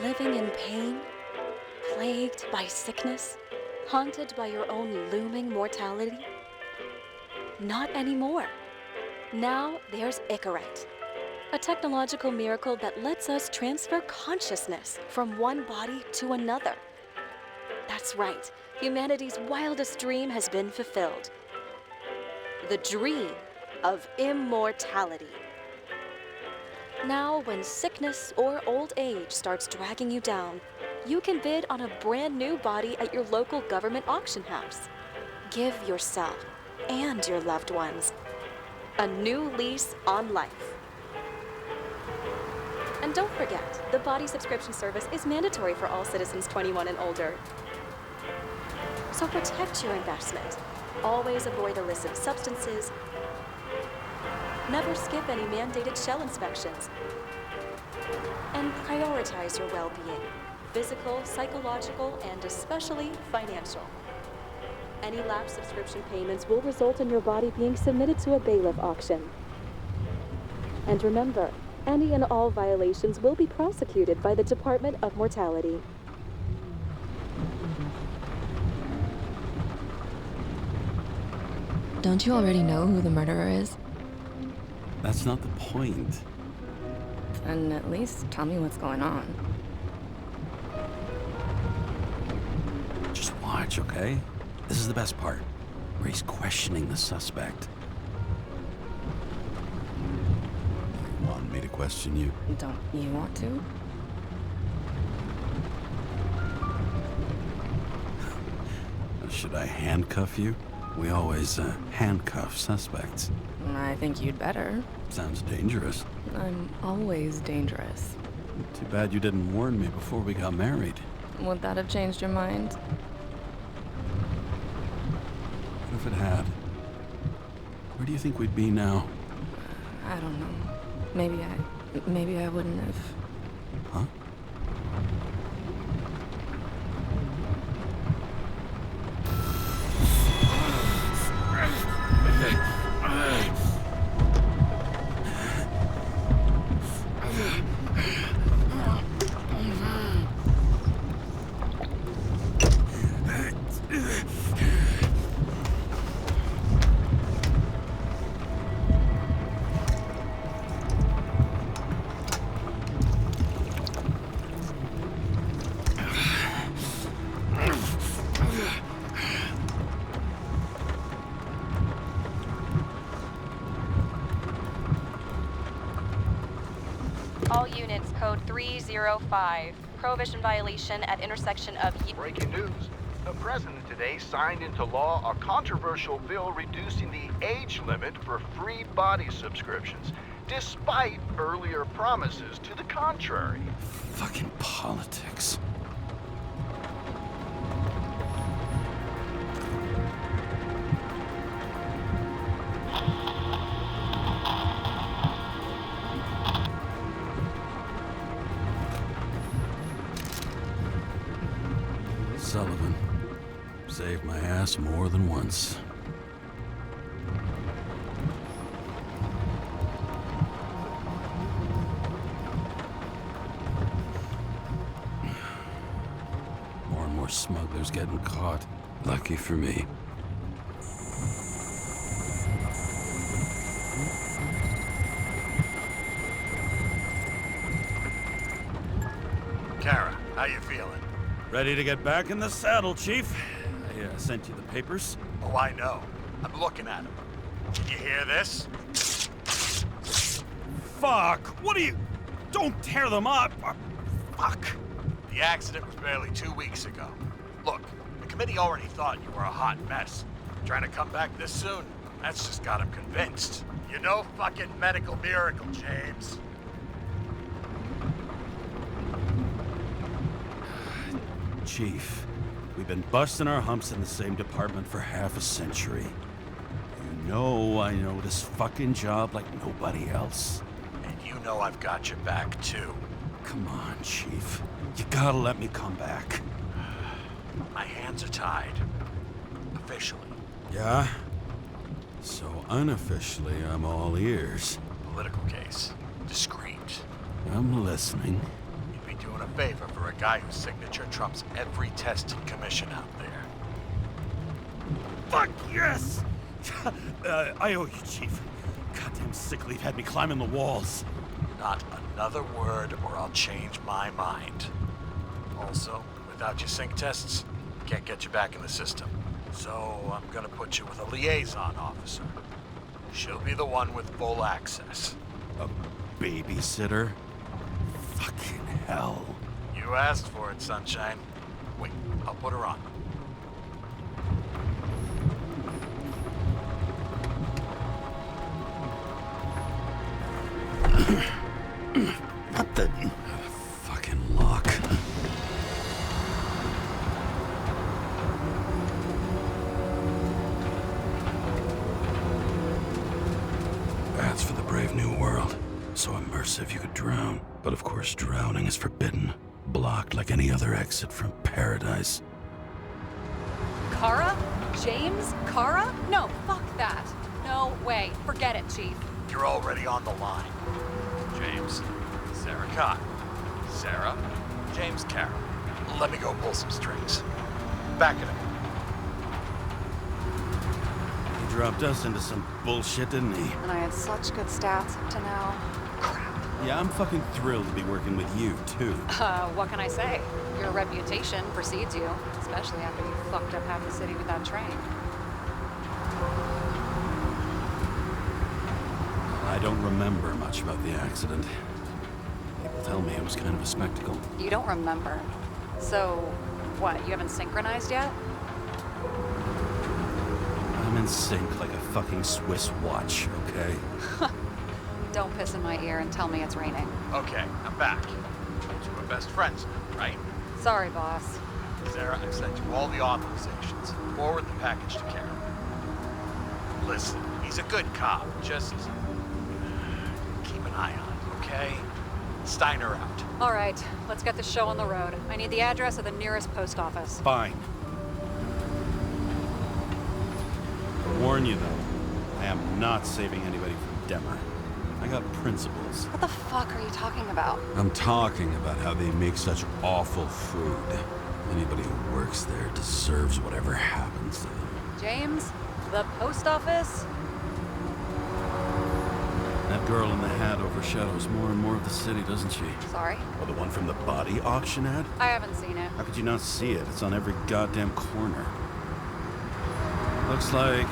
Living in pain, plagued by sickness, haunted by your own looming mortality? Not anymore. Now there's Icarite, a technological miracle that lets us transfer consciousness from one body to another. That's right, humanity's wildest dream has been fulfilled. The dream of immortality. Now, when sickness or old age starts dragging you down, you can bid on a brand new body at your local government auction house. Give yourself and your loved ones a new lease on life. And don't forget, the body subscription service is mandatory for all citizens 21 and older. So protect your investment. Always avoid illicit substances. Never skip any mandated shell inspections. And prioritize your well-being, physical, psychological, and especially financial. Any lapsed subscription payments will result in your body being submitted to a bailiff auction. And remember, any and all violations will be prosecuted by the Department of Mortality. Don't you already know who the murderer is? That's not the point. Then at least tell me what's going on. Just watch, okay? This is the best part, where he's questioning the suspect. You want me to question you? Don't you want to? Should I handcuff you? We always handcuff suspects. I think you'd better. Sounds dangerous. I'm always dangerous. Too bad you didn't warn me before we got married. Would that have changed your mind? What if it had? Where do you think we'd be now? I don't know. Maybe I wouldn't have. Huh? All units, code 305. Prohibition violation at intersection of... Breaking news. The president today signed into law a controversial bill reducing the age limit for free body subscriptions, despite earlier promises to the contrary. Fucking politics. Sullivan saved my ass more than once. More and more smugglers getting caught. Lucky for me. Kara, how you feeling? Ready to get back in the saddle, Chief. I sent you the papers. Oh, I know. I'm looking at them. Did you hear this? Fuck! What are you... Don't tear them up! Fuck! The accident was barely 2 weeks ago. Look, the committee already thought you were a hot mess. Trying to come back this soon, that's just got them convinced. You're no fucking medical miracle, James. Chief, we've been busting our humps in the same department for half a century. You know I know this fucking job like nobody else. And you know I've got your back, too. Come on, Chief. You gotta let me come back. My hands are tied. Officially. Yeah? So unofficially, I'm all ears. political case. Discreet. I'm listening. You'd be doing a favor for a guy whose signature trumps every test and commission out there. Fuck yes! I owe you, Chief. Goddamn sick leave had me climbing the walls. Not another word or I'll change my mind. Also, without your sync tests, can't get you back in the system. So I'm gonna put you with a liaison officer. She'll be the one with full access. A babysitter? Fucking hell. You asked for it, Sunshine. Wait, I'll put her on. What the... fucking lock. That's for the brave new world. So immersive you could drown. But of course drowning is forbidden. Blocked like any other exit from paradise. Kara? James? Kara? No, fuck that. No way. Forget it, Chief. You're already on the line. James, Sarah Cott. Sarah, James Carroll. Let me go pull some strings. Back at him. He dropped us into some bullshit, didn't he? And I had such good stats up to now. Crap. Yeah, I'm fucking thrilled to be working with you, too. What can I say? Your reputation precedes you, especially after you fucked up half the city with that train. I don't remember much about the accident. People tell me it was kind of a spectacle. You don't remember. So, what, you haven't synchronized yet? I'm in sync like a fucking Swiss watch, okay? Don't piss in my ear and tell me it's raining. Okay, I'm back. You are best friends now, right? Sorry, boss. Sarah, I've sent you all the authorizations. Forward the package to Carol. Listen, he's a good cop. Just keep an eye on him, okay? Steiner out. All right, let's get the show on the road. I need the address of the nearest post office. Fine. I warn you, though, I am not saving anybody from Demmer. I got principles. What the fuck are you talking about? I'm talking about how they make such awful food. Anybody who works there deserves whatever happens to them. James? The post office? That girl in the hat overshadows more and more of the city, doesn't she? Sorry? Oh, the one from the body auction ad? I haven't seen it. How could you not see it? It's on every goddamn corner. Looks like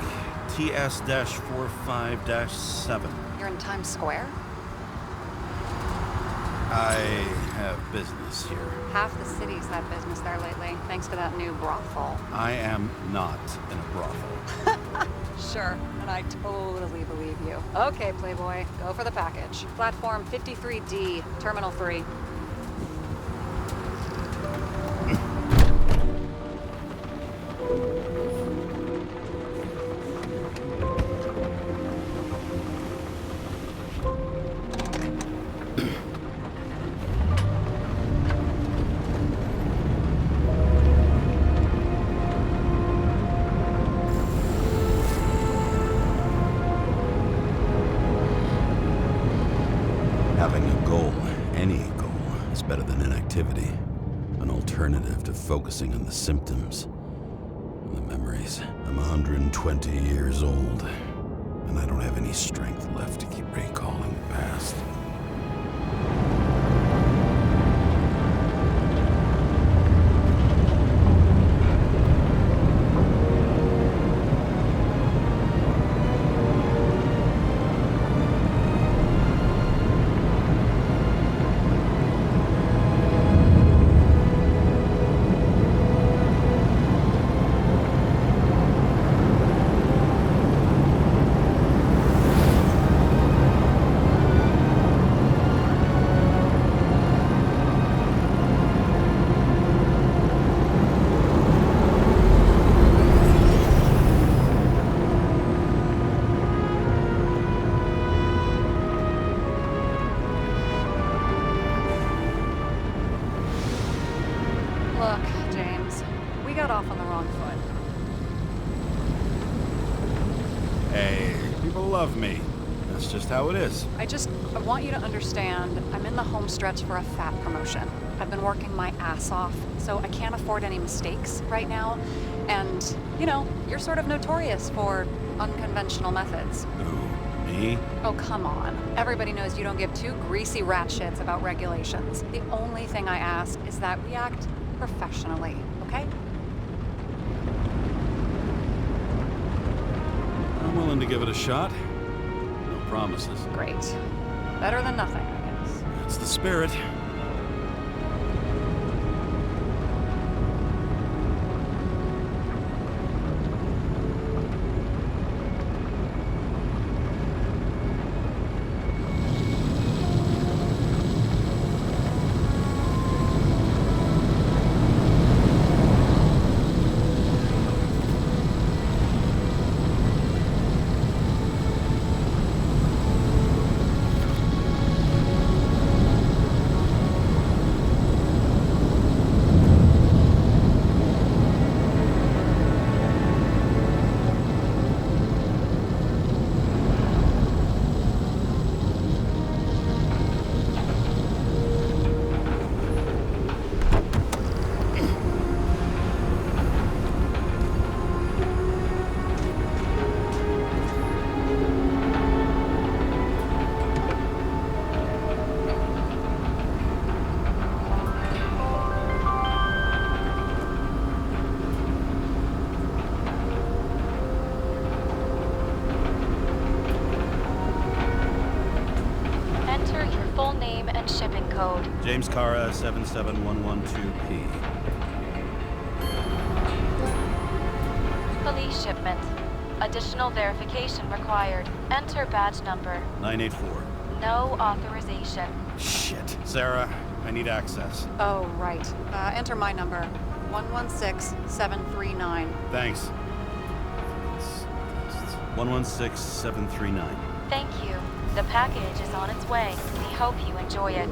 TS-45-7. You're in Times Square? I have business here. Half the city's had business there lately, thanks to that new brothel. I am not in a brothel. Sure, and I totally believe you. Okay, Playboy, go for the package. Platform 53D, Terminal 3. Having a goal, any goal, is better than inactivity. An alternative to focusing on the symptoms and the memories. I'm 120 years old, and I don't have any strength left to keep recalling the past. Look, James, we got off on the wrong foot. Hey, people love me. That's That's just how it is. I want you to understand, I'm in the home stretch for a fat promotion. I've been working my ass off, so I can't afford any mistakes right now. And, you know, you're sort of notorious for unconventional methods. Who, me? Oh, come on. Everybody knows you don't give two greasy rat shits about regulations. The only thing I ask is that we act professionally, okay? I'm willing to give it a shot. No promises. Great. Better than nothing, I guess. That's the spirit. Shipping code. James Cara 77112P. Police shipment. Additional verification required. Enter badge number. 984. No authorization. Shit. Sarah, I need access. Oh, right. Enter my number. 116739. Thanks. 116739. Thank you. The package is on its way. We hope you enjoy it.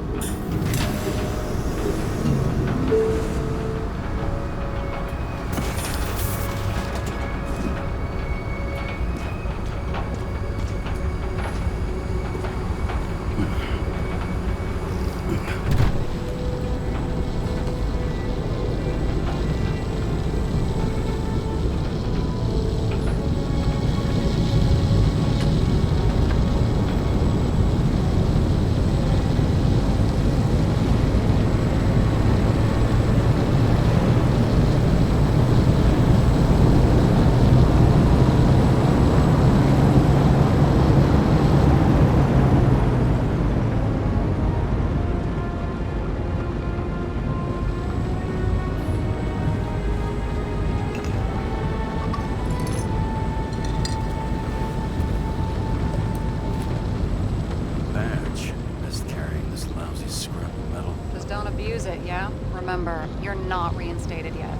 Remember, you're not reinstated yet.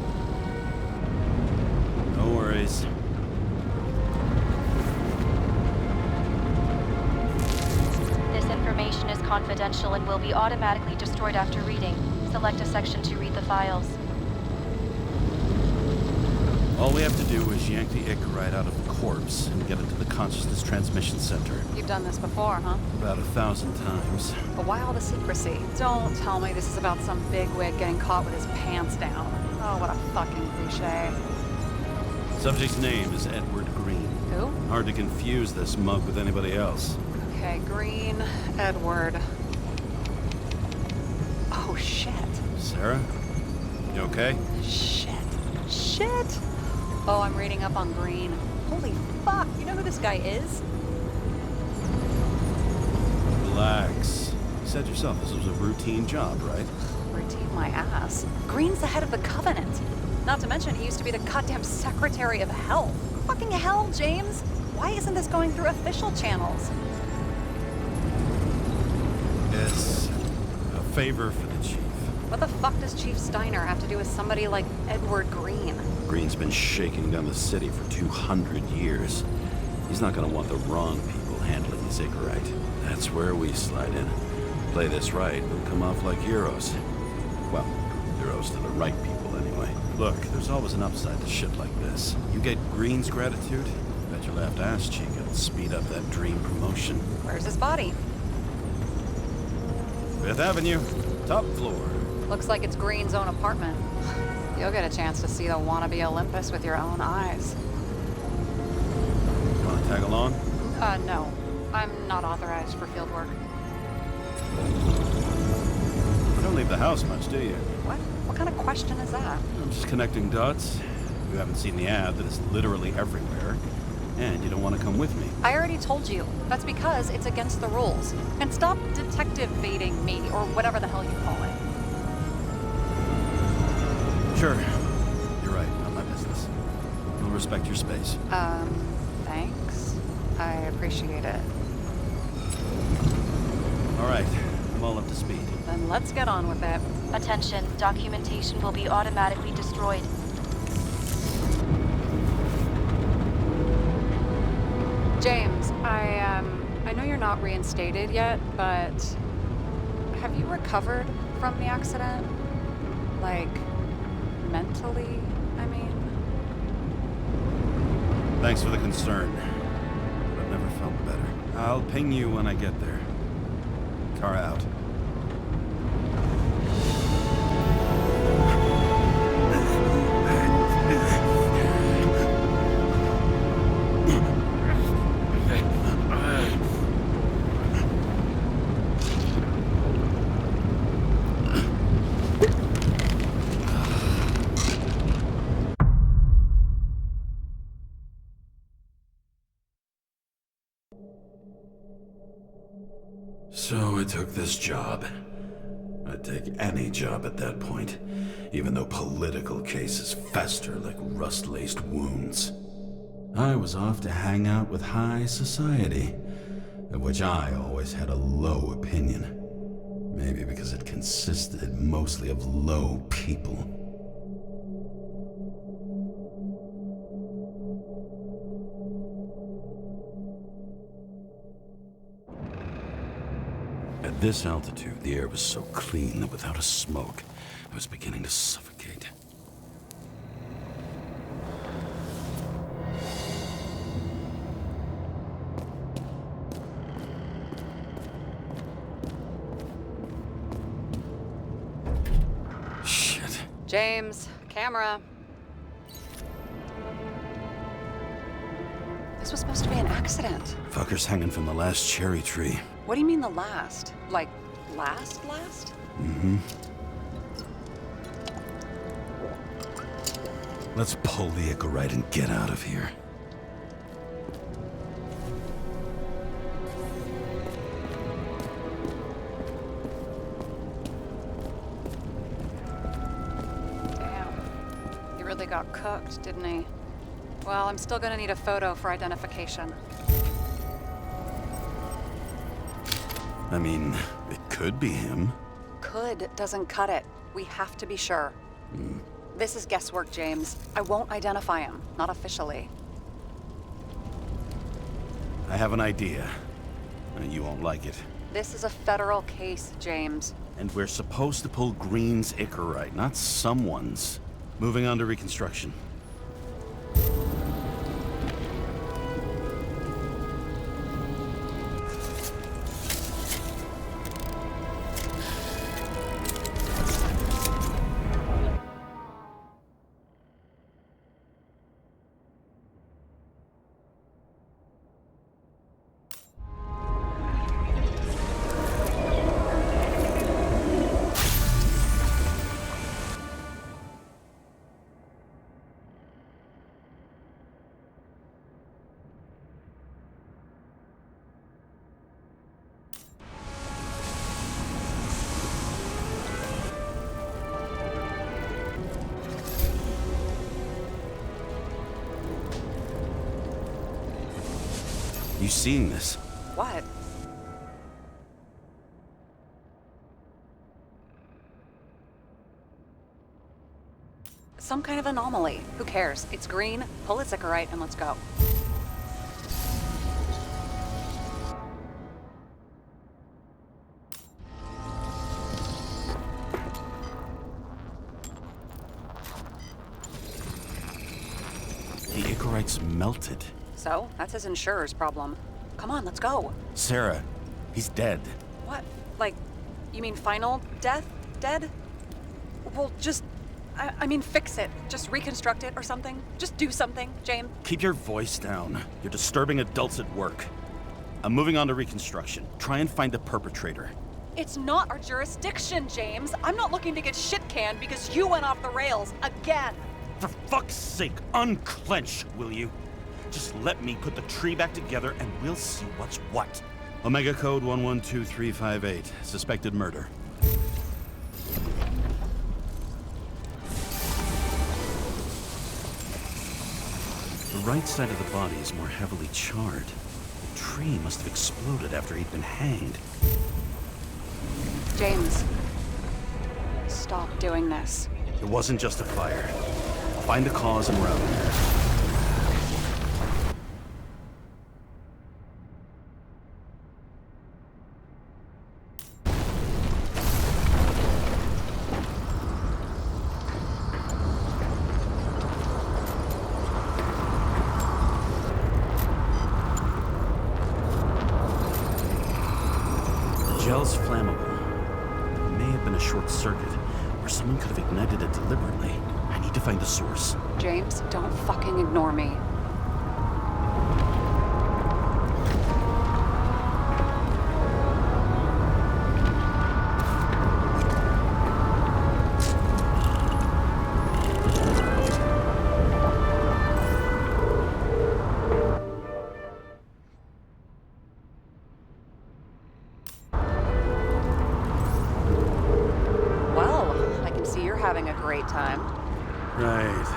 No worries. This information is confidential and will be automatically destroyed after reading. Select a section to read the files. All we have to do is yank the Icarite out of the corpse and get it to the consciousness transmission center. You've done this before, huh? About 1,000 times. But why all the secrecy? Don't tell me this is about some bigwig getting caught with his pants down. Oh, what a fucking cliche. Subject's name is Edward Green. Who? Hard to confuse this mug with anybody else. Okay, Green, Edward. Oh, shit. Sarah? You okay? Shit. Oh, I'm reading up on Green. Holy fuck, you know who this guy is? Relax. You said yourself this was a routine job, right? Routine my ass. Green's the head of the Covenant. Not to mention, he used to be the goddamn Secretary of Health. Fucking hell, James! Why isn't this going through official channels? Yes. A favor for the chief. What the fuck does Chief Steiner have to do with somebody like Edward Green? Green's been shaking down the city for 200 years. He's not gonna want the wrong people handling his Icarite. That's where we slide in. Play this right, we'll come off like heroes. Well, heroes to the right people anyway. Look, there's always an upside to shit like this. You get Green's gratitude, I Bet your left ass cheek it'll speed up that dream promotion. Where's his body? 5th Avenue, top floor. Looks like it's Green's own apartment. You'll get a chance to see the wannabe Olympus with your own eyes. Wanna tag along? No. I'm not authorized for field work. You don't leave the house much, do you? What? What kind of question is that? I'm just connecting dots. You haven't seen the ad that is literally everywhere, and you don't want to come with me. I already told you. That's because it's against the rules. And stop detective-baiting me, or whatever the hell you call it. Sure. You're right, not my business. I'll respect your space. Thanks. I appreciate it. All right, I'm all up to speed. Then let's get on with it. Attention, documentation will be automatically destroyed. James, I know you're not reinstated yet, but have you recovered from the accident? Like, mentally, I mean? Thanks for the concern. But I've never felt better. I'll ping you when I get there. Car out. So I took this job. I'd take any job at that point, even though political cases fester like rust-laced wounds. I was off to hang out with high society, of which I always had a low opinion. Maybe because it consisted mostly of low people. At this altitude, the air was so clean that without a smoke, I was beginning to suffocate. Shit. James, camera. This was supposed to be an accident. Fuckers hanging from the last cherry tree. What do you mean the last? Like, last? Mm-hmm. Let's pull the Icarite and get out of here. Damn. He really got cooked, didn't he? Well, I'm still gonna need a photo for identification. I mean, it could be him. Could doesn't cut it. We have to be sure. This is guesswork, James. I won't identify him. Not officially. I have an idea. You won't like it. This is a federal case, James. And we're supposed to pull Green's Icarite, not someone's. Moving on to reconstruction. You seeing this? What? Some kind of anomaly. Who cares? It's green, pull its Icarite, and let's go. The Icarite's melted. So, that's his insurer's problem. Come on, let's go. Sarah, he's dead. What? Like, you mean final death? Dead? Well, just... I mean, fix it. Just reconstruct it or something. Just do something, James. Keep your voice down. You're disturbing adults at work. I'm moving on to reconstruction. Try and find the perpetrator. It's not our jurisdiction, James. I'm not looking to get shit canned because you went off the rails again. For fuck's sake, unclench, will you? Just let me put the tree back together and we'll see what's what. Omega code 112358. Suspected murder. The right side of the body is more heavily charred. The tree must have exploded after he'd been hanged. James, stop doing this. It wasn't just a fire. I'll find the cause and route. Gel's flammable. It may have been a short circuit, or someone could have ignited it deliberately. I need to find the source. James, don't fucking ignore me. Well, I can see you're having a great time. Right.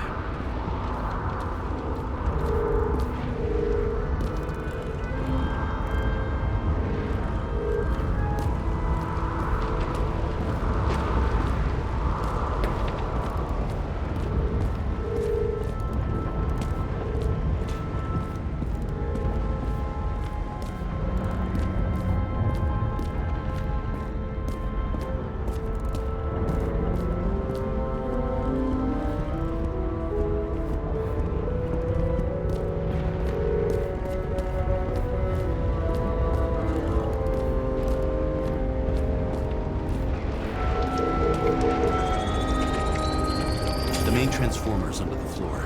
The main transformer's under the floor.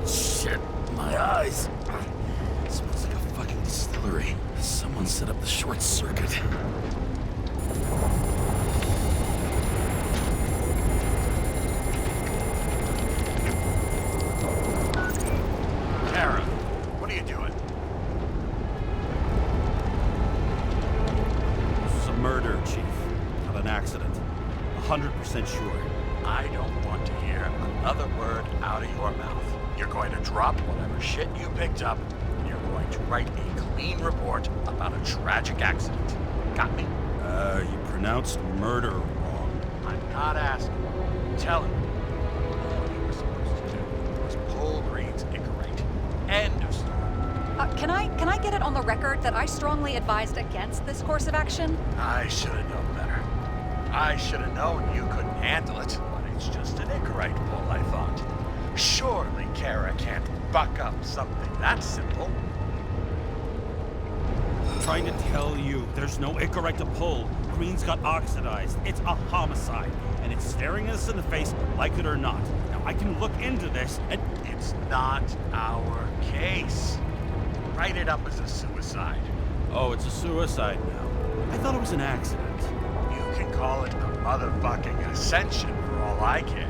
Shit, my eyes. Smells like a fucking distillery. Someone set up the short circuit. Tara, what are you doing? This is a murder, Chief. Not an accident. 100% sure. I don't want to hear another word out of your mouth. You're going to drop whatever shit you picked up, and you're going to write a clean report about a tragic accident. Got me? You pronounced murder wrong. I'm not asking. I'm telling you. All you were supposed to do was pull Green's Icarate. End of story. Can I get it on the record that I strongly advised against this course of action? I should have known better. I should have known you couldn't handle it, but it's just an Icarite pull, I thought. Surely Kara can't buck up something that simple. I'm trying to tell you, there's no Icarite to pull. Green's got oxidized. It's a homicide, and it's staring us in the face, like it or not. Now, I can look into this, and It's not our case. Write it up as a suicide. oh, it's a suicide now. I thought it was an accident. You can call it a motherfucking ascension for all I care.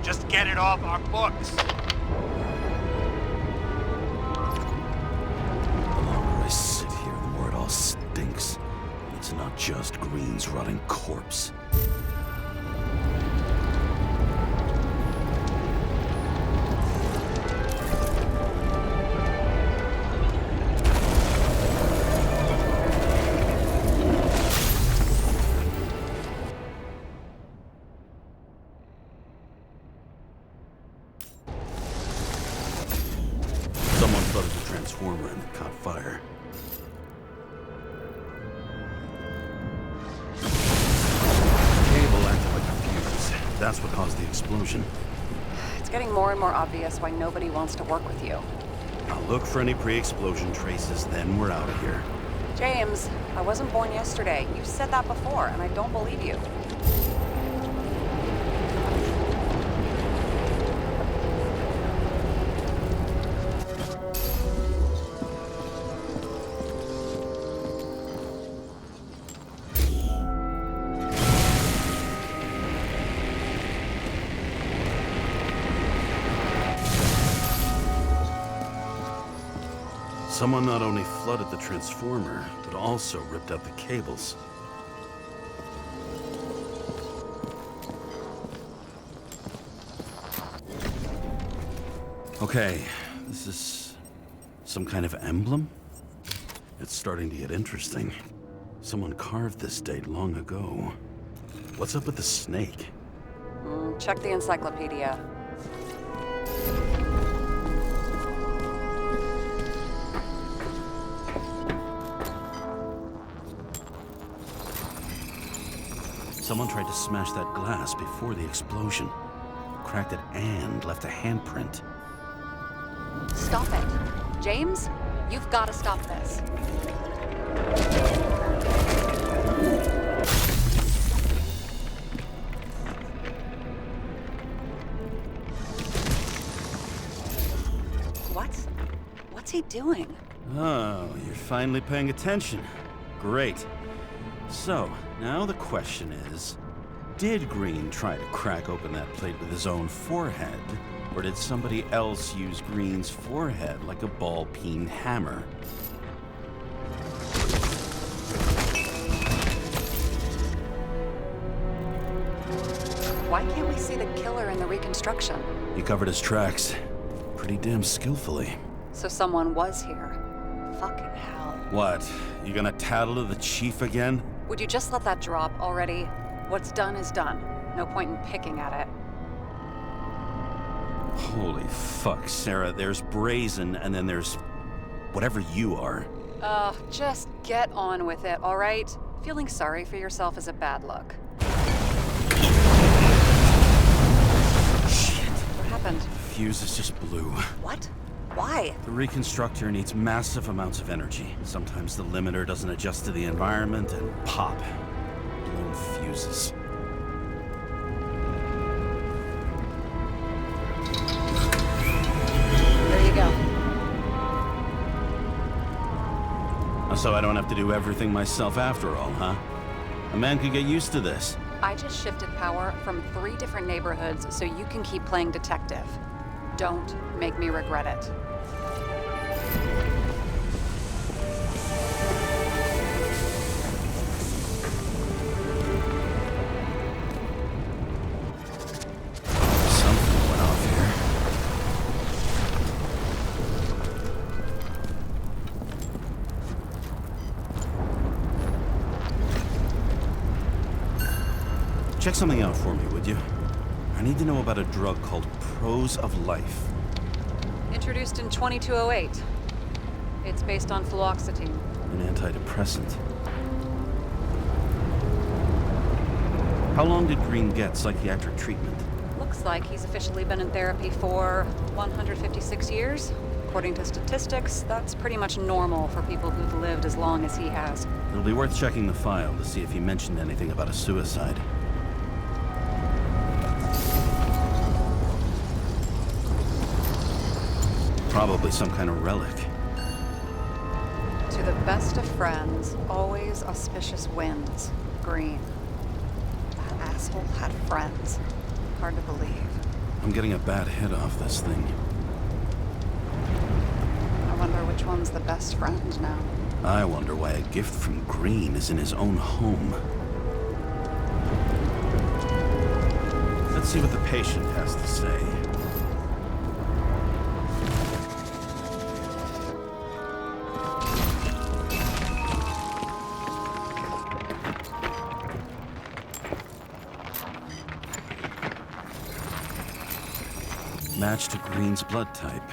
Just get it off our books. The longer I sit here, the more it all stinks. And it's not just Green's rotting corpse. Someone flooded the transformer and it caught fire. that's what caused the explosion. It's getting more and more obvious why nobody wants to work with you. I'll look for any pre-explosion traces, then we're out of here. James, I wasn't born yesterday. You've said that before, and I don't believe you. Someone not only flooded the transformer, but also ripped out the cables. Okay, this is some kind of emblem? It's starting to get interesting. Someone carved this date long ago. What's up with the snake? Check the encyclopedia. Someone tried to smash that glass before the explosion. Cracked it and left a handprint. Stop it. James, you've got to stop this. What's he doing? Oh, you're finally paying attention. Great. So, now the question is, did Green try to crack open that plate with his own forehead? Or did somebody else use Green's forehead like a ball-peen hammer? Why can't we see the killer in the reconstruction? He covered his tracks pretty damn skillfully. So someone was here. Fucking hell. What? You gonna tattle to the chief again? Would you just let that drop already? What's done is done. No point in picking at it. Holy fuck, Sarah. There's Brazen, and then there's whatever you are. Just get on with it, all right? Feeling sorry for yourself is a bad look. Shit. What happened? Fuse is just blue. What? Why? The reconstructor needs massive amounts of energy. Sometimes the limiter doesn't adjust to the environment, and pop. Blown fuses. There you go. So I don't have to do everything myself after all, huh? A man could get used to this. I just shifted power from 3 different neighborhoods so you can keep playing detective. Don't make me regret it. Something went off here. Check something out for me, would you? I need to know about a drug called Pros of Life. Introduced in 2208. It's based on fluoxetine. An antidepressant. How long did Green get psychiatric treatment? Looks like he's officially been in therapy for 156 years. According to statistics, that's pretty much normal for people who've lived as long as he has. It'll be worth checking the file to see if he mentioned anything about a suicide. Probably some kind of relic. To the best of friends, always auspicious winds. Green. That asshole had friends. Hard to believe. I'm getting a bad hit off this thing. I wonder which one's the best friend now. I wonder why a gift from Green is in his own home. Let's see what the patient has to say. Match to Green's blood type.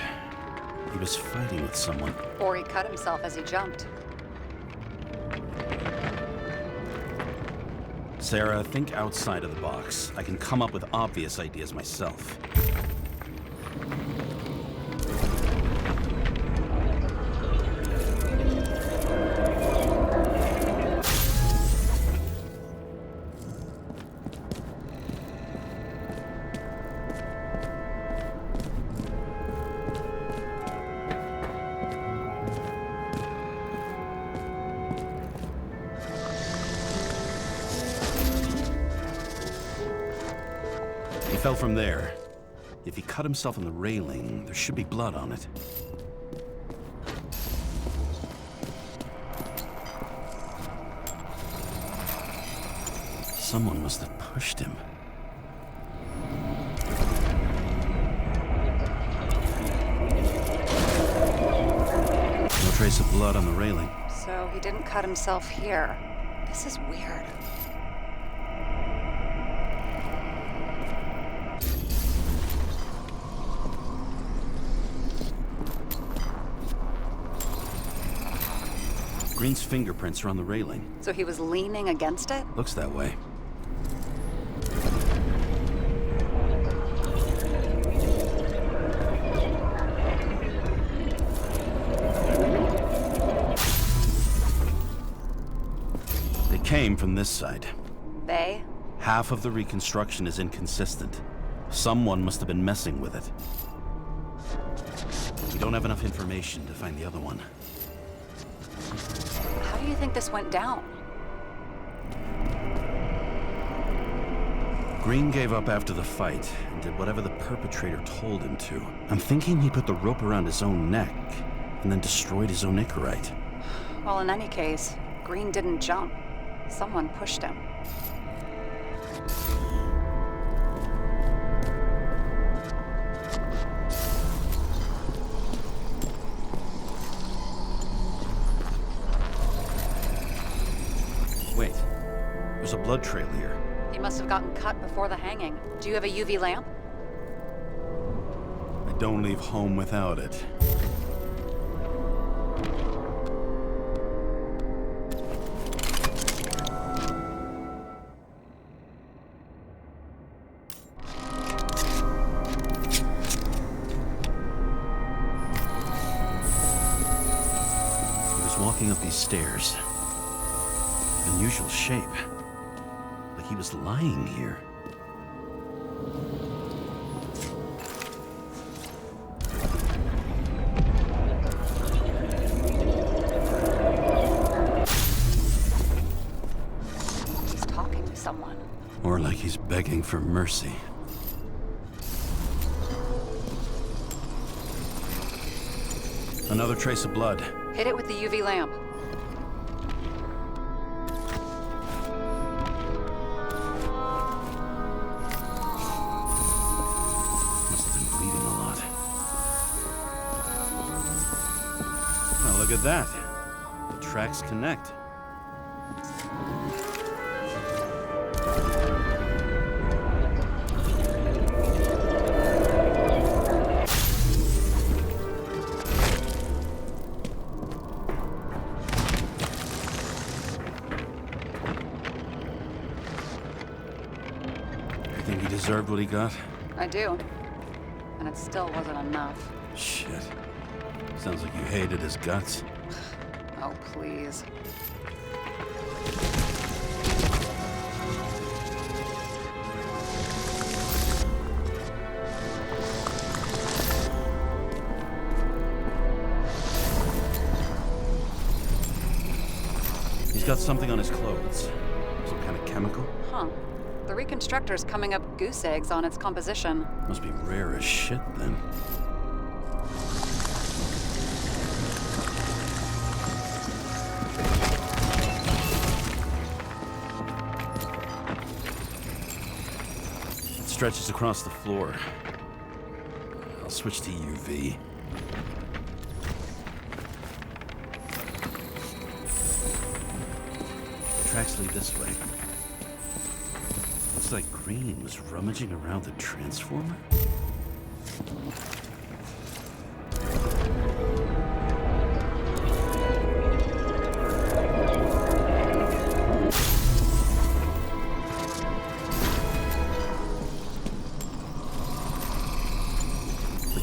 He was fighting with someone. Or he cut himself as he jumped. Sarah, think outside of the box. I can come up with obvious ideas myself. He fell from there. If he cut himself on the railing, there should be blood on it. Someone must have pushed him. No trace of blood on the railing. So he didn't cut himself here. This is weird. Green's fingerprints are on the railing. So he was leaning against it? Looks that way. They came from this side. They? Half of the reconstruction is inconsistent. Someone must have been messing with it. We don't have enough information to find the other one. How do you think this went down? Green gave up after the fight and did whatever the perpetrator told him to. I'm thinking he put the rope around his own neck and then destroyed his own Icarite. Well, in any case, Green didn't jump. Someone pushed him. Wait, there's a blood trail here. He must have gotten cut before the hanging. Do you have a UV lamp? I don't leave home without it. He was walking up these stairs. Unusual shape. Like he was lying here. He's talking to someone. Or like he's begging for mercy. Another trace of blood. Hit it with the UV lamp. Must have been bleeding a lot. Well, look at that. The tracks connect. You think he deserved what he got? I do. And it still wasn't enough. Shit. Sounds like you hated his guts. Oh, please. He's got something on his clothes. Some kind of chemical? Huh. The reconstructor's coming up goose eggs on its composition. Must be rare as shit, then. It stretches across the floor. I'll switch to UV. Tracks lead this way. Looks like Green was rummaging around the transformer.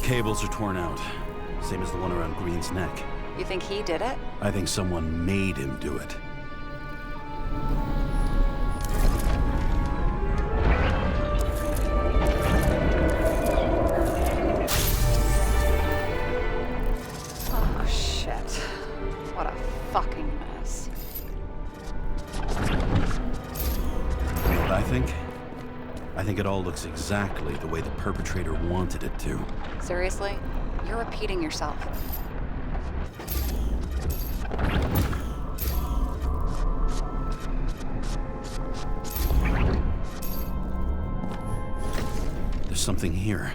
cables are torn out. Same as the one around Green's neck. You think he did it? I think someone made him do it. Oh, shit. What a fucking mess. You know what I think? I think it all looks exactly the way the perpetrator wanted it to. Seriously? You're repeating yourself. There's something here.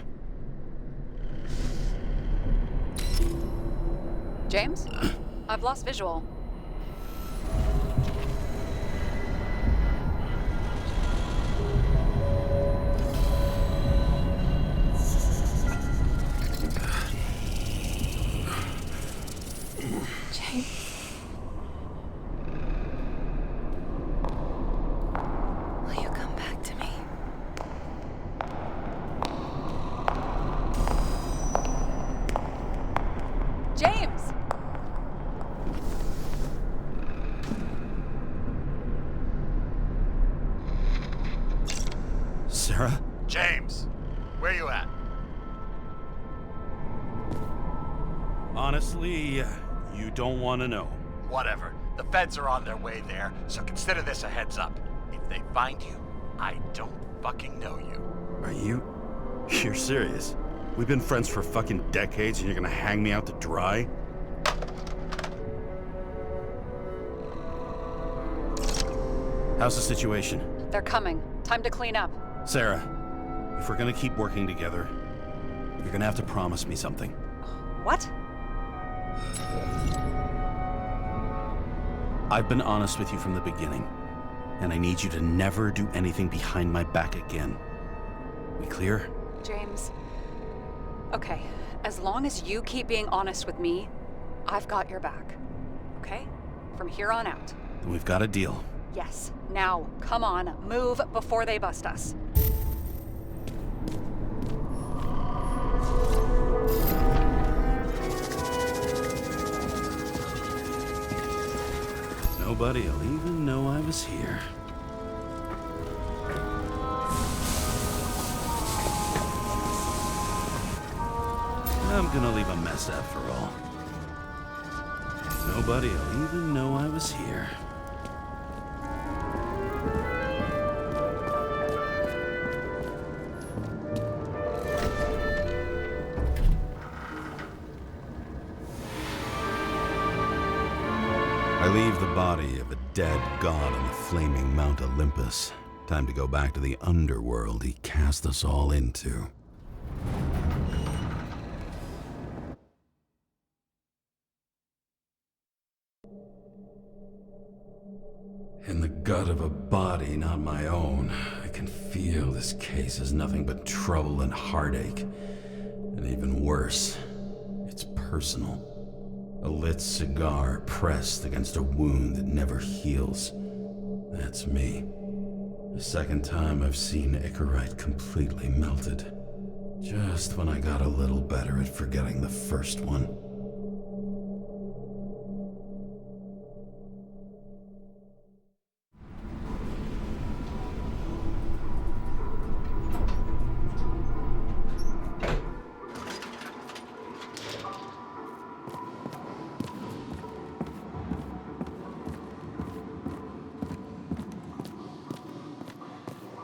James? I've lost visual. James? Will you come back to me? James! Sarah? James, where you at? Honestly, you don't want to know. Whatever. The feds are on their way there, so consider this a heads up. If they find you, I don't fucking know you. Are you? You're serious? We've been friends for fucking decades and you're gonna hang me out to dry? How's the situation? They're coming. Time to clean up. Sarah, if we're gonna keep working together, you're gonna have to promise me something. What? I've been honest with you from the beginning, and I need you to never do anything behind my back again. We clear? James. Okay, as long as you keep being honest with me, I've got your back. Okay? From here on out. Then we've got a deal. Yes. Now, come on, move before they bust us. Nobody'll even know I was here. I'm gonna leave a mess after all. Nobody'll even know I was here. I leave the body of a dead god on the flaming Mount Olympus. Time to go back to the underworld he cast us all into. In the gut of a body not my own, I can feel this case is nothing but trouble and heartache. And even worse, it's personal. A lit cigar pressed against a wound that never heals. That's me. The second time I've seen Icarite completely melted. Just when I got a little better at forgetting the first one.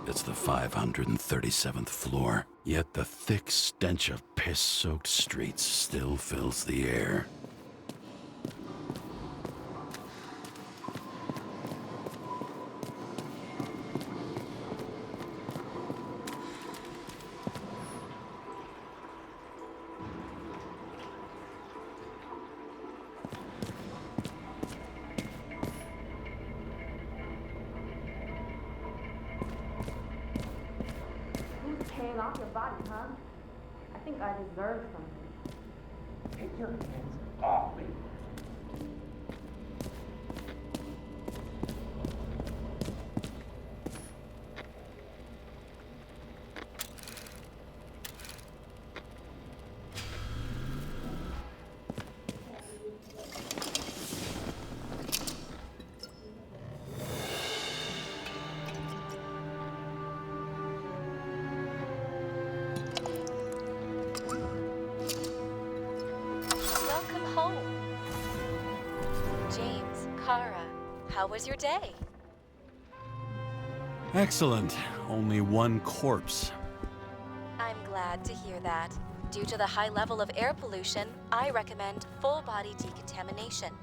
It's the 537th floor, yet the thick stench of piss-soaked streets still fills the air. Paying off your body, huh? I think I deserve something. Take your hands off me. how was your day? Excellent. Only one corpse. I'm glad to hear that. Due to the high level of air pollution, I recommend full body decontamination.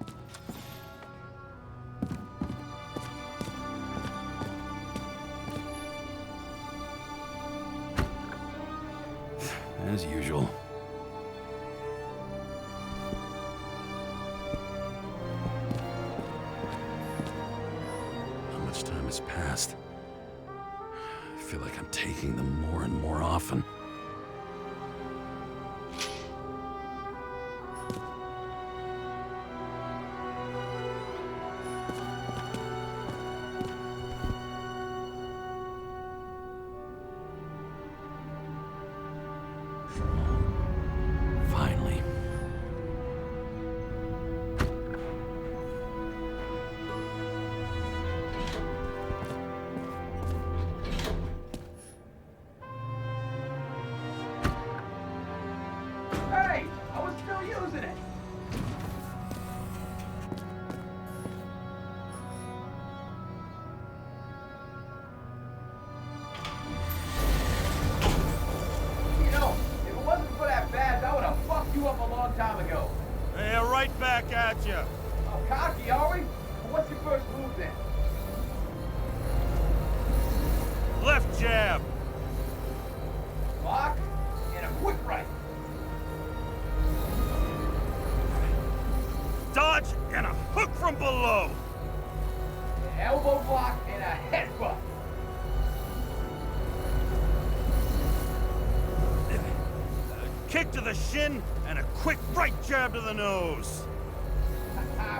As usual. How much time has passed? I feel like I'm taking them more and more often. Finally. Hey! I was still using it! You know, if it wasn't for that badge, I would have fucked you up a long time ago. Hey, right back at you. Oh, cocky, are we? Well, what's your first move then? Left jab. Block and a quick right. Dodge and a hook from below. An elbow block and a headbutt. Kick to the shin and a quick right jab to the nose.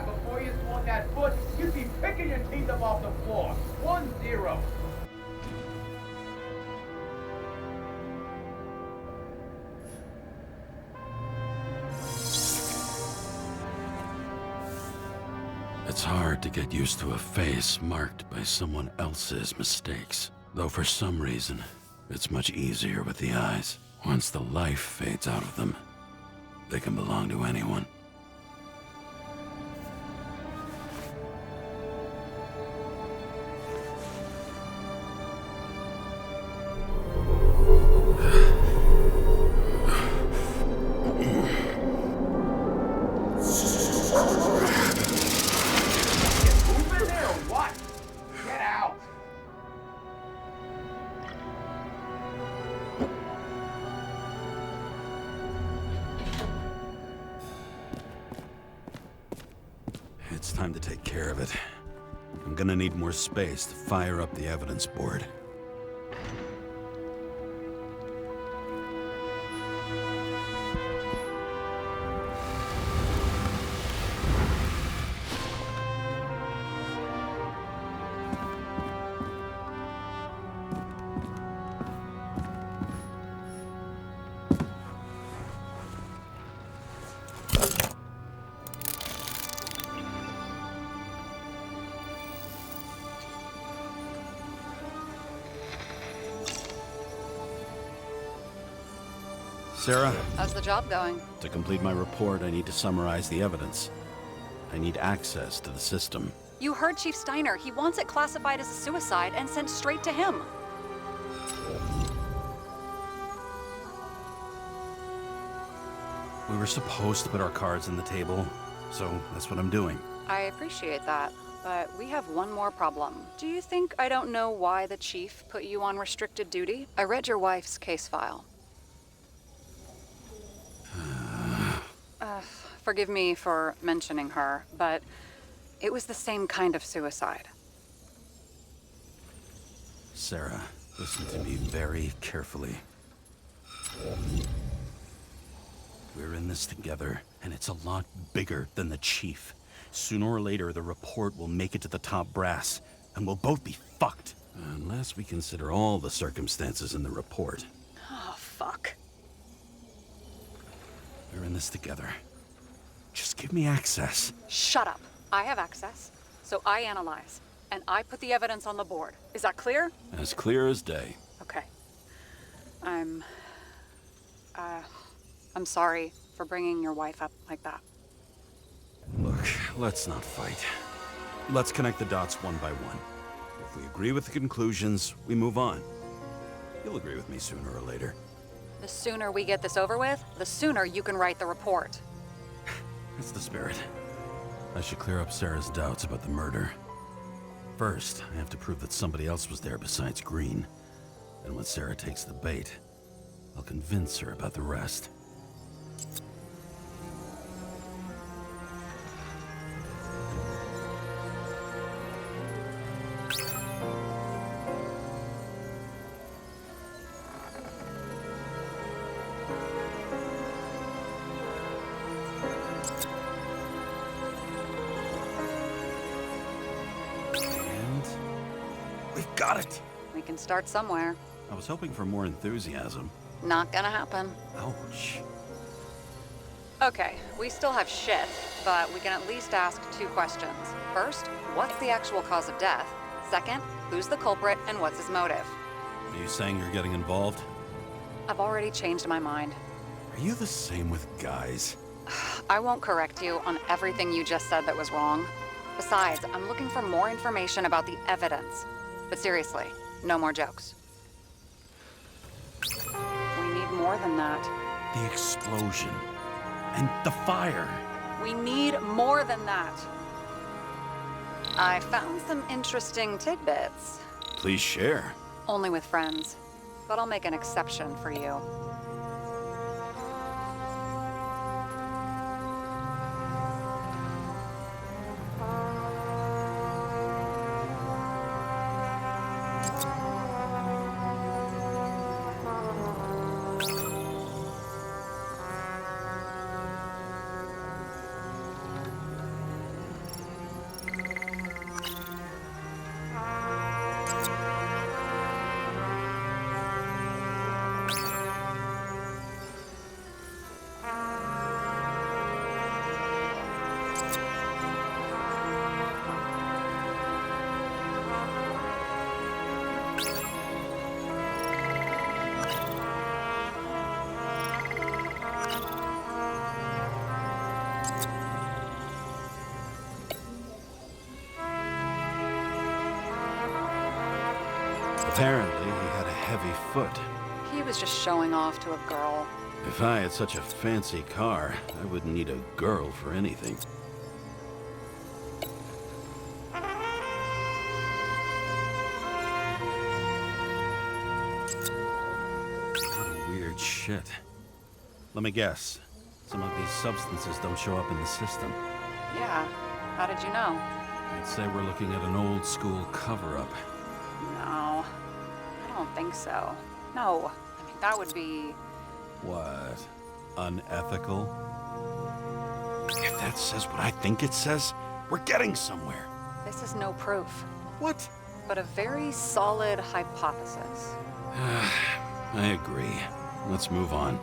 Before you swung that foot, you'd be picking your teeth up off the floor. 1-0. It's hard to get used to a face marked by someone else's mistakes. Though for some reason, it's much easier with the eyes. Once the life fades out of them, they can belong to anyone. Move in there or what? Get out. It's time to take care of it. I'm gonna need more space to fire up the evidence board. Sarah, How's the job going? to complete my report, I need to summarize the evidence. I need access to the system. You heard Chief Steiner. He wants it classified as a suicide and sent straight to him. We were supposed to put our cards on the table, so that's what I'm doing. I appreciate that, but we have one more problem. Do you think I don't know why the chief put you on restricted duty? I read your wife's case file. Forgive me for mentioning her, but it was the same kind of suicide. Sarah, listen to me very carefully. We're in this together, and it's a lot bigger than the chief. Sooner or later, the report will make it to the top brass, and we'll both be fucked. Unless we consider all the circumstances in the report. Oh, fuck. We're in this together. Just give me access. Shut up. I have access, so I analyze, and I put the evidence on the board. Is that clear? As clear as day. Okay. I'm sorry for bringing your wife up like that. Look, let's not fight. Let's connect the dots one by one. If we agree with the conclusions, we move on. You'll agree with me sooner or later. The sooner we get this over with, the sooner you can write the report. That's the spirit. I should clear up Sarah's doubts about the murder. First, I have to prove that somebody else was there besides Green. And when Sarah takes the bait, I'll convince her about the rest. We've got it! We can start somewhere. I was hoping for more enthusiasm. Not gonna happen. Ouch. Okay, we still have shit, but we can at least ask 2 questions. First, what's the actual cause of death? Second, who's the culprit and what's his motive? Are you saying you're getting involved? I've already changed my mind. Are you the same with guys? I won't correct you on everything you just said that was wrong. Besides, I'm looking for more information about the evidence. But seriously, no more jokes. We need more than that. The explosion. And the fire. We need more than that. I found some interesting tidbits. Please share. Only with friends. But I'll make an exception for you. Apparently, he had a heavy foot. He was just showing off to a girl. If I had such a fancy car, I wouldn't need a girl for anything. What a weird shit. Let me guess. Some of these substances don't show up in the system. Yeah. How did you know? I'd say we're looking at an old school cover-up. No. I don't think so. No. I mean, that would be... What? Unethical? If that says what I think it says, we're getting somewhere. This is no proof, What? but a very solid hypothesis. I agree. Let's move on.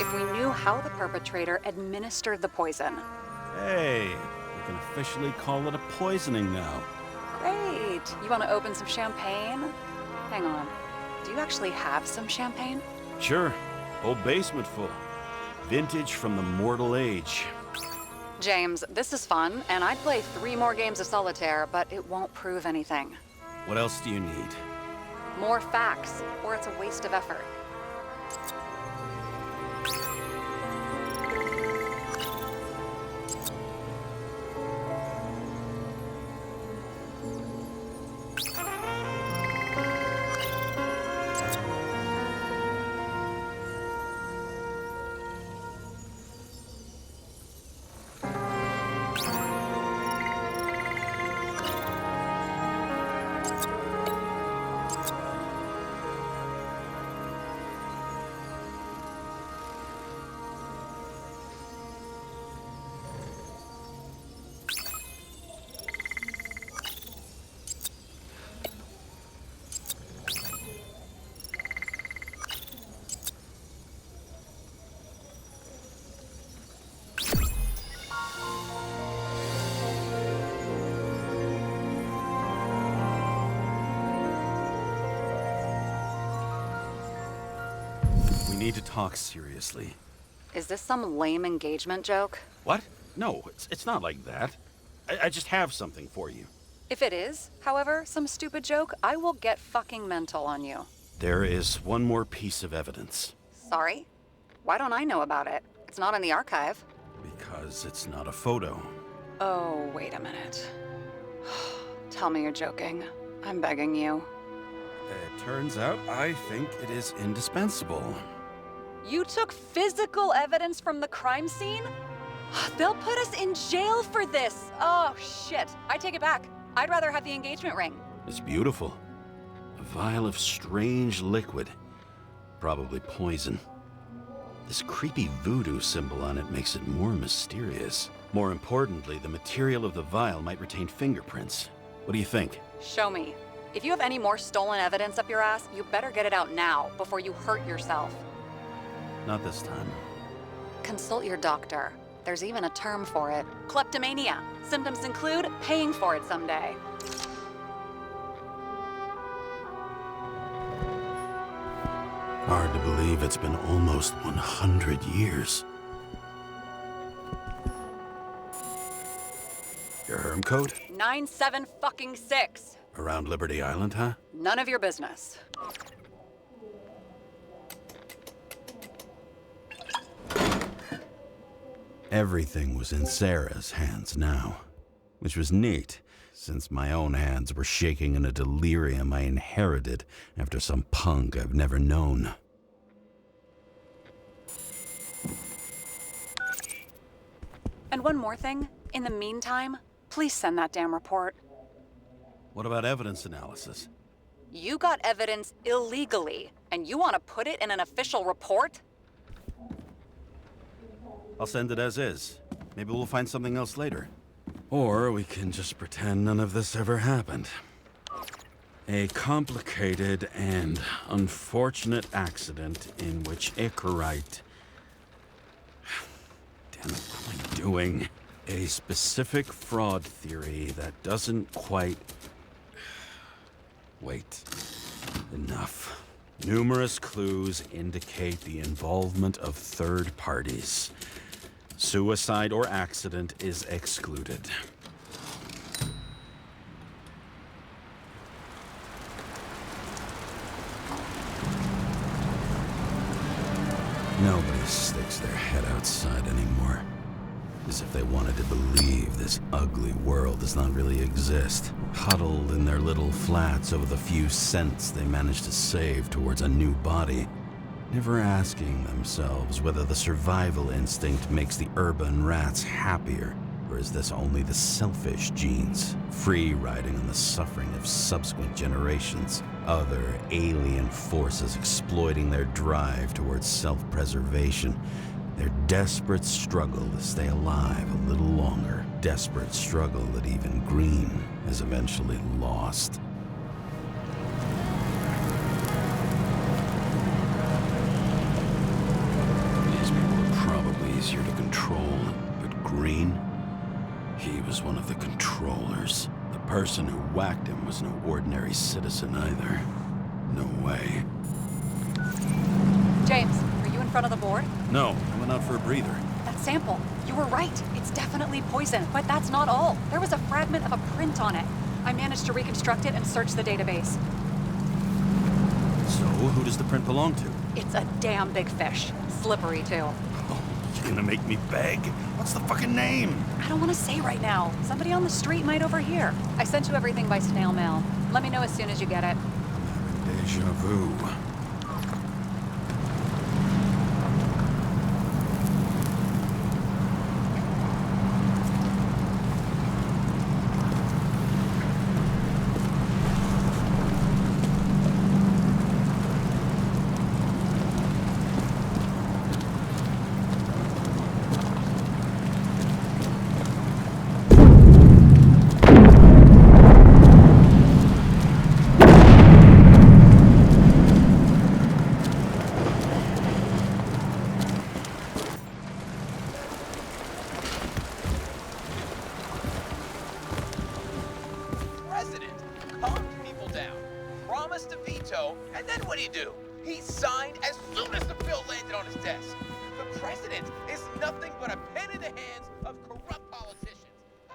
If we knew how the perpetrator administered the poison. Hey, we can officially call it a poisoning now. Great. You want to open some champagne? Hang on. Do you actually have some champagne? Sure. Whole basement full. Vintage from the mortal age. James, this is fun, and I'd play 3 more games of solitaire, but it won't prove anything. What else do you need? More facts, or it's a waste of effort. We need to talk seriously. Is this some lame engagement joke? What? No, it's not like that. I just have something for you. If it is, however, some stupid joke, I will get fucking mental on you. There is one more piece of evidence. Sorry? Why don't I know about it? It's not in the archive. Because it's not a photo. Oh, wait a minute. Tell me you're joking. I'm begging you. It turns out I think it is indispensable. You took physical evidence from the crime scene? They'll put us in jail for this. Oh, shit. I take it back. I'd rather have the engagement ring. It's beautiful. A vial of strange liquid. Probably poison. This creepy voodoo symbol on it makes it more mysterious. More importantly, the material of the vial might retain fingerprints. What do you think? Show me. If you have any more stolen evidence up your ass, you better get it out now before you hurt yourself. Not this time. Consult your doctor. There's even a term for it. Kleptomania. Symptoms include paying for it someday. Hard to believe it's been almost 100 years. Your herm code? 97-fucking-6. Around Liberty Island, huh? None of your business. Everything was in Sarah's hands now, which was neat, since my own hands were shaking in a delirium I inherited after some punk I've never known. And one more thing. In the meantime, please send that damn report. What about evidence analysis? You got evidence illegally, and you want to put it in an official report? I'll send it as is. Maybe we'll find something else later. Or we can just pretend none of this ever happened. A complicated and unfortunate accident in which Icarite... Damn it, what am I doing? A specific fraud theory that doesn't quite... Wait. Enough. Numerous clues indicate the involvement of third parties. Suicide or accident is excluded. Nobody sticks their head outside anymore. As if they wanted to believe this ugly world does not really exist. Huddled in their little flats over the few cents they managed to save towards a new body. Never asking themselves whether the survival instinct makes the urban rats happier, or is this only the selfish genes, free riding on the suffering of subsequent generations, other alien forces exploiting their drive towards self-preservation, their desperate struggle to stay alive a little longer, desperate struggle that even Green has eventually lost. These people are probably easier to control, but Green, he was one of the controllers. The person who whacked him was no ordinary citizen either. No way. James, are you in front of the board? No, I went out for a breather. That sample. You were right. It's definitely poison, but that's not all. There was a fragment of a print on it. I managed to reconstruct it and search the database. So, who does the print belong to? It's a damn big fish. Slippery, too. Oh, you're gonna make me beg? What's the fucking name? I don't want to say right now. Somebody on the street might overhear. I sent you everything by snail mail. Let me know as soon as you get it. Deja vu. He signed as soon as the bill landed on his desk. The president is nothing but a pen in the hands of corrupt politicians. A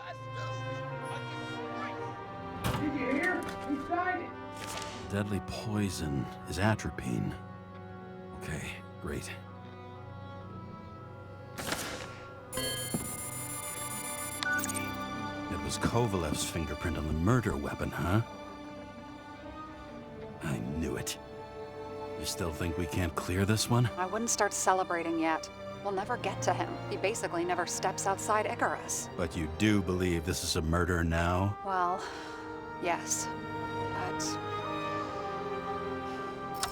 stooge. Did you hear? He signed it. Deadly poison is atropine. Okay, great. It was Kovalev's fingerprint on the murder weapon, huh? I knew it. You still think we can't clear this one? I wouldn't start celebrating yet. We'll never get to him. He basically never steps outside Icarus. But you do believe this is a murder now? Well, yes. But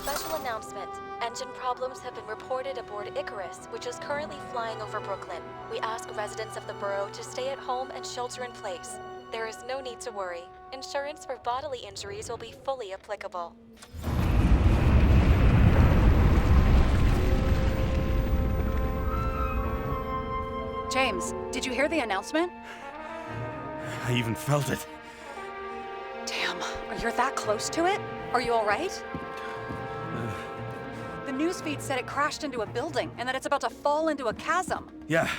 Special announcement. Engine problems have been reported aboard Icarus, which is currently flying over Brooklyn. We ask residents of the borough to stay at home and shelter in place. There is no need to worry. Insurance for bodily injuries will be fully applicable. James, did you hear the announcement? I even felt it. Damn, you're that close to it? Are you all right? The newsfeed said it crashed into a building and that it's about to fall into a chasm. Yeah.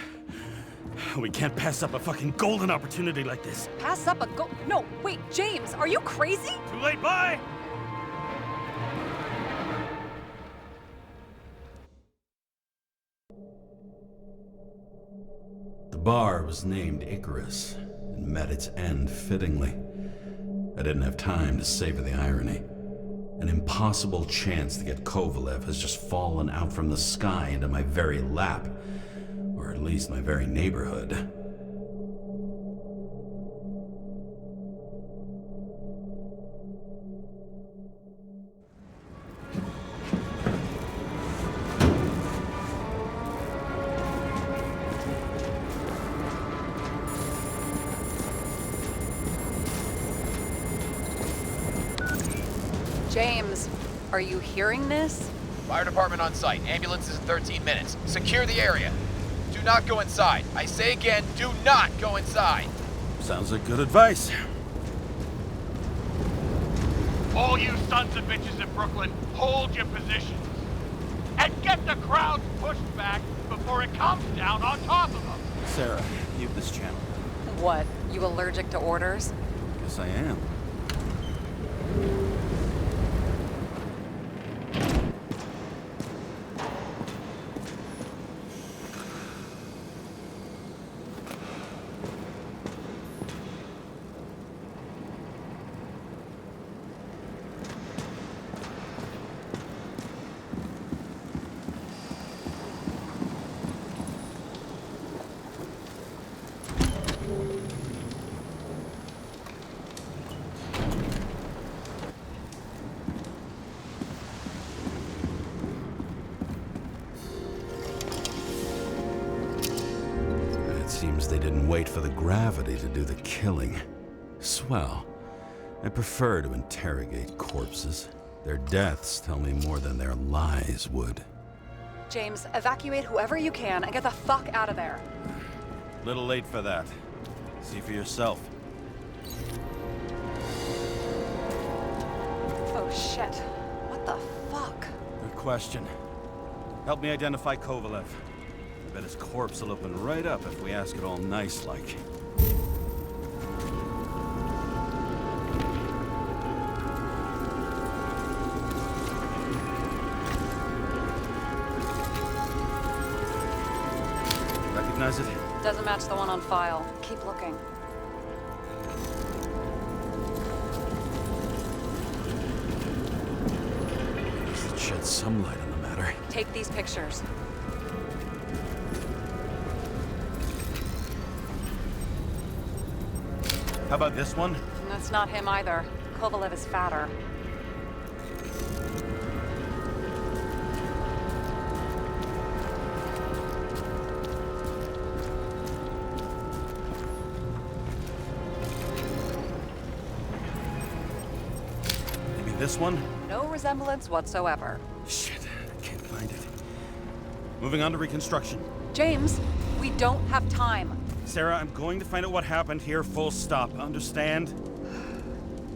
We can't pass up a fucking golden opportunity like this. Pass up a No, wait, James, are you crazy? Too late, bye! The bar was named Icarus and met its end fittingly. I didn't have time to savor the irony. An impossible chance to get Kovalev has just fallen out from the sky into my very lap, or at least my very neighborhood. James, are you hearing this? Fire department on site. Ambulances in 13 minutes. Secure the area. Do not go inside. I say again, do not go inside. Sounds like good advice. All you sons of bitches in Brooklyn, hold your positions. And get the crowd pushed back before it comes down on top of them. Sarah, mute this channel. What, you allergic to orders? Yes, I am. Seems they didn't wait for the gravity to do the killing. Swell. I prefer to interrogate corpses. Their deaths tell me more than their lies would. James, evacuate whoever you can and get the fuck out of there. Little late for that. See for yourself. Oh shit. What the fuck? Good question. Help me identify Kovalev. I bet his corpse will open right up if we ask it all nice-like. Recognize it? Doesn't match the one on file. Keep looking. It sheds some light on the matter. Take these pictures. How about this one? That's not him either. Kovalev is fatter. Maybe this one? No resemblance whatsoever. Shit, I can't find it. Moving on to reconstruction. James, we don't have time. Sarah, I'm going to find out what happened here, full stop. Understand?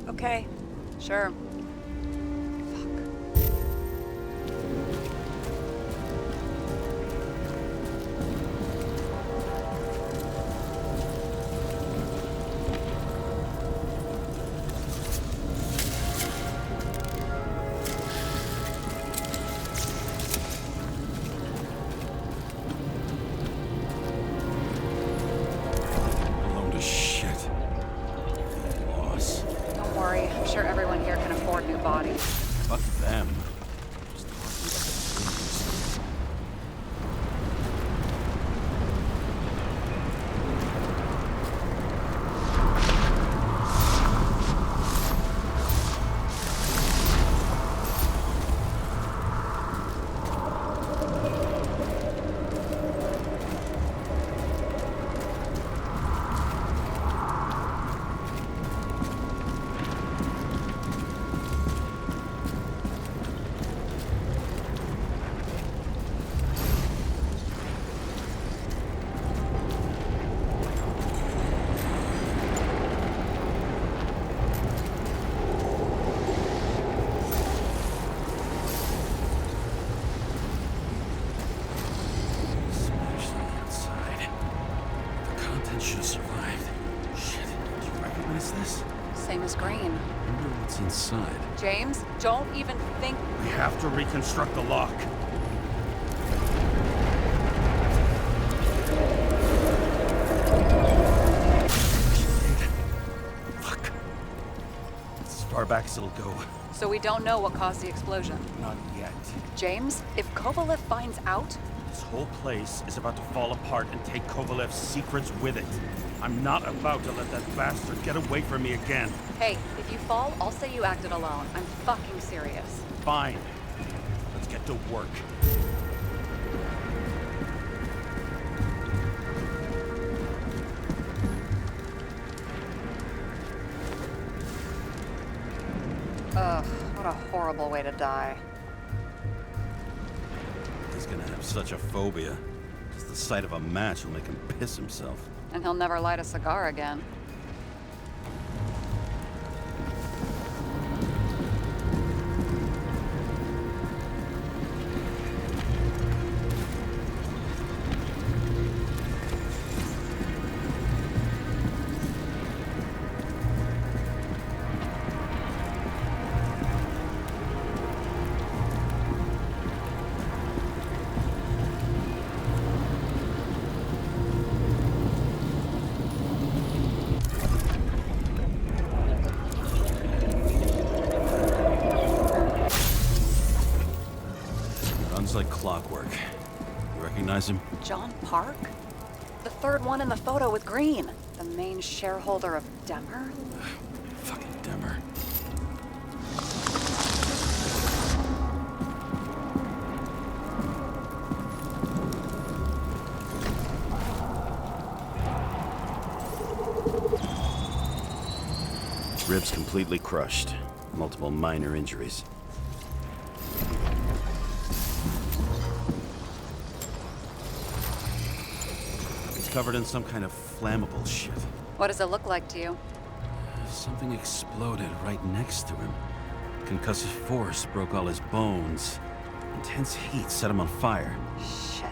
Okay, sure. inside. James, don't even think... We have to reconstruct the lock. Fuck. It's as far back as it'll go. So we don't know what caused the explosion. Not yet. James, if Kovalev finds out... This whole place is about to fall apart and take Kovalev's secrets with it. I'm not about to let that bastard get away from me again. Hey, if you fall, I'll say you acted alone. I'm fucking serious. Fine. Let's get to work. Ugh, what a horrible way to die. He's gonna have such a phobia. Just the sight of a match will make him piss himself. And he'll never light a cigar again. Runs like clockwork. You recognize him? John Park? The third one in the photo with Green. The main shareholder of Demmer? Fucking Demmer. Ribs completely crushed. Multiple minor injuries. He's covered in some kind of flammable shit. What does it look like to you? Something exploded right next to him. Concussive force broke all his bones. Intense heat set him on fire. Shit.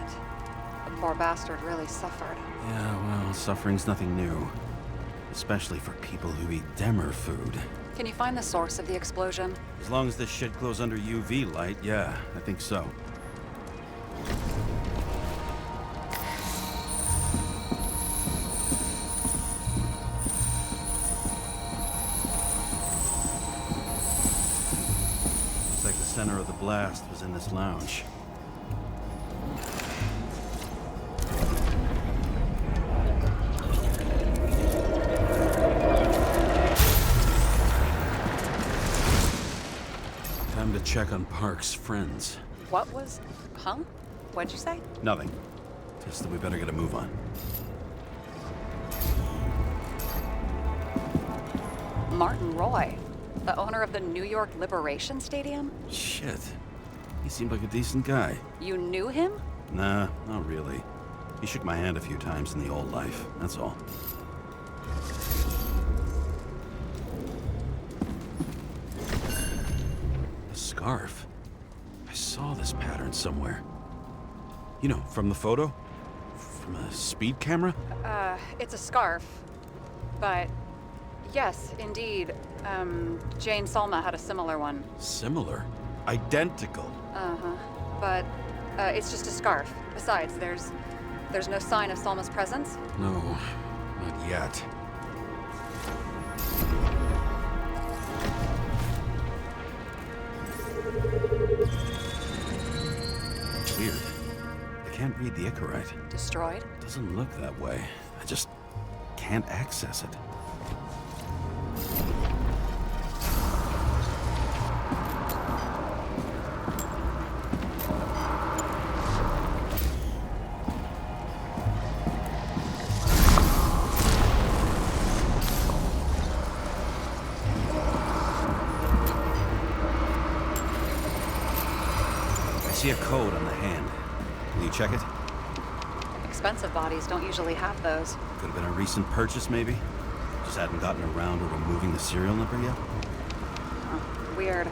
The poor bastard really suffered. Yeah, well, suffering's nothing new. Especially for people who eat Demmer food. Can you find the source of the explosion? As long as this shit glows under UV light, yeah, I think so. Looks like the center of the blast was in this lounge. Time to check on Park's friends. What was... Huh? What'd you say? Nothing. Just that we better get a move on. Martin Roy, the owner of the New York Liberation Stadium? Shit. He seemed like a decent guy. You knew him? Nah, not really. He shook my hand a few times in the old life, that's all. A scarf. I saw this pattern somewhere. You know, from the photo? From a speed camera? It's a scarf. But, yes, indeed. Jane Salma had a similar one. Similar? Identical? Uh-huh. But, it's just a scarf. Besides, there's no sign of Salma's presence. No, not yet. Weird. I can't read the Icarite. Destroyed? Doesn't look that way. I just can't access it. I see a code on the hand. Will you check it? Expensive bodies don't usually have those. Could have been a recent purchase, maybe? Just hadn't gotten around to removing the serial number yet? Huh. Weird.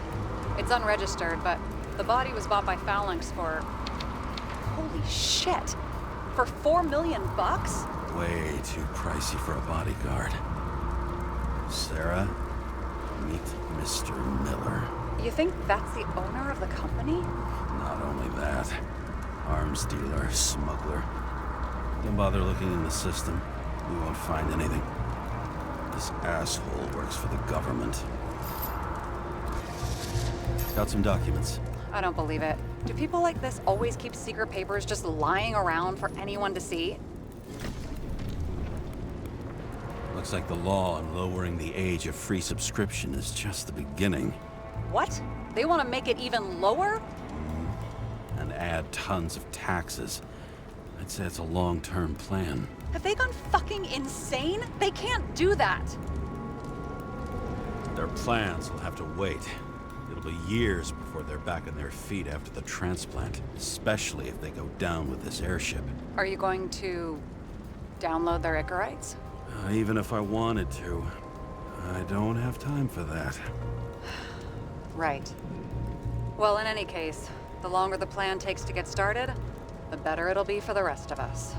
It's unregistered, but the body was bought by Phalanx for... Holy shit! For $4 million bucks? Way too pricey for a bodyguard. Sarah, Meet Mr. Miller. You think that's the owner of the company? Not only that, arms dealer, smuggler. Don't bother looking in the system. You won't find anything. This asshole works for the government. Got some documents. I don't believe it. Do people like this always keep secret papers just lying around for anyone to see? Looks like the law on lowering the age of free subscription is just the beginning. What? They want to make it even lower? And add tons of taxes. I'd say it's a long-term plan. Have they gone fucking insane? They can't do that! Their plans will have to wait. It'll be years before they're back on their feet after the transplant, especially if they go down with this airship. Are you going to download their Icarites? Even if I wanted to, I don't have time for that. Right. Well, in any case, the longer the plan takes to get started, the better it'll be for the rest of us.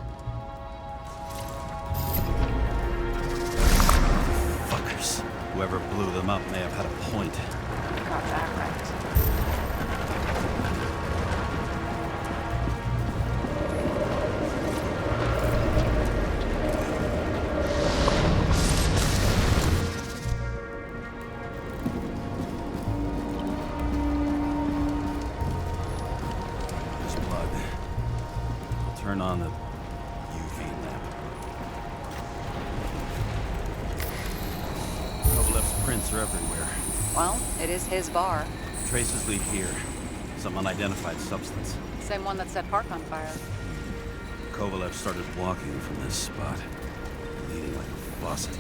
Fuckers. Whoever blew them up may have had a point. Got that right. There's blood. I'll turn on the UV lamp. Kovalev's prints are everywhere. Well, it is his bar. Traces lead here. Some unidentified substance. Same one that set Park on fire. Kovalev started walking from this spot, bleeding like a faucet.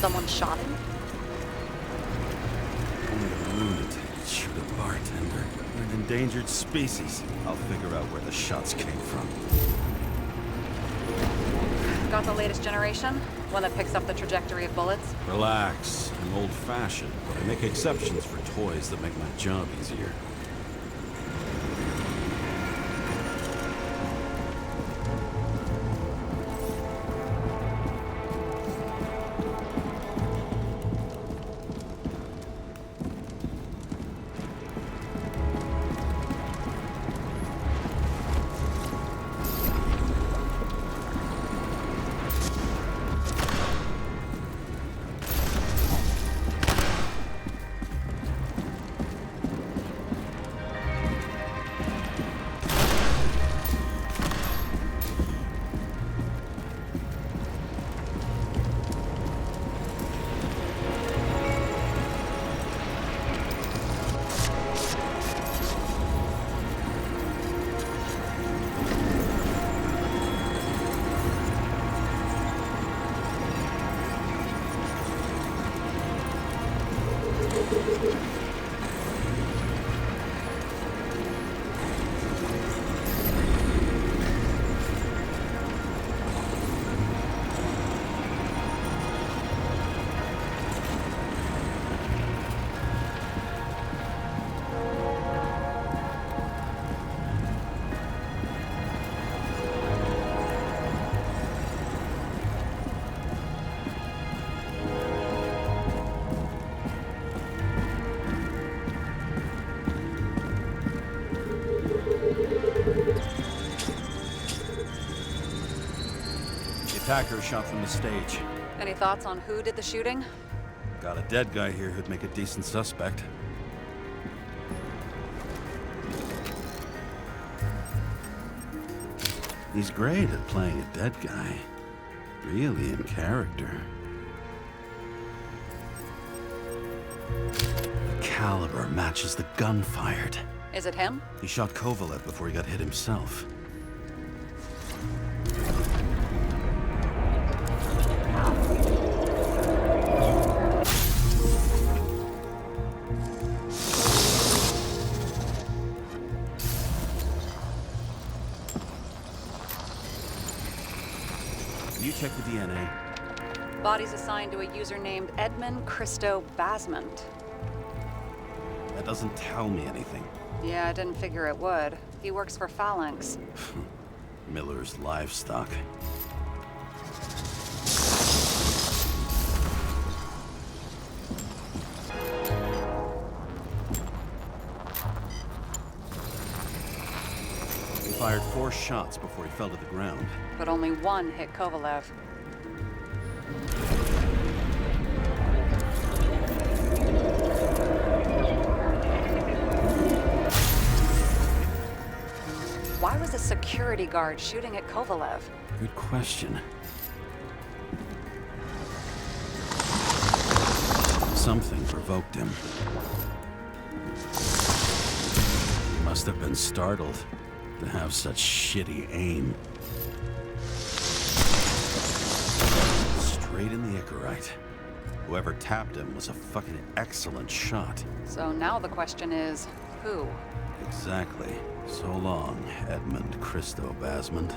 Someone shot him? Only a lunatic would shoot a bartender. We're an endangered species. I'll figure out where the shots came from. Got the latest generation? One that picks up the trajectory of bullets? Relax. I'm old-fashioned, but I make exceptions for toys that make my job easier. Attacker shot from the stage. Any thoughts on who did the shooting? Got a dead guy here who'd make a decent suspect. He's great at playing a dead guy. Really in character. The caliber matches the gun fired. Is it him? He shot Kovalev before he got hit himself. you checked the DNA? Body's assigned to a user named Edmund Christo Basmond. That doesn't tell me anything. Yeah, I didn't figure it would. He works for Phalanx. Miller's livestock. He fired 4 shots before he fell to the ground. But only one hit Kovalev. Why was a security guard shooting at Kovalev? Good question. Something provoked him. He must have been startled to have such shitty aim. Straight in the Icarite. Whoever tapped him was a fucking excellent shot. So now the question is, who? Exactly. So long, Edmund Christo Basmond.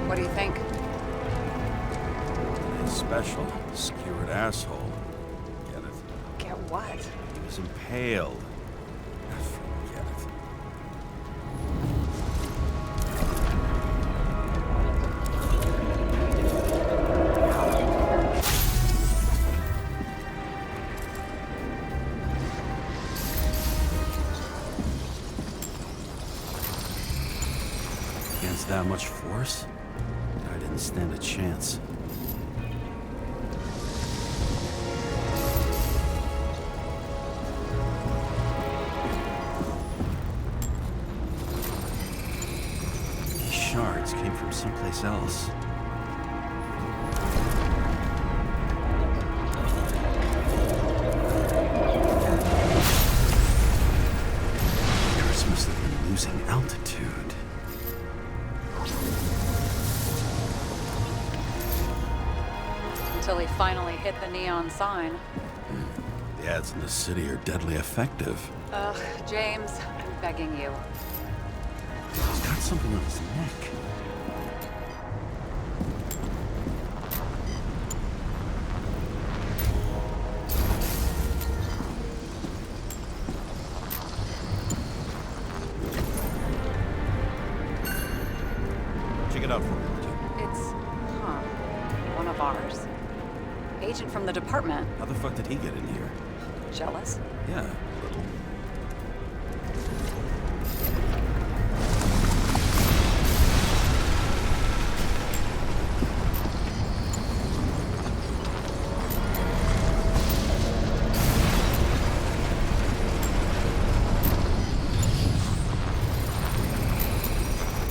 What do you think? His special, skewered asshole. Get it? Get what? He was impaled. Forget it. Against that much force? I didn't stand a chance. These shards came from someplace else. Yours must have been losing altitude. Until he finally hit the neon sign. The ads in the city are deadly effective. Ugh, James, I'm begging you. He's got something on his neck. Check it out for me, would you? It's, one of ours. Agent from the department. How the fuck did he get in here? Jealous? Yeah, a little.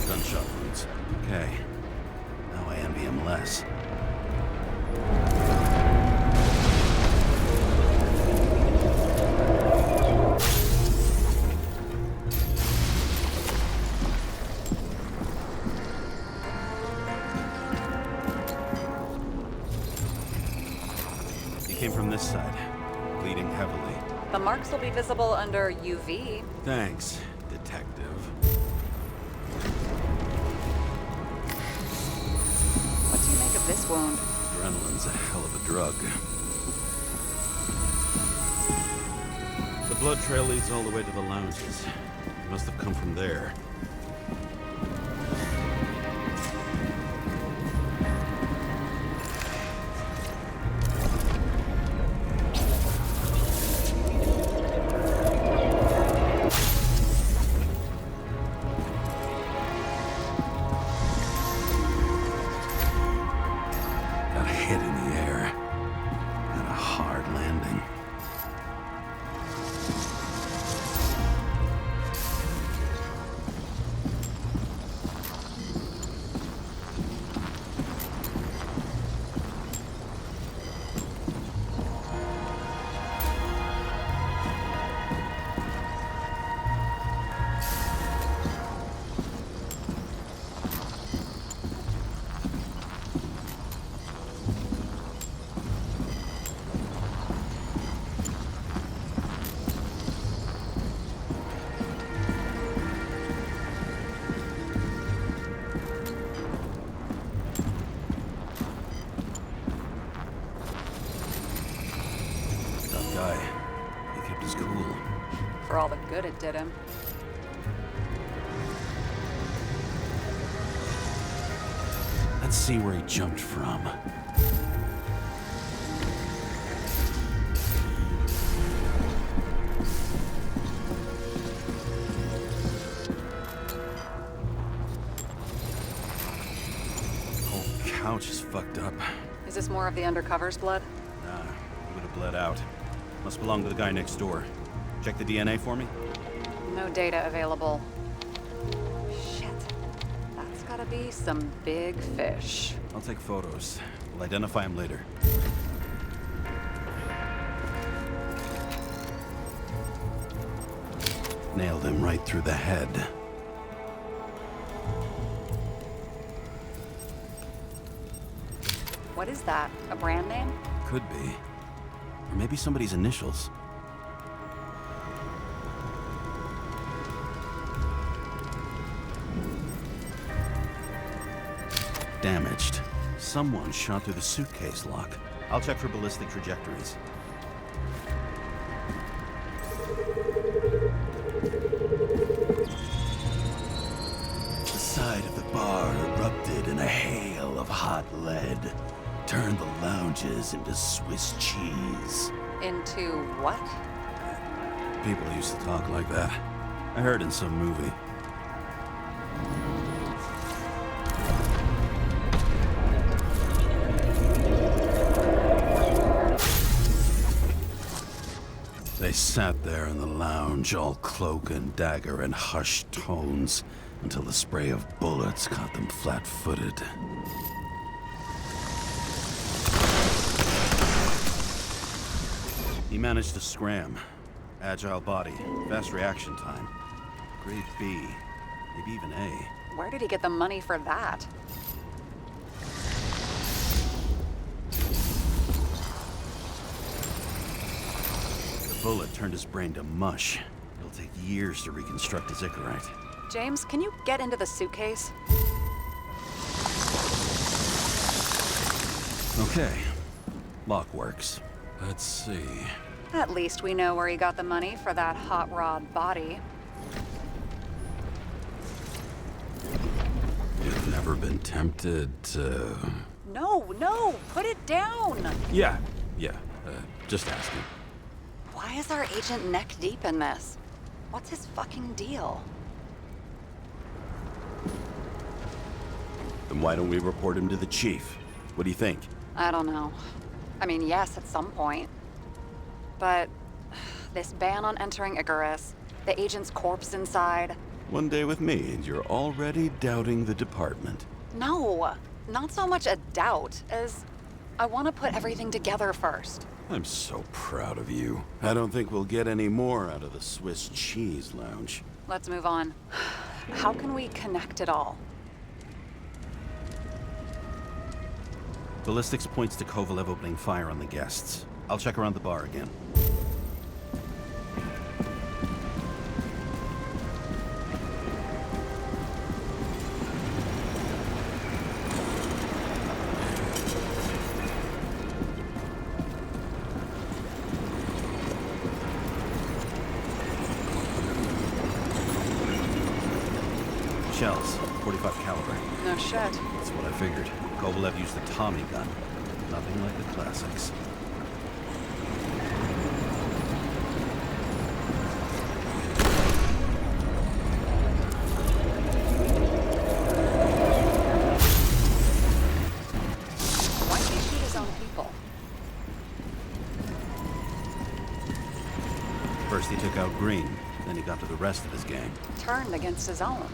Gunshot wounds. Okay. Now I envy him less. He came from this side, bleeding heavily. The marks will be visible under UV. Thanks, detective. What do you make of this wound? Adrenaline's a hell of a drug. The blood trail leads all the way to the lounges. It must have come from there. Got hit in the air. Had a hard landing. guy. He kept his cool. For all the good it did him. Let's see where he jumped from. Whole couch is fucked up. Is this more of the undercover's blood? Nah, he would have bled out. Must belong to the guy next door. Check the DNA for me? No data available. Shit. That's gotta be some big fish. I'll take photos. We'll identify him later. Nailed him right through the head. What is that? A brand name? Could be. Or maybe somebody's initials. Damaged. Someone shot through the suitcase lock. I'll check for ballistic trajectories. The side of the bar erupted in a hail of hot lead. Turned the lounges into Swiss cheese. Into what? People used to talk like that. I heard in some movie. They sat there in the lounge, all cloak and dagger and hushed tones, until the spray of bullets caught them flat-footed. He managed to scram. Agile body, fast reaction time. Grade B, maybe even A. Where did he get the money for that? The bullet turned his brain to mush. It'll take years to reconstruct his Icarite. James, can you get into the suitcase? Okay. Lock works. Let's see. At least we know where he got the money for that hot rod body. You've never been tempted to... No, put it down! Yeah, just asking. Why is our agent neck deep in this? What's his fucking deal? Then why don't we report him to the chief? What do you think? I don't know. I mean, yes, at some point. But this ban on entering Icarus, the agent's corpse inside. One day with me, and you're already doubting the department. No, not so much a doubt as I want to put everything together first. I'm so proud of you. I don't think we'll get any more out of the Swiss cheese lounge. Let's move on. How can we connect it all? Ballistics points to Kovalev opening fire on the guests. I'll check around the bar again. Shells, 45 caliber. No shit. That's what I figured. Kovalev used the Tommy gun. Nothing like the classics. Why did he shoot his own people? First he took out Green, then he got to the rest of his gang. Turned against his own.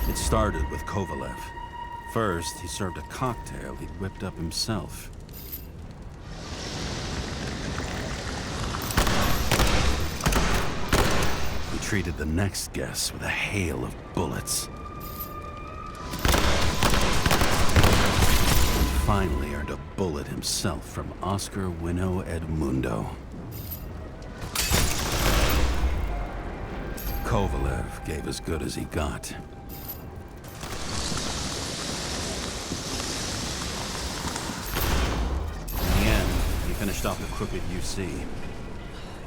It started with Kovalev. First, he served a cocktail he'd whipped up himself. He treated the next guest with a hail of bullets. And finally earned a bullet himself from Oscar Winnow Edmundo. Kovalev gave as good as he got. finished off the crooked UC.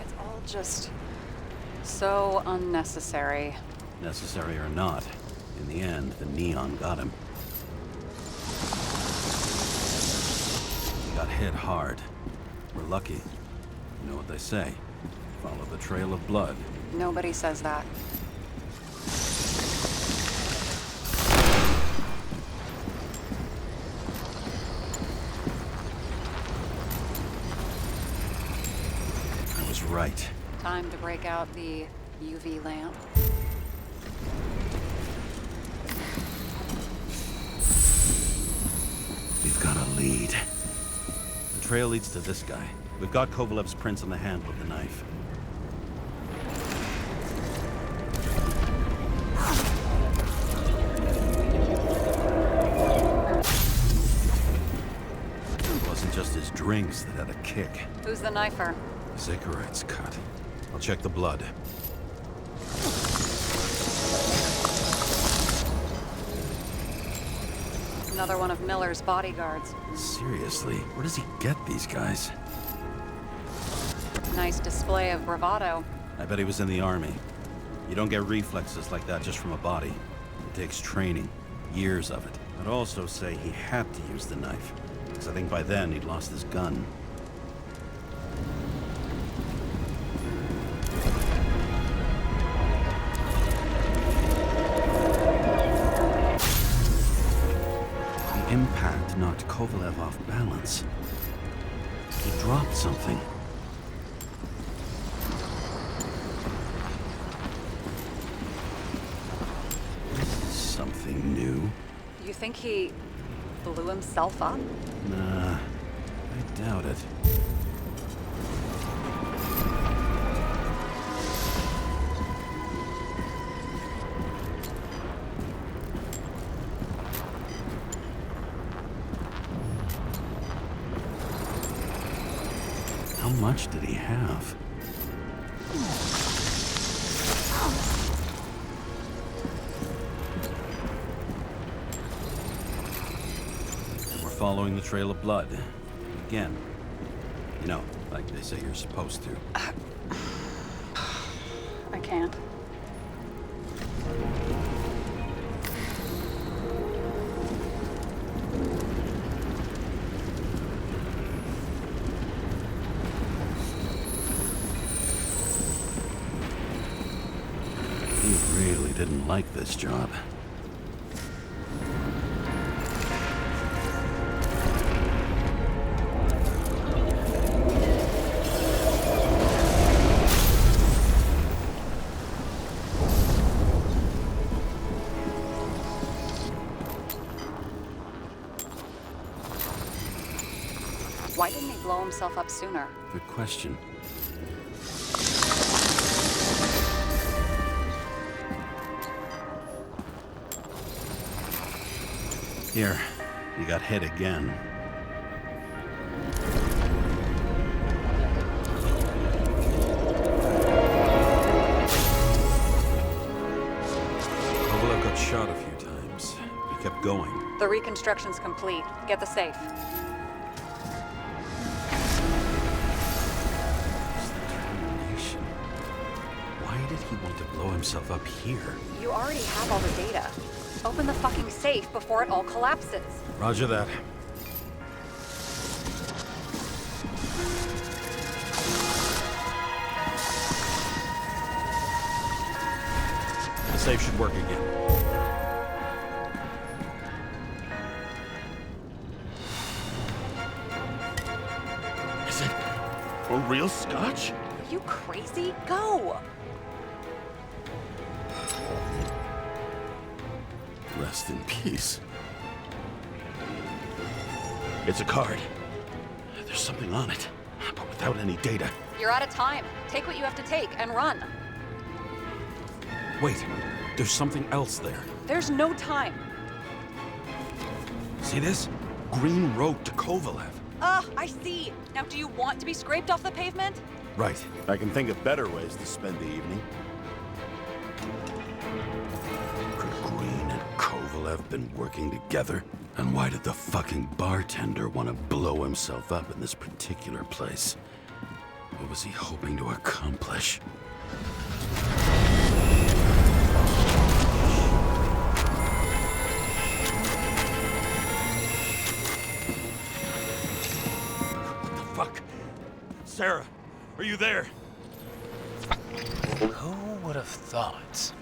It's all just so unnecessary. Necessary or not, in the end, the neon got him. He got hit hard. We're lucky. You know what they say. Follow the trail of blood. Nobody says that. I was right. Time to break out the UV lamp. We've got a lead. The trail leads to this guy. We've got Kovalev's prints on the handle of the knife. It wasn't just his drinks that had a kick. Who's the knifer? Cigarette's cut. I'll check the blood. Another one of Miller's bodyguards. Seriously, where does he get these guys? Nice display of bravado. I bet he was in the army. You don't get reflexes like that just from a body. It takes training. Years of it. I'd also say he had to use the knife, because I think by then he'd lost his gun. The impact knocked Kovalev off balance. He dropped something. Something new? You think he blew himself up? Nah, I doubt it. How much did he have? Following the trail of blood. Again. You know, like they say you're supposed to. I can't. He really didn't like this job. Why didn't he blow himself up sooner? Good question. Here, you got hit again. Kovalev got shot a few times. He kept going. The reconstruction's complete. Get the safe. Why did he want to blow himself up here? You already have all the data. Open the fucking safe before it all collapses. Roger that. The safe should work again. Is it a real scotch? Are you crazy? Go! Rest in peace. It's a card. There's something on it, but without any data. You're out of time. Take what you have to take and run. Wait, there's something else there. There's no time. See this? Green Road to Kovalev. I see. Now, do you want to be scraped off the pavement? Right. I can think of better ways to spend the evening. Could Green and Kovalev Kovalev been working together? And why did the fucking bartender want to blow himself up in this particular place? What was he hoping to accomplish? What the fuck? Sarah, are you there? Who would have thought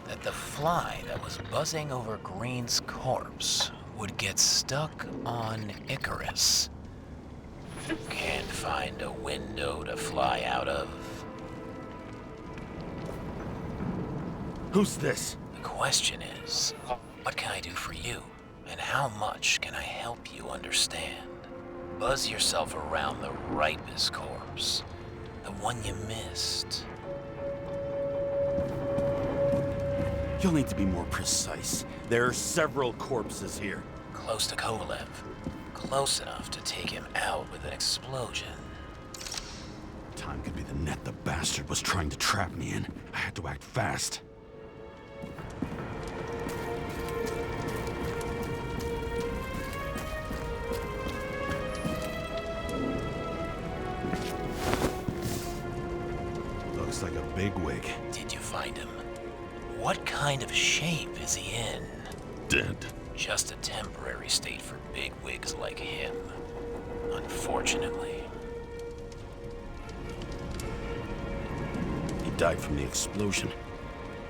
that the fly that was buzzing over Green's corpse would get stuck on Icarus? Can't find a window to fly out of. Who's this? The question is, what can I do for you? And how much can I help you understand? Buzz yourself around the ripest corpse. The one you missed. You'll need to be more precise. There are several corpses here. Close to Kovalev. Close enough to take him out with an explosion. Time could be the net the bastard was trying to trap me in. I had to act fast. Looks like a bigwig. Did you find him? What kind of shape is he in? Dead. Just a temporary state for bigwigs like him. Unfortunately. He died from the explosion.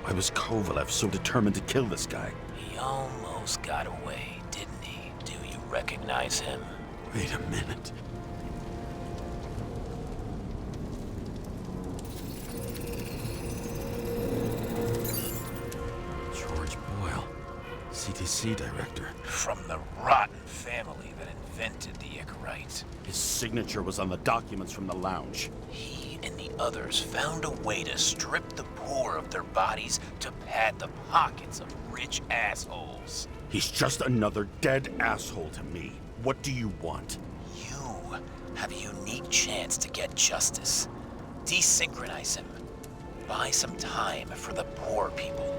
Why was Kovalev so determined to kill this guy? He almost got away, didn't he? Do you recognize him? Wait a minute. CTC director. From the rotten family that invented the Icarite. His signature was on the documents from the lounge. He and the others found a way to strip the poor of their bodies to pad the pockets of rich assholes. He's just another dead asshole to me. What do you want? You have a unique chance to get justice. Desynchronize him. Buy some time for the poor people.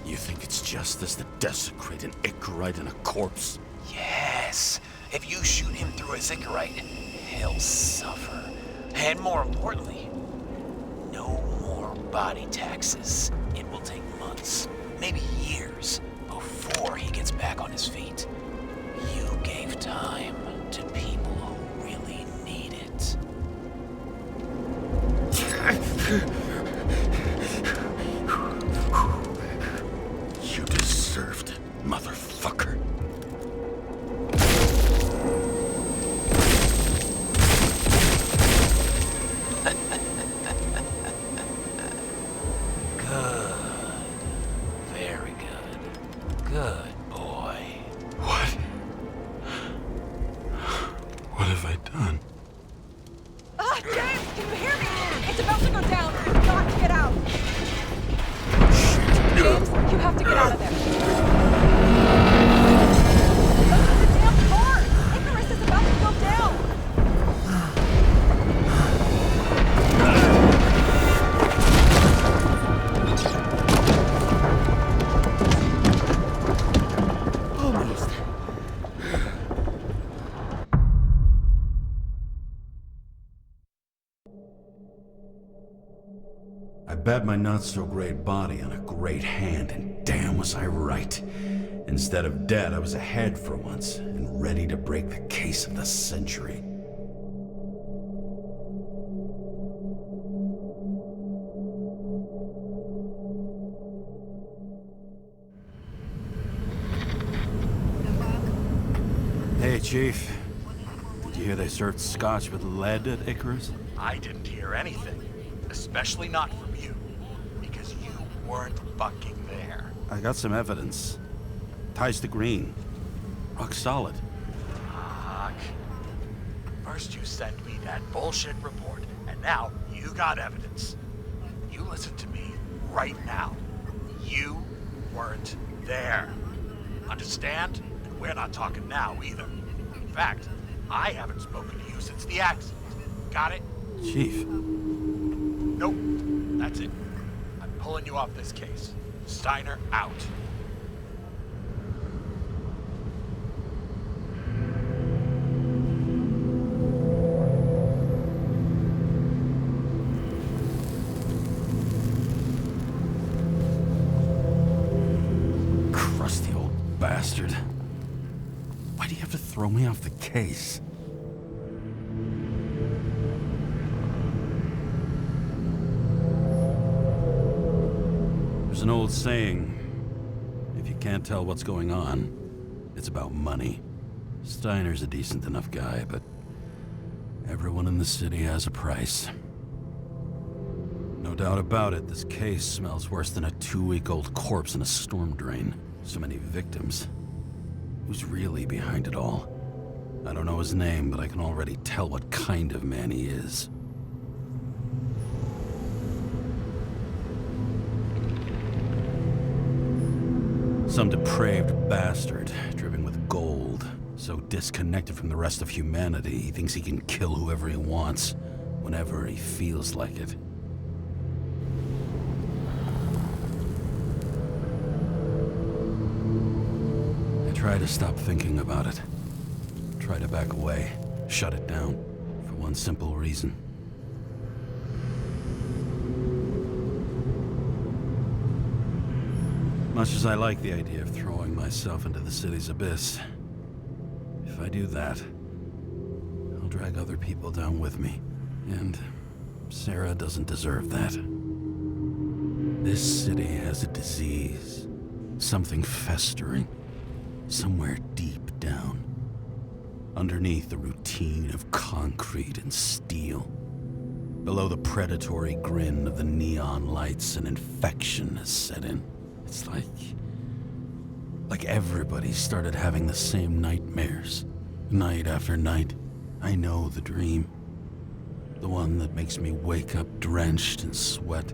You think it's justice to desecrate an Icarite and a corpse? Yes. If you shoot him through a Icarite, he'll suffer. And more importantly, no more body taxes. It will take months, maybe years, before he gets back on his feet. You gave time to people who really need it. You deserved it, motherfucker. Good. Very good. Good boy. What? What have I done? Ah, James, can you hear me? It's about to go down. You've got to get out. James, you have to get out of there. Open the damn door! Icarus is about to go down! Almost. I bet my not-so-great body on a great hand, and damn was I right. Instead of dead, I was ahead for once, and ready to break the case of the century. Hey, Chief. Did you hear they served scotch with lead at Icarus? I didn't hear anything. Especially not from you. Because you weren't fucking there. I got some evidence. Ties to Green. Rock solid. Fuck. First you sent me that bullshit report, and now you got evidence. You listen to me right now. You weren't there. Understand? And we're not talking now either. In fact, I haven't spoken to you since the accident. Got it? Chief. Nope. That's it. I'm pulling you off this case. Steiner out. Crusty old bastard. Why do you have to throw me off the case? There's an old saying, if you can't tell what's going on, it's about money. Steiner's a decent enough guy, but everyone in the city has a price. No doubt about it, this case smells worse than a 2-week-old corpse in a storm drain. So many victims. Who's really behind it all? I don't know his name, but I can already tell what kind of man he is. Some depraved bastard, driven with gold, so disconnected from the rest of humanity, he thinks he can kill whoever he wants, whenever he feels like it. I try to stop thinking about it. Try to back away, shut it down, for one simple reason. Much as I like the idea of throwing myself into the city's abyss, if I do that, I'll drag other people down with me. And Sarah doesn't deserve that. This city has a disease, something festering, somewhere deep down, underneath the routine of concrete and steel. Below the predatory grin of the neon lights, an infection has set in. It's like everybody started having the same nightmares, night after night. I know the dream. The one that makes me wake up drenched in sweat,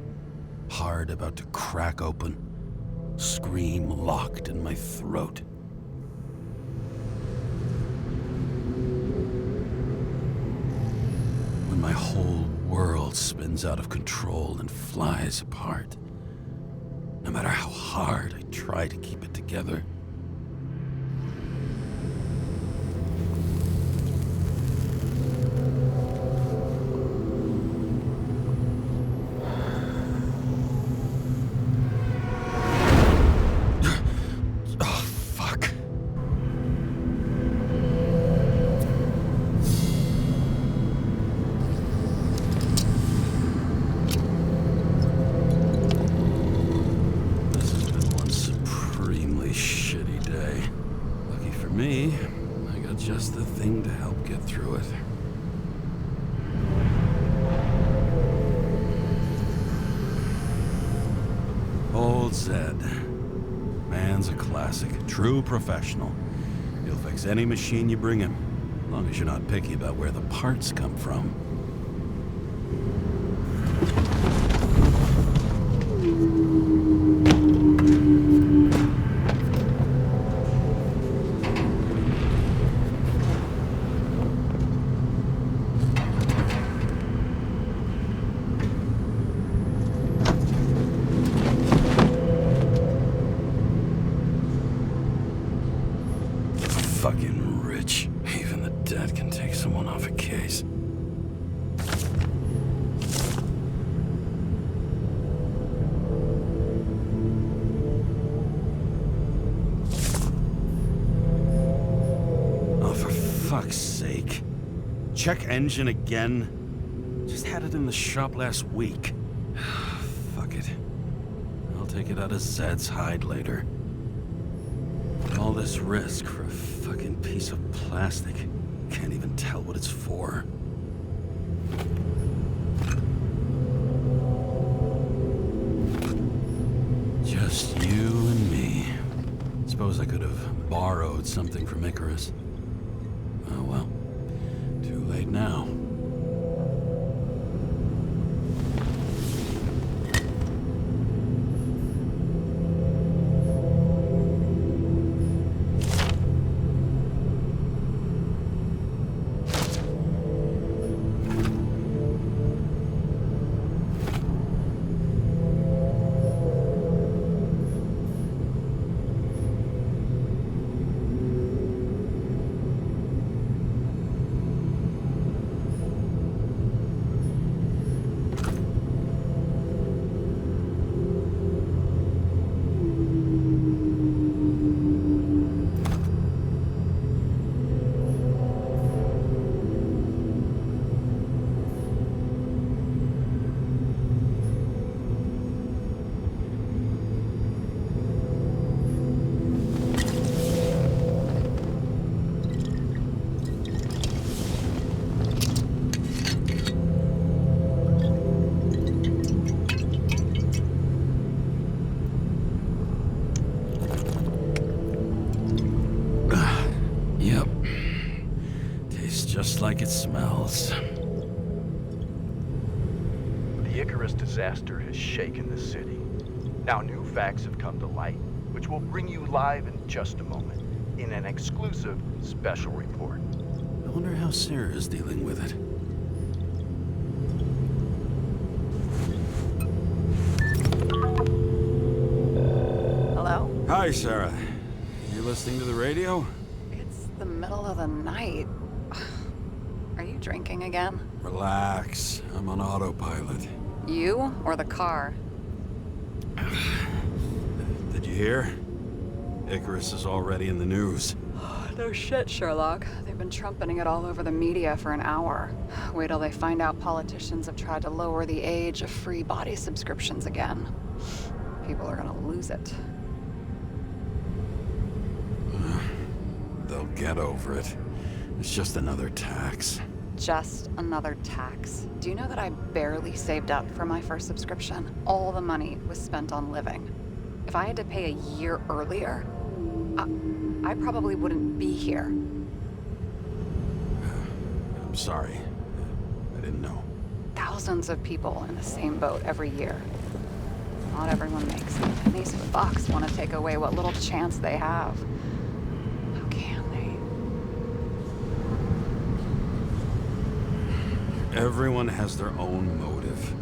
heart about to crack open, scream locked in my throat. When my whole world spins out of control and flies apart. No matter how hard I try to keep it together. Oh, fuck. Me, I got just the thing to help get through it. Old Zed. Man's a classic. True professional. He'll fix any machine you bring him, as long as you're not picky about where the parts come from. Fucking rich. Even the dead can take someone off a case. Oh, for fuck's sake. Check engine again? Just had it in the shop last week. Fuck it. I'll take it out of Zed's hide later. All this risk for a fucking piece of plastic. Can't even tell what it's for. Just you and me. Suppose I could have borrowed something from Icarus. Oh well. Too late now. just like it smells. The Icarus disaster has shaken the city. Now new facts have come to light, which we'll bring you live in just a moment, in an exclusive special report. I wonder how Sarah's dealing with it. Hello? Hi, Sarah. You listening to the radio? It's the middle of the night. Are you drinking again? Relax. I'm on autopilot. You or the car? Did you hear? Icarus is already in the news. No shit, Sherlock. They've been trumpeting it all over the media for an hour. Wait till they find out politicians have tried to lower the age of free body subscriptions again. People are gonna lose it. They'll get over it. It's just another tax. Just another tax. Do you know that I barely saved up for my first subscription? All the money was spent on living. If I had to pay a year earlier, I probably wouldn't be here. I'm sorry. I didn't know. Thousands of people in the same boat every year. Not everyone makes it, and these fucks want to take away what little chance they have. How can they? Everyone has their own motive.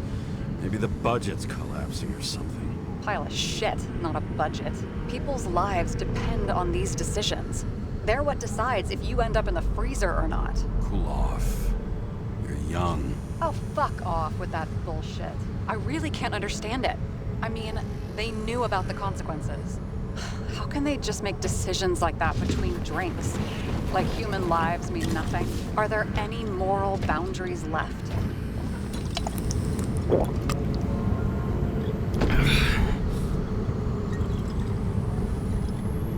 Maybe the budget's collapsing or something. Pile of shit, not a budget. People's lives depend on these decisions. They're what decides if you end up in the freezer or not. Cool off. You're young. Oh, fuck off with that bullshit. I really can't understand it. I mean, they knew about the consequences. How can they just make decisions like that between drinks? Like human lives mean nothing? Are there any moral boundaries left?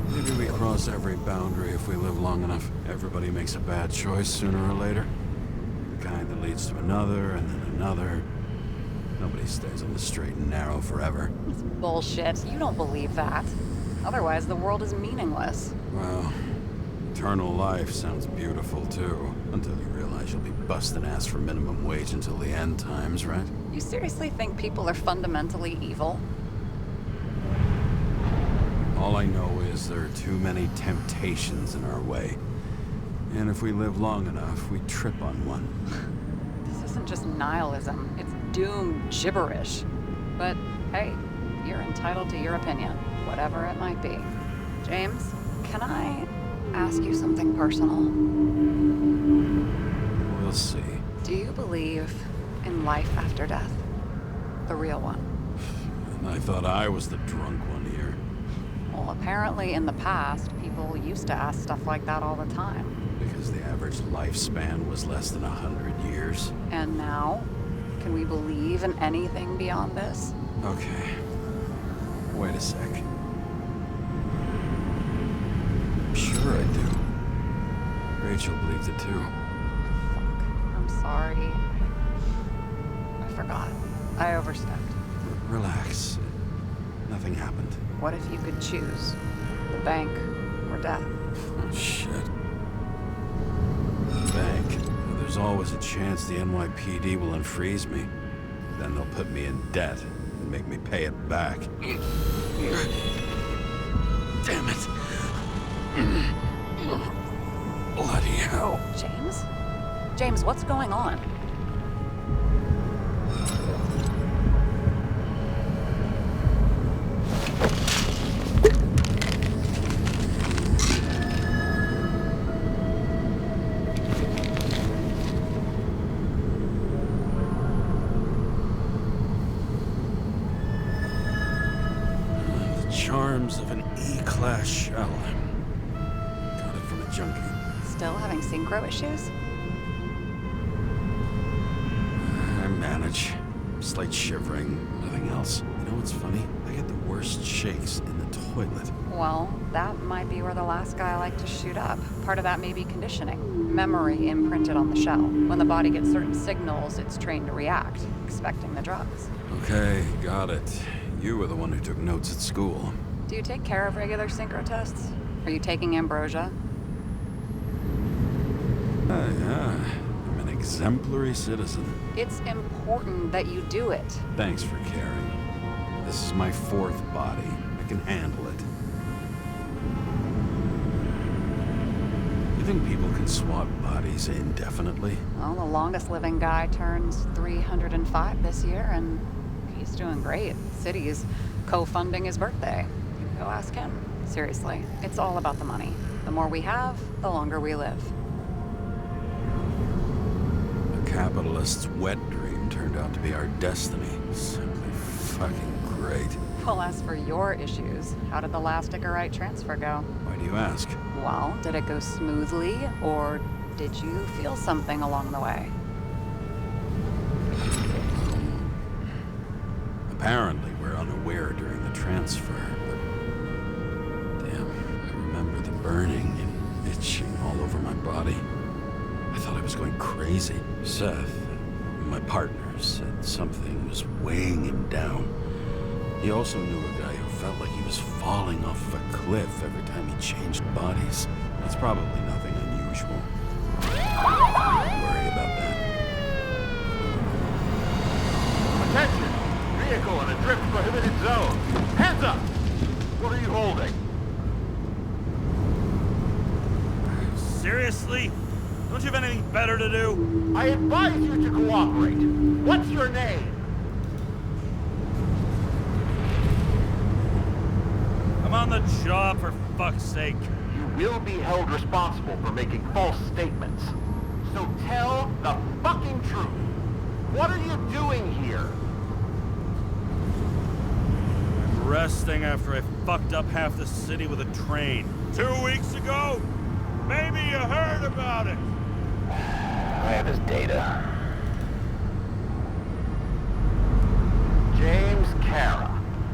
Maybe we cross every boundary if we live long enough. Everybody makes a bad choice sooner or later. The kind that leads to another, and then another. Nobody stays on the straight and narrow forever. It's bullshit. You don't believe that. Otherwise, the world is meaningless. Well, eternal life sounds beautiful, too. Until you realize you'll be busting ass for minimum wage until the end times, right? You seriously think people are fundamentally evil? All I know is there are too many temptations in our way. And if we live long enough, we trip on one. This isn't just nihilism. It's doom gibberish. But hey, you're entitled to your opinion, whatever it might be. James, can I ask you something personal? We'll see. Do you believe in life after death? The real one? And I thought I was the drunk one here. Well, apparently in the past, people used to ask stuff like that all the time. Because the average lifespan was less than 100 years. And now? Can we believe in anything beyond this? Okay. Wait a sec. Sure I do. Rachel believes it too. Fuck. I'm sorry. I forgot. I overstepped. Relax. Nothing happened. What if you could choose? The bank or death? Shit. Bank. There's always a chance the NYPD will unfreeze me. Then they'll put me in debt and make me pay it back. Damn it. Bloody hell. James? James, what's going on? Charms of an E-class shell. Got it from a junkie. Still having synchro issues? I manage. Slight shivering, nothing else. You know what's funny? I get the worst shakes in the toilet. Well, that might be where the last guy liked to shoot up. Part of that may be conditioning. Memory imprinted on the shell. When the body gets certain signals, it's trained to react, expecting the drugs. Okay, got it. You were the one who took notes at school. Do you take care of regular synchro tests? Are you taking ambrosia? Yeah. I'm an exemplary citizen. It's important that you do it. Thanks for caring. This is my fourth body. I can handle it. You think people can swap bodies indefinitely? Well, the longest living guy turns 305 this year, and he's doing great. The city's co-funding his birthday. You can go ask him. Seriously, it's all about the money. The more we have, the longer we live. A capitalist's wet dream turned out to be our destiny. Simply fucking great. Well, as for your issues, how did the last Icarite transfer go? Why do you ask? Well, did it go smoothly, or did you feel something along the way? Apparently, we're unaware during the transfer, but... Damn, I remember the burning and itching all over my body. I thought I was going crazy. Seth, my partner, said something was weighing him down. He also knew a guy who felt like he was falling off of a cliff every time he changed bodies. That's probably nothing unusual. Don't worry about that. Attention! Vehicle in a drift prohibited zone. Hands up! What are you holding? Seriously? Don't you have anything better to do? I advise you to cooperate. What's your name? I'm on the job, for fuck's sake. You will be held responsible for making false statements. So tell the fucking truth. What are you doing here? I'm resting after I fucked up half the city with a train. 2 weeks ago? Maybe you heard about it. I have his data. James Kara,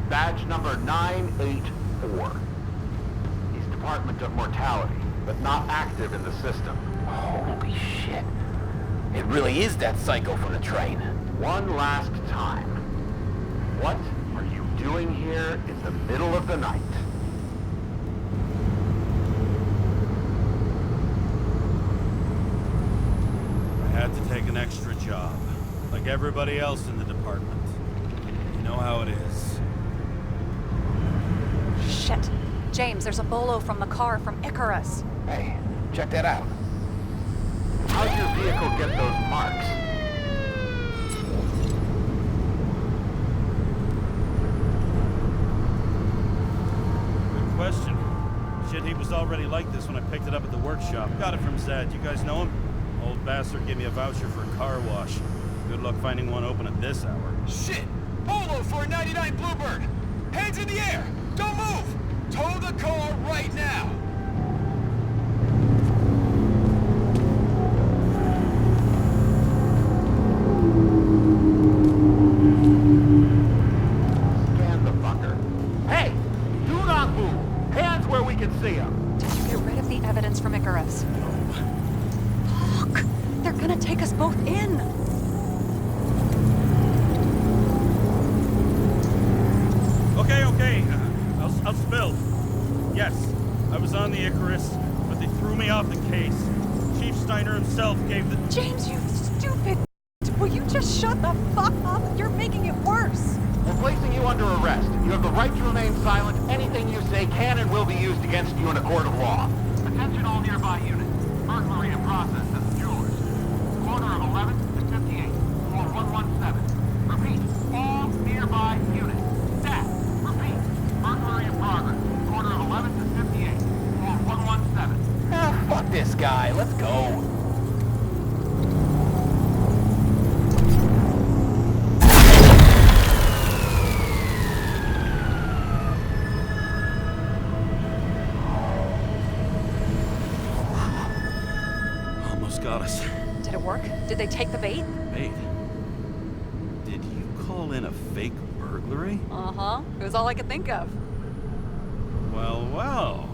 badge number 984. He's Department of Mortality, but not active in the system. Holy shit. It really is that psycho from the train. One last time. What are you doing here in the middle of the night? I had to take an extra job, like everybody else in the department. You know how it is. Shit. James, there's a bolo from the car from Icarus. Hey, check that out. How'd your vehicle get those marks? Good question. Shit, he was already like this when I picked it up at the workshop. Got it from Zed. You guys know him? Old bastard gave me a voucher for a car wash. Good luck finding one open at this hour. Shit! Bolo for a 99 Bluebird! Hands in the air! Don't move! Tow the car right now! Scan the fucker. Hey! Do not move! Hands where we can see him! Did you get rid of the evidence from Icarus? Fuck! They're gonna take us both in! Okay. I'll spill. Yes, I was on the Icarus, but they threw me off the case. Chief Steiner himself gave the... James, you stupid! Will you just shut the fuck up? You're making it worse! We're placing you under arrest. You have the right to remain silent. Anything you say can and will be used against you in a court of law. Attention all nearby units. Burglary in process at the jewelers. Corner of 11th and 58. Floor 117. Repeat. All nearby units. Staff. Repeat. Burglary in progress. Corner of 11th and 58. Floor 117. Ah, fuck this guy. Let's go. Got us. Did it work? Did they take the bait? Bait? Did you call in a fake burglary? Uh-huh. It was all I could think of. Well.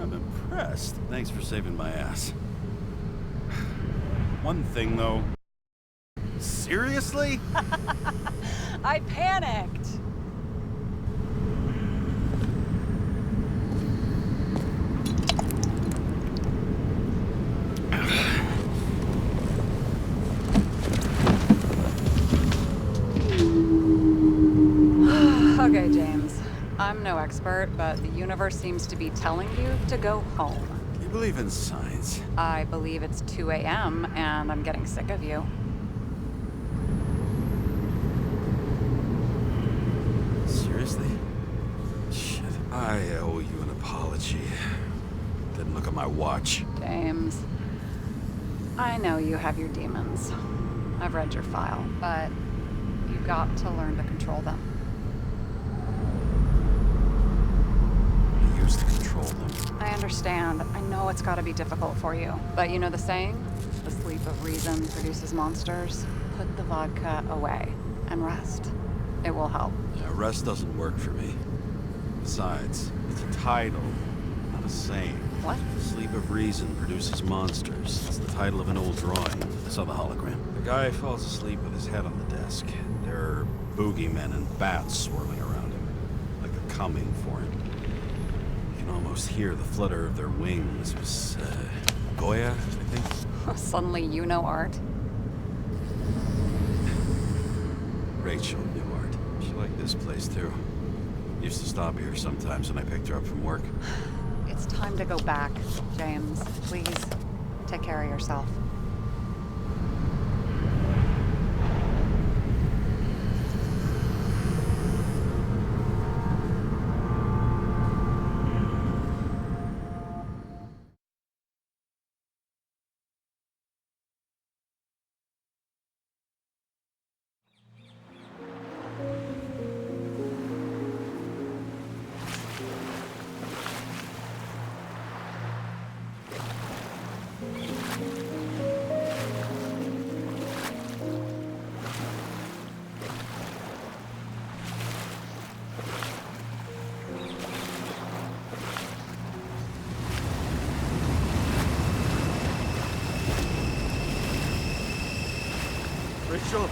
I'm impressed. Thanks for saving my ass. One thing, though. Seriously? I panicked. I'm no expert, but the universe seems to be telling you to go home. You believe in science? I believe it's 2 a.m. and I'm getting sick of you. Seriously? Shit. I owe you an apology. Didn't look at my watch. James, I know you have your demons. I've read your file, but you got to learn to control them. I used to control them. I understand. I know it's gotta be difficult for you. But you know the saying? The sleep of reason produces monsters. Put the vodka away and rest. It will help. Yeah, rest doesn't work for me. Besides, it's a title, not a saying. What? Sleep of Reason Produces Monsters. It's the title of an old drawing. I saw the hologram. The guy falls asleep with his head on the desk. There are boogeymen and bats swirling around him, like they're coming for him. You can almost hear the flutter of their wings. It was, Goya, I think? Suddenly you know art. Rachel knew art. She liked this place, too. Used to stop here sometimes when I picked her up from work. It's time to go back, James. Please, take care of yourself. Rachel!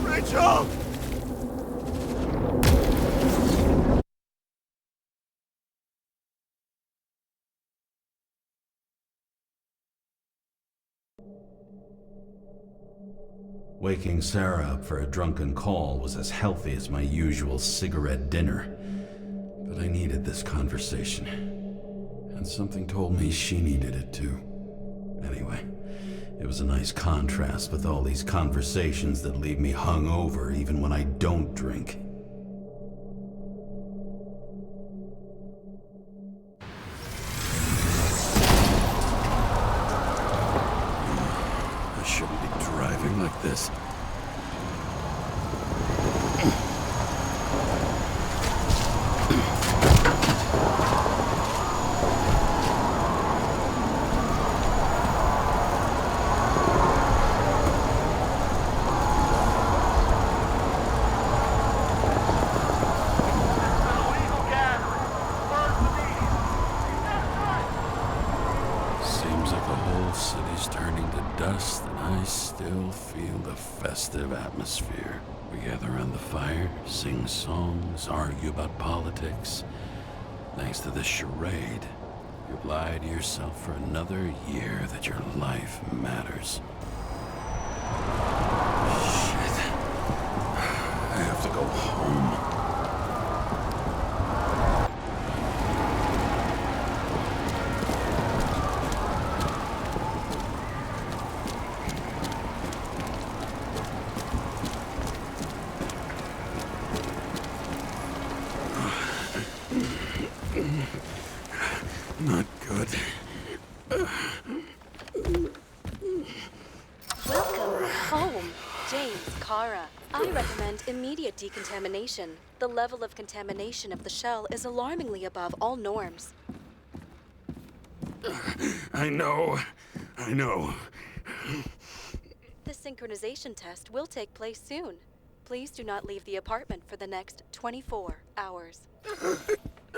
Rachel! Waking Sarah up for a drunken call was as healthy as my usual cigarette dinner. But I needed this conversation. And something told me she needed it too. Anyway, it was a nice contrast with all these conversations that leave me hungover even when I don't drink. I shouldn't be driving like this. Seems like the whole city's turning to dust, and I still feel the festive atmosphere. We gather around the fire, sing songs, argue about politics. Thanks to this charade, you've lied to yourself for another year that your life matters. Shit. I have to go home. Not good. Welcome home, James, Kara. I recommend immediate decontamination. The level of contamination of the shell is alarmingly above all norms. I know. The synchronization test will take place soon. Please do not leave the apartment for the next 24 hours.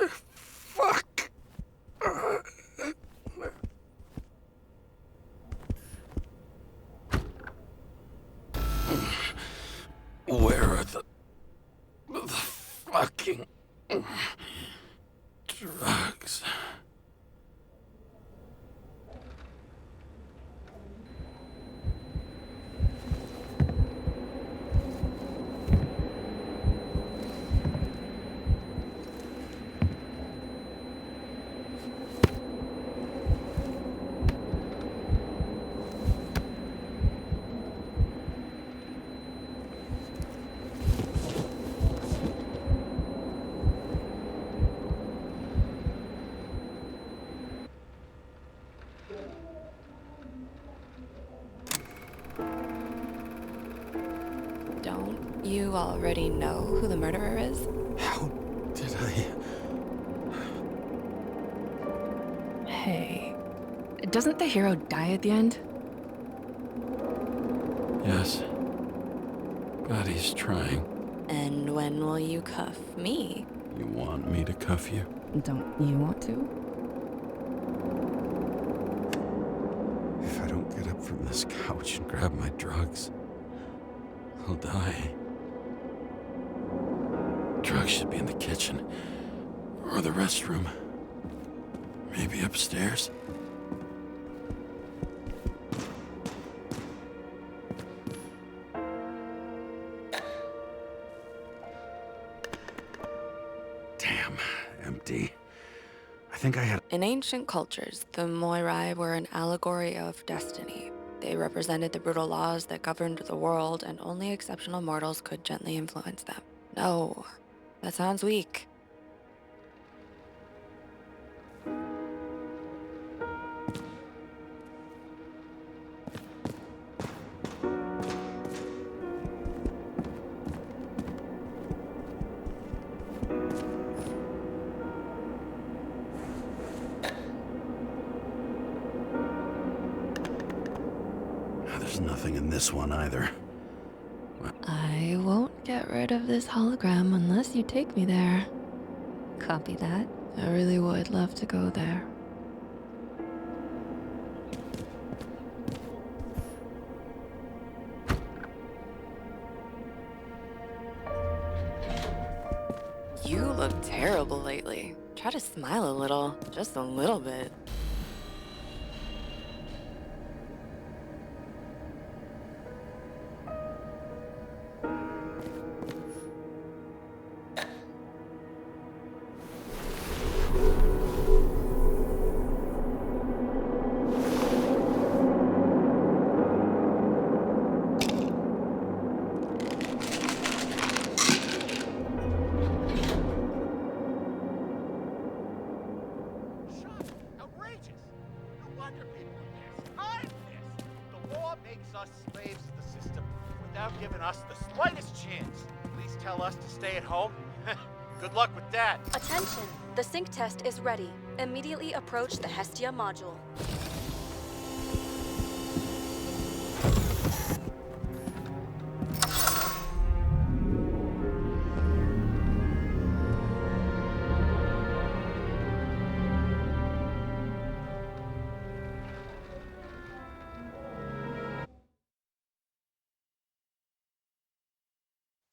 Fuck! Where are the fucking drugs? Don't you already know who the murderer is? How did I... Hey, doesn't the hero die at the end? Yes. God, he's trying. And when will you cuff me? You want me to cuff you? Don't you want to? If I don't get up from this couch and grab my drugs, I'll die. Drugs should be in the kitchen. Or the restroom. Maybe upstairs. Damn, empty. I think I had... In ancient cultures, the Moirai were an allegory of destiny. They represented the brutal laws that governed the world, and only exceptional mortals could gently influence them. No, that sounds weak. There's nothing in this one either. I won't get rid of this hologram unless you take me there. Copy that. I really would love to go there. You look terrible lately. Try to smile a little, just a little bit. Slaves to the system without giving us the slightest chance. Please tell us to stay at home. Good luck with that. Attention! The sync test is ready. Immediately approach the Hestia module.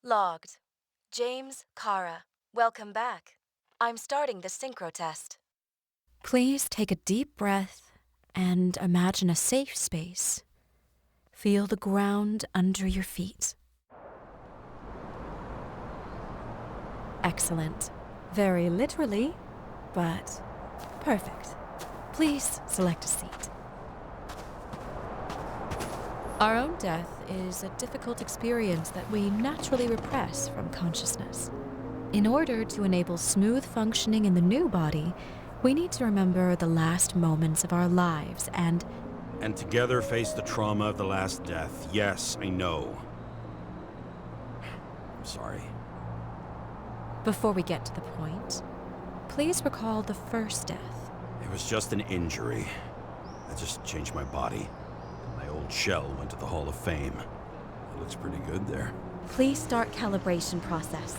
Logged. James, Kara, welcome back. I'm starting the synchro test. Please take a deep breath and imagine a safe space. Feel the ground under your feet. Excellent. Very literally, but perfect. Please select a seat. Our own death is a difficult experience that we naturally repress from consciousness. In order to enable smooth functioning in the new body, we need to remember the last moments of our lives and together face the trauma of the last death. Yes, I know. I'm sorry. Before we get to the point, please recall the first death. It was just an injury. I just changed my body. My old shell went to the Hall of Fame. It looks pretty good there. Please start calibration process.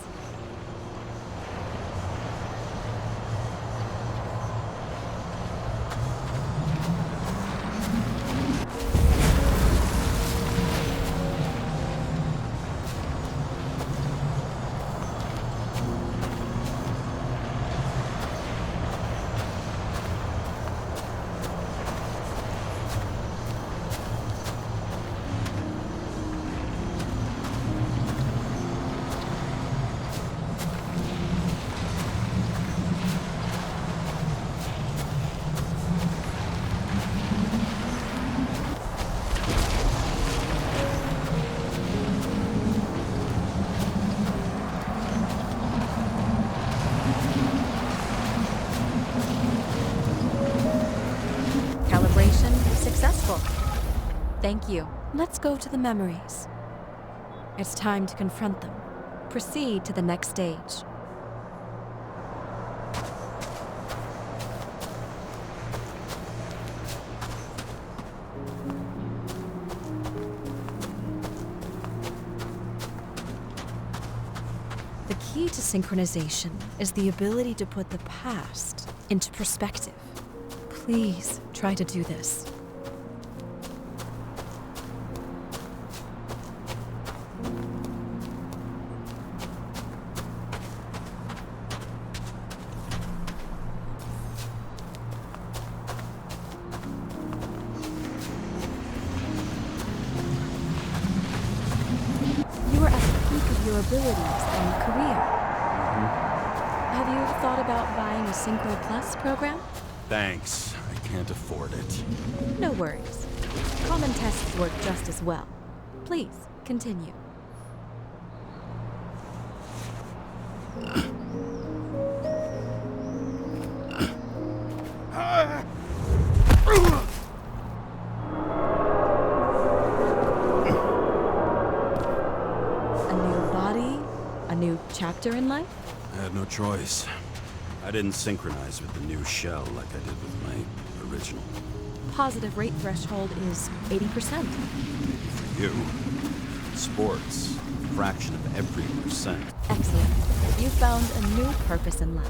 Calibration successful. Thank you. Let's go to the memories. It's time to confront them. Proceed to the next stage. The key to synchronization is the ability to put the past into perspective. Please try to do this. You are at the peak of your abilities and career. Have you thought about buying a Synchro Plus program? Thanks. I can't afford it. No worries. Common tests work just as well. Please, continue. A new body? A new chapter in life? I had no choice. I didn't synchronize with the new shell like I did with my original. Positive rate threshold is 80%. For you, sports, a fraction of every percent. Excellent. You found a new purpose in life.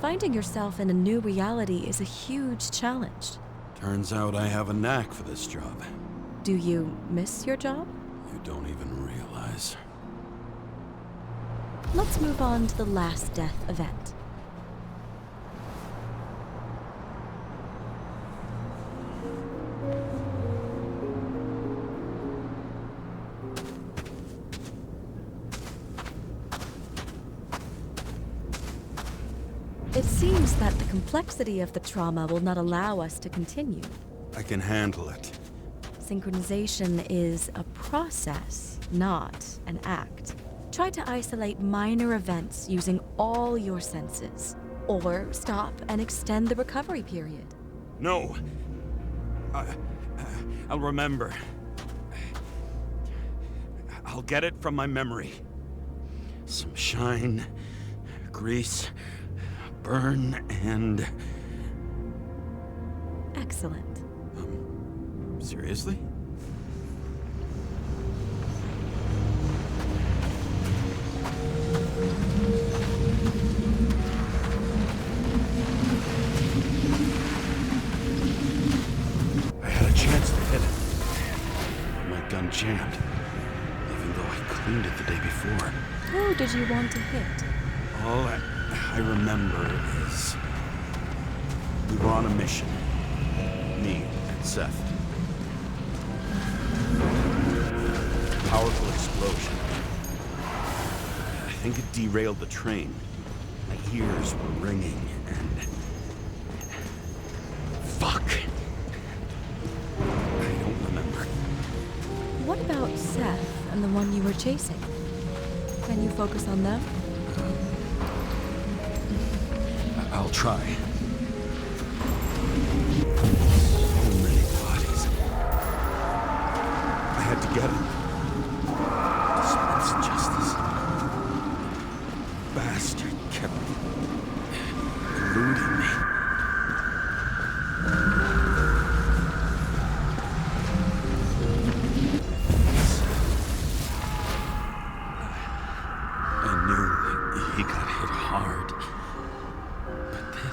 Finding yourself in a new reality is a huge challenge. Turns out I have a knack for this job. Do you miss your job? You don't even realize. Let's move on to the last death event. It seems that the complexity of the trauma will not allow us to continue. I can handle it. Synchronization is a process, not an act. Try to isolate minor events using all your senses, or stop and extend the recovery period. No. I'll remember. I'll get it from my memory. Some shine, grease, burn, and... Excellent. Seriously? I had a chance to hit it. My gun jammed, even though I cleaned it the day before. Who did you want to hit? All I remember is we were on a mission. Me and Seth. Powerful explosion. I think it derailed the train. My ears were ringing and... Fuck! I don't remember. What about Seth and the one you were chasing? Can you focus on them? I'll try. So many bodies. I had to get it. Dispense justice. Bastard kept me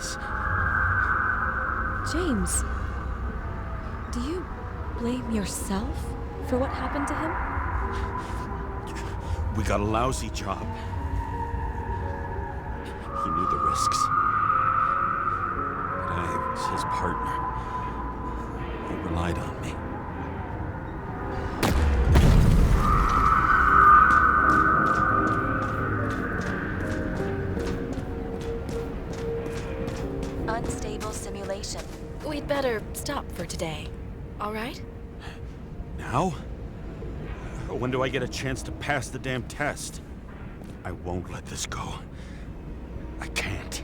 this. James, do you blame yourself for what happened to him? We got a lousy job. He knew the risks. But I was his partner. He relied on me. Unstable simulation. We'd better stop for today, all right? Now? When do I get a chance to pass the damn test? I won't let this go. I can't.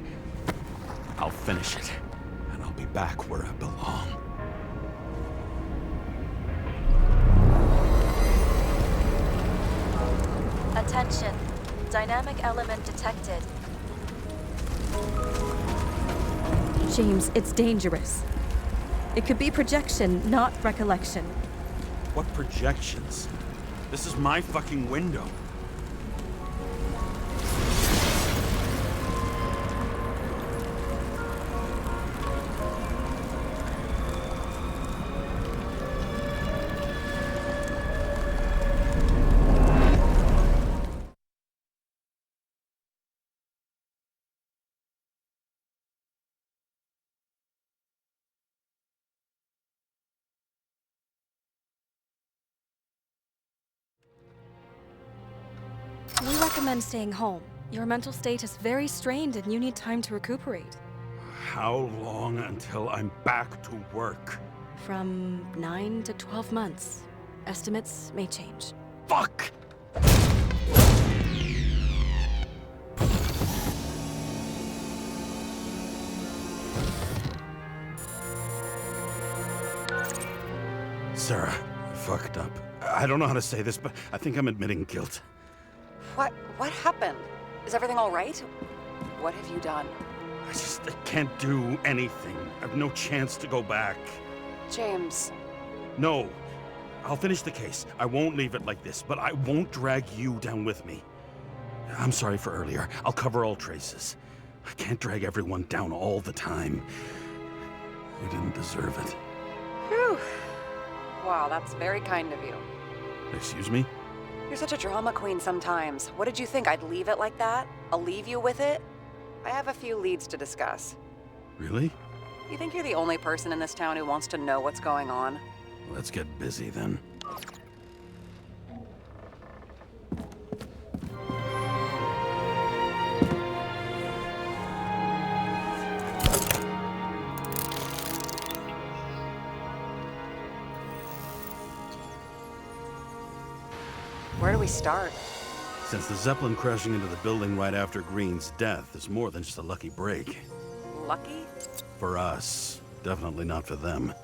I'll finish it, and I'll be back where I belong. Attention. Dynamic element detected. James, it's dangerous. It could be projection, not recollection. What projections? This is my fucking window. We recommend staying home. Your mental state is very strained and you need time to recuperate. How long until I'm back to work? From 9 to 12 months. Estimates may change. Fuck! Sarah, I fucked up. I don't know how to say this, but I think I'm admitting guilt. What happened? Is everything all right? What have you done? I can't do anything. I have no chance to go back. James. No. I'll finish the case. I won't leave it like this, but I won't drag you down with me. I'm sorry for earlier. I'll cover all traces. I can't drag everyone down all the time. You didn't deserve it. Whew. Wow, that's very kind of you. Excuse me? You're such a drama queen sometimes. What did you think, I'd leave it like that? I'll leave you with it? I have a few leads to discuss. Really? You think you're the only person in this town who wants to know what's going on? Let's get busy then. Where do we start? Since the Zeppelin crashing into the building right after Green's death is more than just a lucky break. Lucky? For us. Definitely not for them.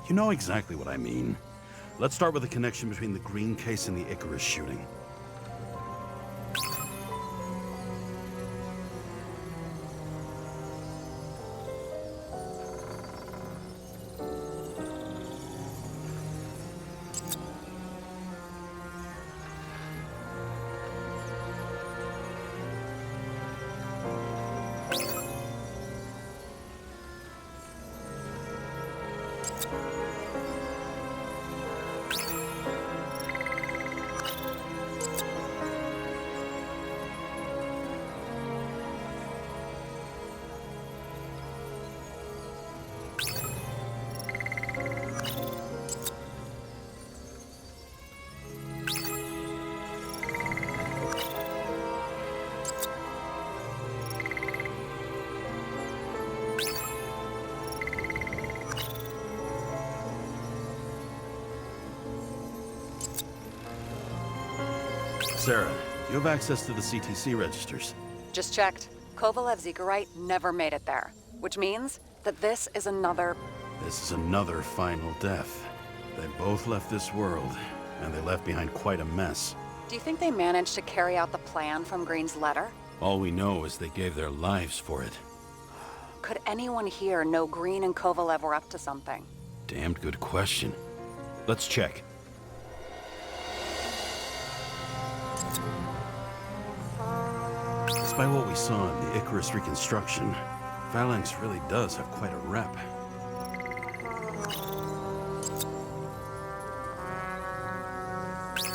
You know exactly what I mean. Let's start with the connection between the Green case and the Icarus shooting. Sarah, you have access to the CTC registers. Just checked. Kovalev's Zekarite never made it there, which means that this is another... This is another final death. They both left this world, and they left behind quite a mess. Do you think they managed to carry out the plan from Green's letter? All we know is they gave their lives for it. Could anyone here know Green and Kovalev were up to something? Damned good question. Let's check. Despite what we saw in the Icarus reconstruction, Phalanx really does have quite a rep.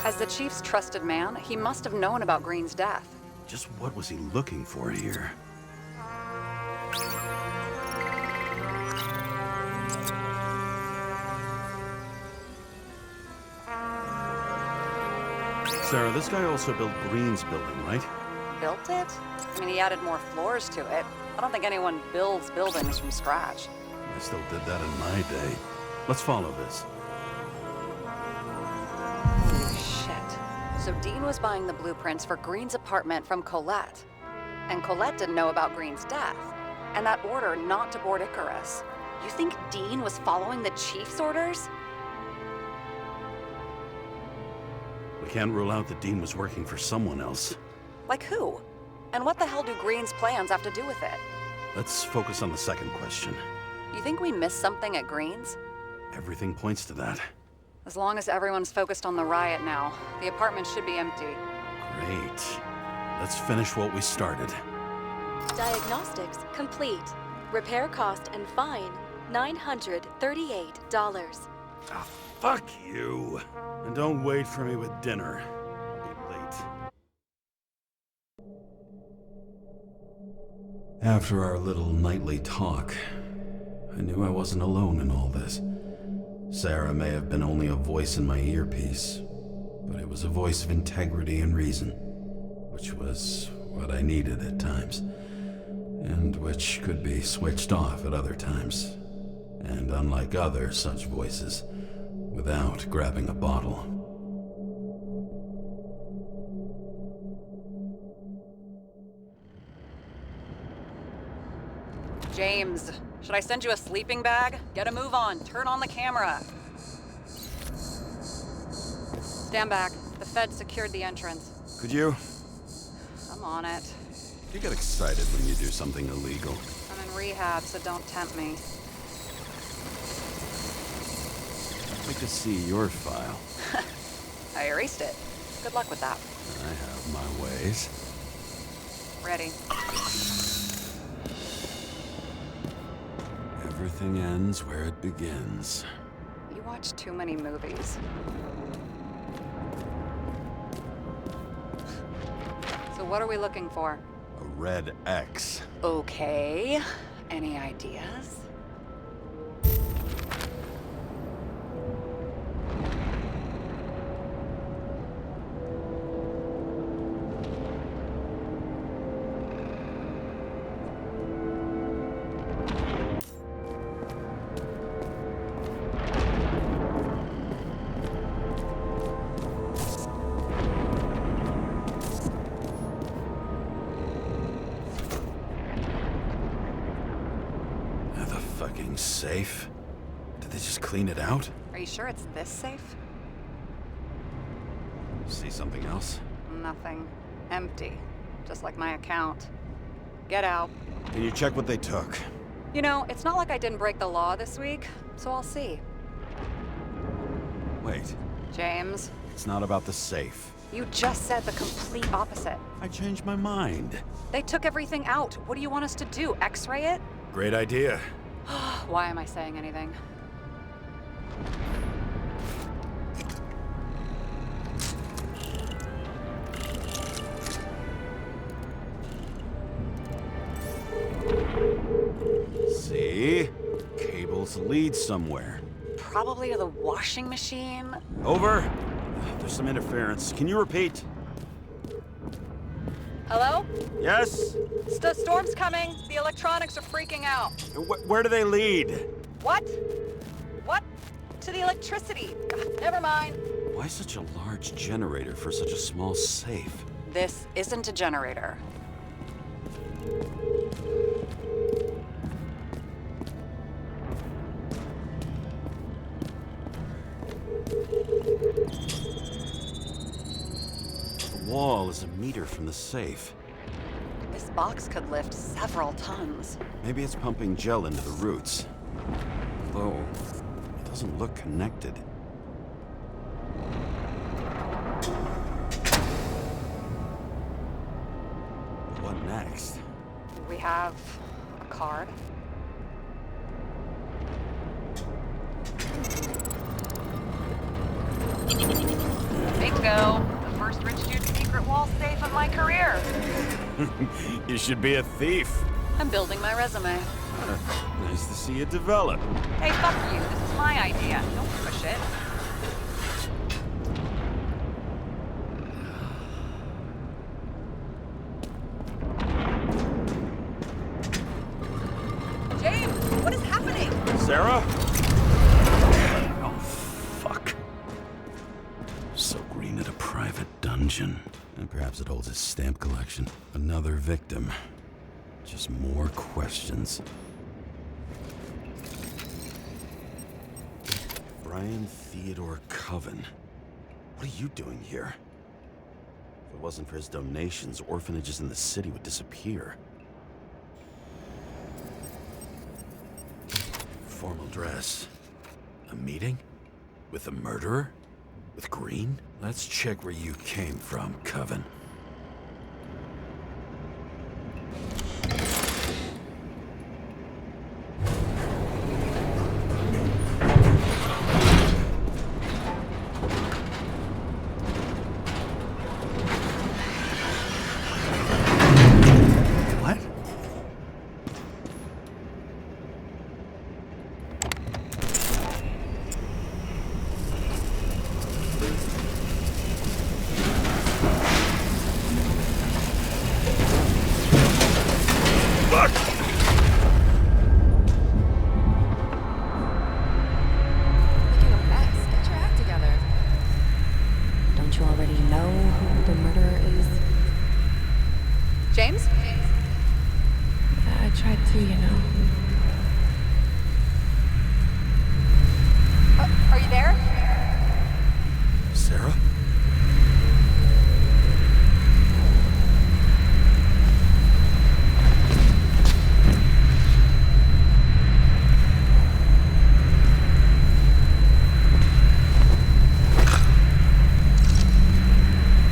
As the chief's trusted man, he must have known about Green's death. Just what was he looking for here? Sarah, this guy also built Green's building, right? Built it? I mean, he added more floors to it. I don't think anyone builds buildings from scratch. I still did that in my day. Let's follow this. Holy shit. So Dean was buying the blueprints for Green's apartment from Colette. And Colette didn't know about Green's death. And that order not to board Icarus. You think Dean was following the chief's orders? We can't rule out that Dean was working for someone else. Like who? And what the hell do Green's plans have to do with it? Let's focus on the second question. You think we missed something at Green's? Everything points to that. As long as everyone's focused on the riot now, the apartment should be empty. Great. Let's finish what we started. Diagnostics complete. Repair cost and fine, $938. Ah, fuck you. And don't wait for me with dinner. I'll be late. After our little nightly talk, I knew I wasn't alone in all this. Sarah may have been only a voice in my earpiece, but it was a voice of integrity and reason, which was what I needed at times, and which could be switched off at other times, and unlike other such voices, without grabbing a bottle. James, should I send you a sleeping bag? Get a move on. Turn on the camera. Stand back. The Fed secured the entrance. Could you? I'm on it. You get excited when you do something illegal. I'm in rehab, so don't tempt me. I'd like to see your file. I erased it. Good luck with that. I have my ways. Ready. Everything ends where it begins. You watch too many movies. So what are we looking for? A red X. Okay. Any ideas? Safe? Did they just clean it out? Are you sure it's this safe? See something else? Nothing. Empty. Just like my account. Get out. Can you check what they took? You know, it's not like I didn't break the law this week, so I'll see. Wait. James. It's not about the safe. You just said the complete opposite. I changed my mind. They took everything out. What do you want us to do? X-ray it? Great idea. Why am I saying anything? See? Cables lead somewhere. Probably to the washing machine. Over. There's some interference. Can you repeat? Hello? Yes? The storm's coming. The electronics are freaking out. Where do they lead? What? What? To the electricity. God, never mind. Why such a large generator for such a small safe? This isn't a generator. The wall is a meter from the safe. This box could lift several tons. Maybe it's pumping gel into the roots. Although, it doesn't look connected. What next? We have a A card? Bingo! The first rich dude's secret wall safe of my career. You should be a thief. I'm building my resume. Nice to see you develop. Hey, fuck you. This is my idea. Don't push it. James, what is happening? Sarah? Oh, fuck. So Green at a private dungeon. And perhaps it holds his stamp collection. Another victim. Just more questions. Brian Theodore Coven. What are you doing here? If it wasn't for his donations, orphanages in the city would disappear. Formal dress. A meeting? With a murderer? With Green? Let's check where you came from, Coven. What? Making a mess. Get your act together. Don't you already know who the murderer is? James? I tried to, you know. Are you there? Sarah?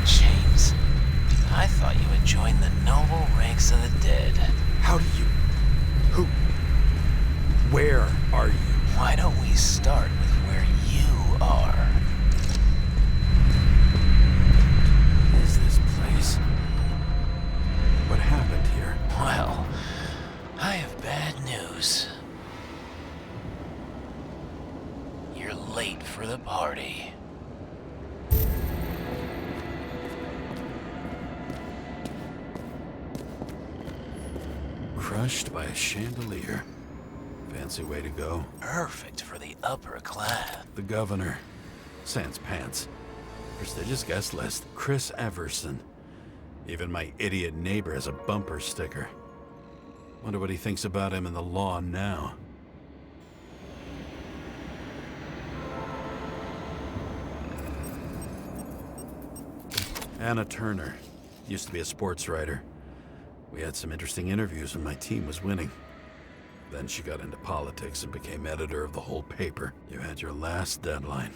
James, I thought you had joined the noble ranks of the dead. How do you... Who... Where are you? Why don't we start with where you are? What is this place? What happened here? Well, I have bad news. You're late for the party. Crushed by a chandelier. Fancy way to go. Perfect for the upper class. The governor. Sans pants. Prestigious guest list. Chris Everson. Even my idiot neighbor has a bumper sticker. Wonder what he thinks about him and the law now. Anna Turner. Used to be a sports writer. We had some interesting interviews when my team was winning. Then she got into politics and became editor of the whole paper. You had your last deadline.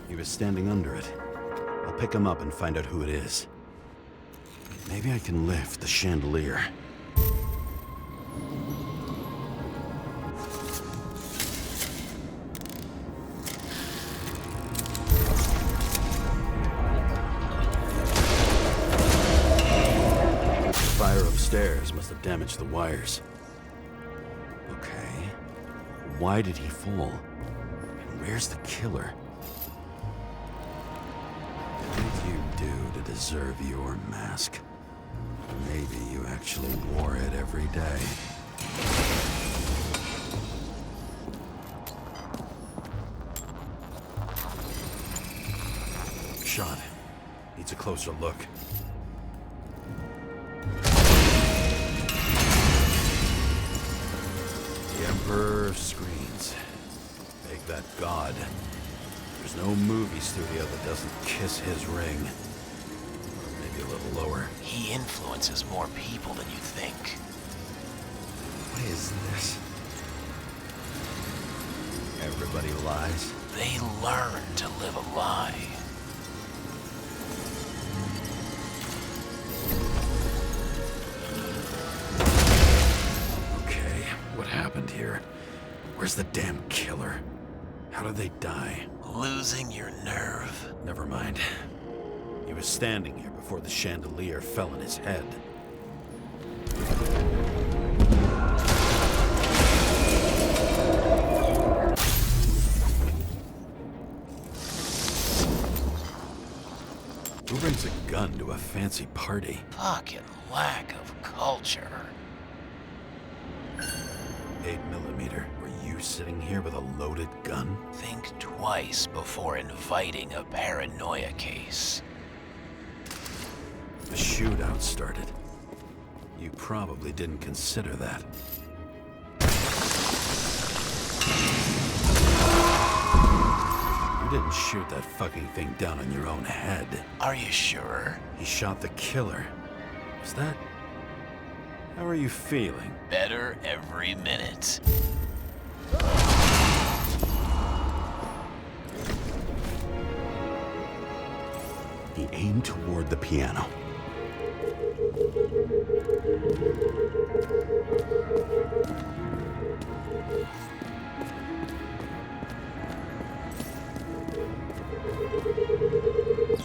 He was standing under it. I'll pick him up and find out who it is. Maybe I can lift the chandelier. Fire upstairs must have damaged the wires. Okay. Why did he fall? And where's the killer? What did you do to deserve your mask? Maybe you actually wore it every day. Shot. Needs a closer look. The Emperor of Screens. Make that god. There's no movie studio that doesn't kiss his ring. Or maybe a little lower. He influences more people than you think. What is this? Everybody lies. They learn to live a lie. Okay, what happened here? Where's the damn killer? How did they die? Losing your nerve? Never mind. He was standing here before the chandelier fell on his head. Who brings a gun to a fancy party? Fucking lack of culture. 8mm. Were you sitting here with a loaded gun? Think twice before inviting a paranoia case. The shootout started. You probably didn't consider that. You didn't shoot that fucking thing down on your own head. Are you sure? He shot the killer. Is that... How are you feeling? Better every minute. He aimed toward the piano.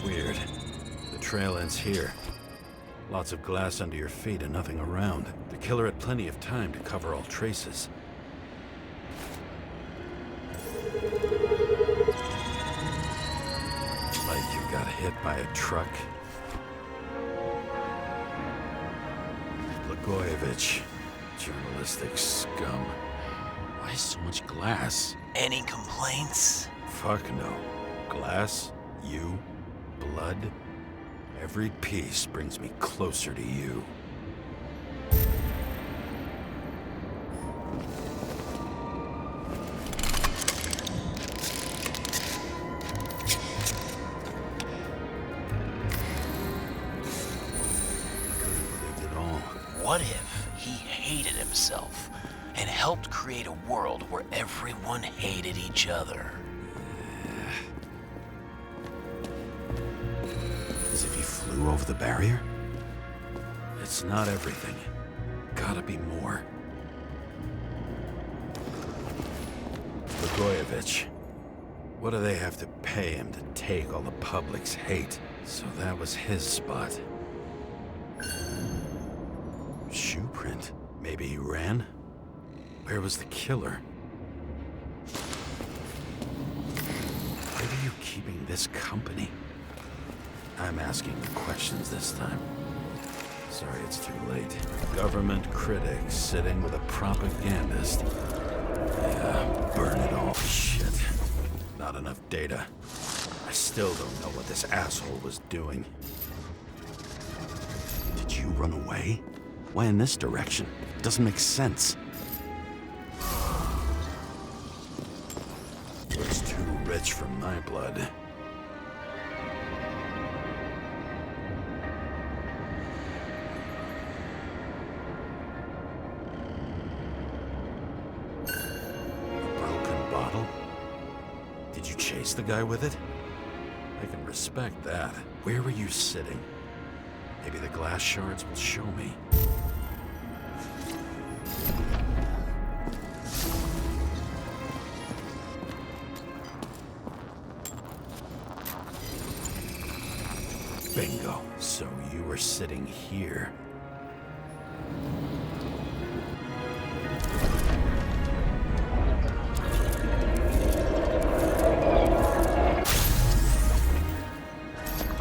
Weird. The trail ends here. Lots of glass under your feet and nothing around. The killer had plenty of time to cover all traces. Like you got hit by a truck. Blagojevich. Journalistic scum. Why so much glass? Any complaints? Fuck no. Glass, you, blood. Every piece brings me closer to you. What if he hated himself and helped create a world where everyone hated each other? As if he flew over the barrier? It's not everything. Gotta be more. Blagojevich. What do they have to pay him to take all the public's hate? So that was his spot. Shoe print. Maybe he ran? Where was the killer? Why are you keeping this company? I'm asking the questions this time. Sorry it's too late. Government critics sitting with a propagandist. Yeah, burn it all. Shit. Not enough data. I still don't know what this asshole was doing. Did you run away? Why in this direction? Doesn't make sense. It's too rich for my blood. A broken bottle? Did you chase the guy with it? I can respect that. Where were you sitting? Maybe the glass shards will show me. Bingo. So you were sitting here.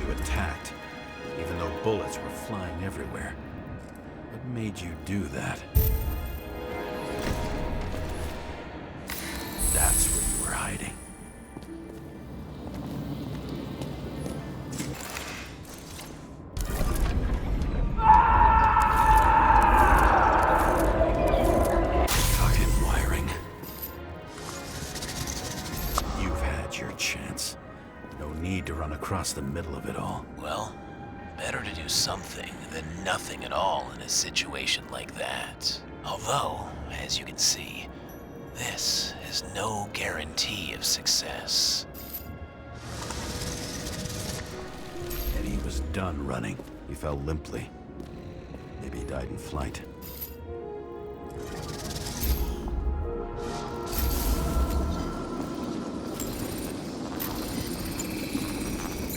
You attacked, even though bullets were flying everywhere. What made you do that? That's where you were hiding. Fucking wiring. You've had your chance. No need to run across the middle of it all. Well, better to do something than nothing at all in a situation like that. Although, as you can see, This is no guarantee of success. And he was done running. He fell limply. Maybe he died in flight.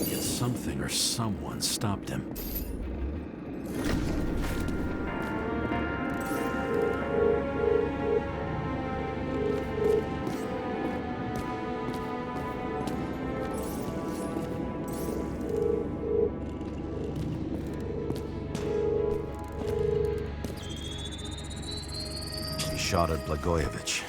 Yet something or someone stopped him. Shot at Blagojevich.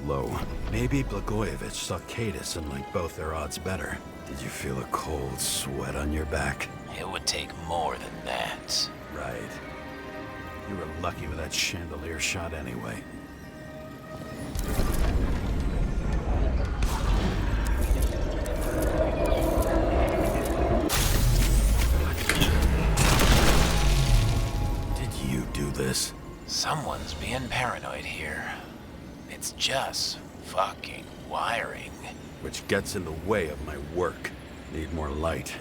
Low. Maybe Blagojevich saw Cadis and liked both their odds better. Did you feel a cold sweat on your back? It would take more than that. Right. You were lucky with that chandelier shot anyway. Did you do this? Someone's being paranoid here. It's just fucking wiring. Which gets in the way of my work. Need more light.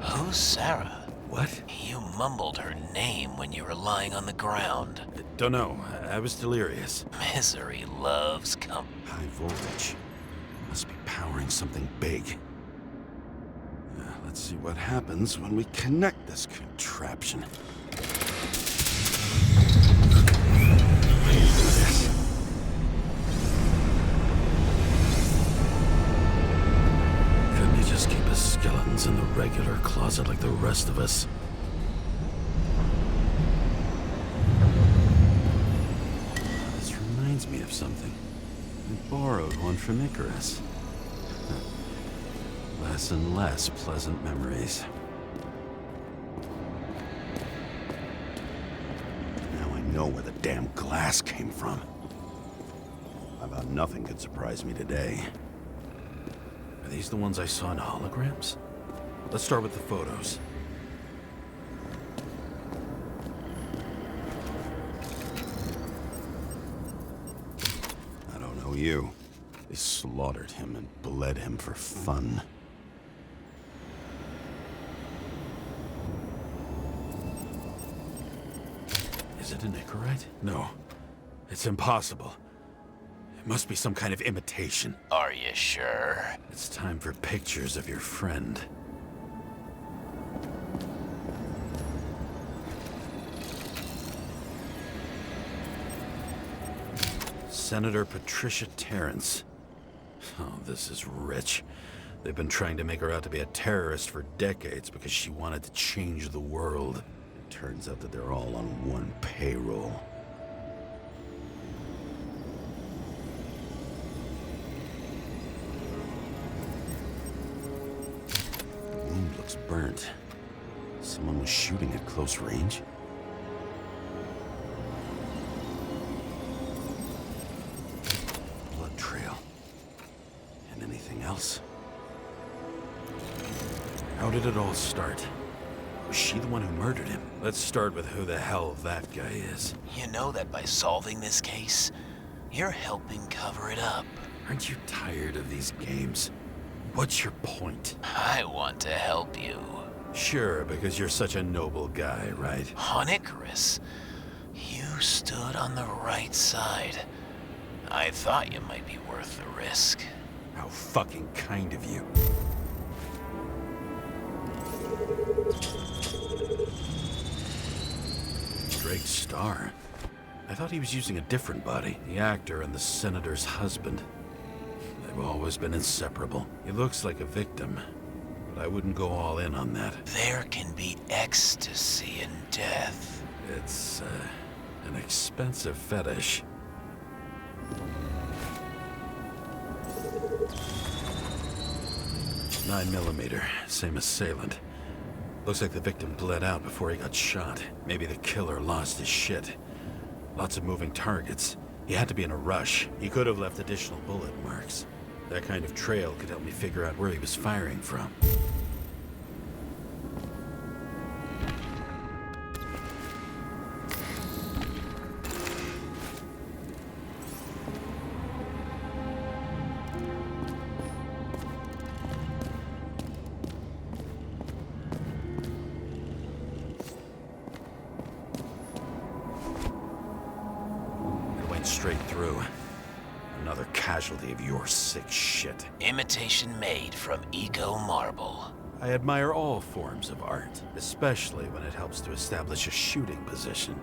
Who's Sarah? What? You mumbled her name when you were lying on the ground. Don't know. I was delirious. Misery loves company. High voltage. Must be powering something big. Let's see what happens when we connect this contraption. Couldn't you just keep his skeletons in the regular closet like the rest of us? This reminds me of something. I borrowed one from Icarus. Less and less pleasant memories. Now I know where the damn glass came from. I thought nothing could surprise me today. Are these the ones I saw in holograms? Let's start with the photos. I don't know you. They slaughtered him and bled him for fun. Is it an Icarite? No. It's impossible. It must be some kind of imitation. Are you sure? It's time for pictures of your friend. Senator Patricia Terrence. Oh, this is rich. They've been trying to make her out to be a terrorist for decades because she wanted to change the world. It turns out that they're all on one payroll. The wound looks burnt. Someone was shooting at close range? Blood trail. And anything else? How did it all start? Was she the one who murdered him? Let's start with who the hell that guy is. You know that by solving this case, you're helping cover it up. Aren't you tired of these games? What's your point? I want to help you. Sure, because you're such a noble guy, right? On Icarus, you stood on the right side. I thought you might be worth the risk. How fucking kind of you. Drake Starr? I thought he was using a different body. The actor and the senator's husband. They've always been inseparable. He looks like a victim, but I wouldn't go all in on that. There can be ecstasy in death. It's, an expensive fetish. .9mm, same assailant. Looks like the victim bled out before he got shot. Maybe the killer lost his shit. Lots of moving targets. He had to be in a rush. He could have left additional bullet marks. That kind of trail could help me figure out where he was firing from. through. Another casualty of your sick shit. Imitation made from eco marble. I admire all forms of art, especially when it helps to establish a shooting position.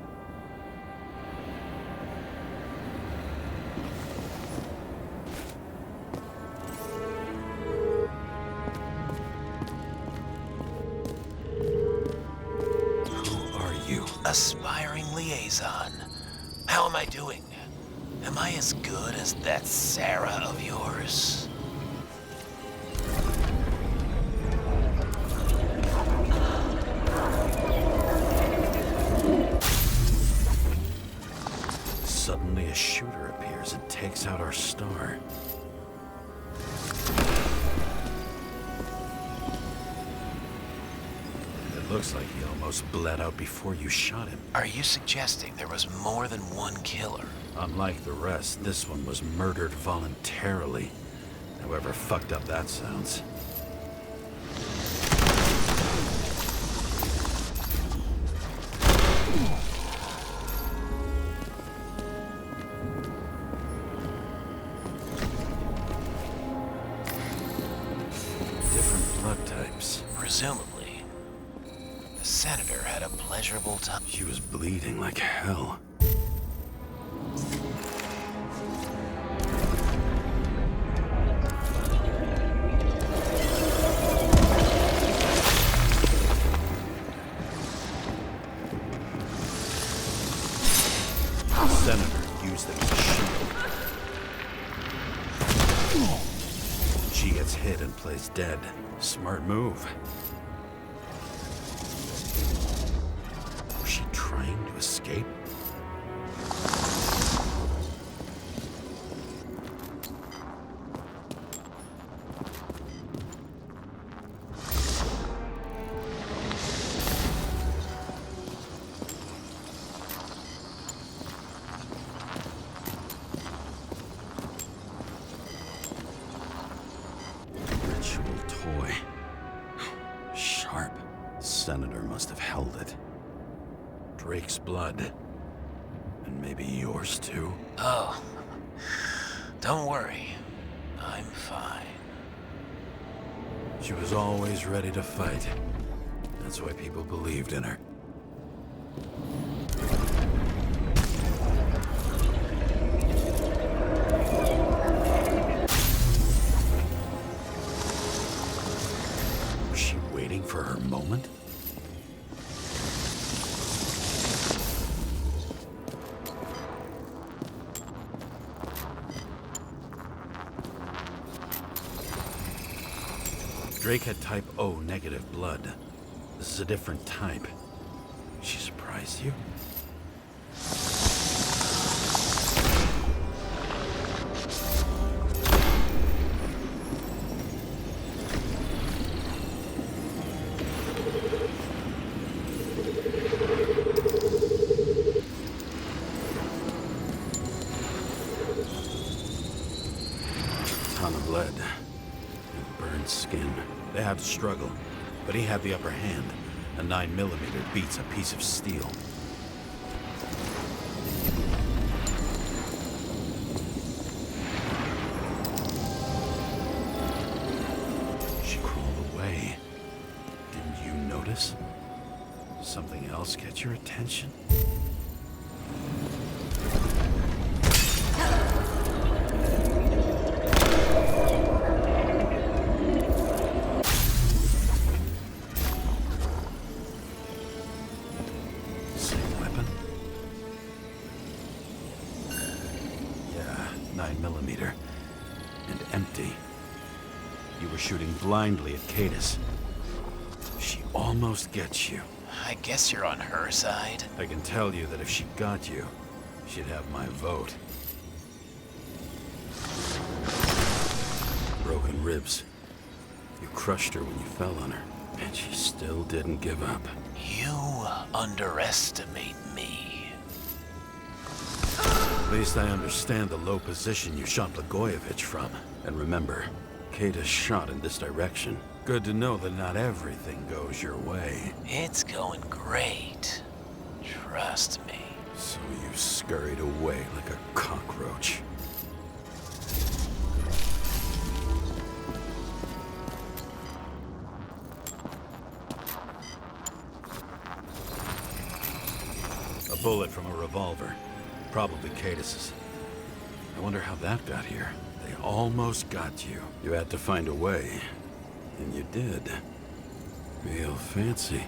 Who are you? Aspiring liaison. How am I doing? Am I as good as that Sarah of yours? Suddenly a shooter appears and takes out our star. It looks like he almost bled out before you shot him. Are you suggesting there was more than one killer? Unlike the rest, this one was murdered voluntarily. However fucked up that sounds. Different blood types. Presumably, the senator had a pleasurable time. She was bleeding like hell. The senator used it as a shield. She gets hit and plays dead. Smart move. Was she trying to escape? Ritual toy. Sharp. Senator must have held it. Drake's blood. And maybe yours too? Oh, don't worry. I'm fine. She was always ready to fight. That's why people believed in her. Was she waiting for her moment? Drake had type O negative blood. This is a different type. She surprised you? Ton of lead. And burned skin. They had to struggle, but he had the upper hand. A 9mm beats a piece of steel. She crawled away. Didn't you notice? Something else get your attention? Same weapon? Yeah, 9mm. And empty. You were shooting blindly at Cadus. She almost gets you. I guess you're on her side. I can tell you that if she got you, she'd have my vote. Broken ribs. You crushed her when you fell on her, and she still didn't give up. You underestimate me. At least I understand the low position you shot Blagojevich from. And remember, Cadus shot in this direction. Good to know that not everything goes your way. It's going great. Trust me. So you scurried away like a cockroach. A bullet from a revolver. Probably Cadis's. I wonder how that got here. They almost got you. You had to find a way. And you did. Real fancy.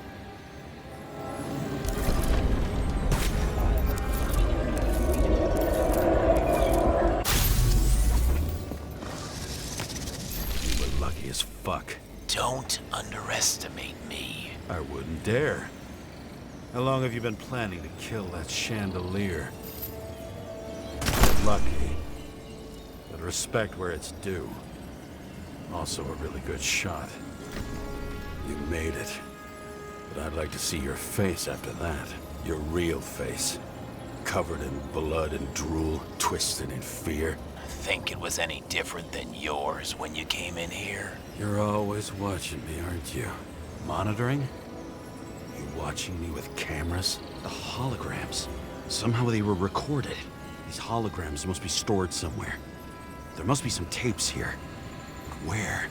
You were lucky as fuck. Don't underestimate me. I wouldn't dare. How long have you been planning to kill that chandelier? Lucky. But respect where it's due. Also a really good shot. You made it. But I'd like to see your face after that. Your real face. Covered in blood and drool, twisted in fear. Think it was any different than yours when you came in here? You're always watching me, aren't you? Monitoring? You watching me with cameras? The holograms. Somehow they were recorded. These holograms must be stored somewhere. There must be some tapes here. Where?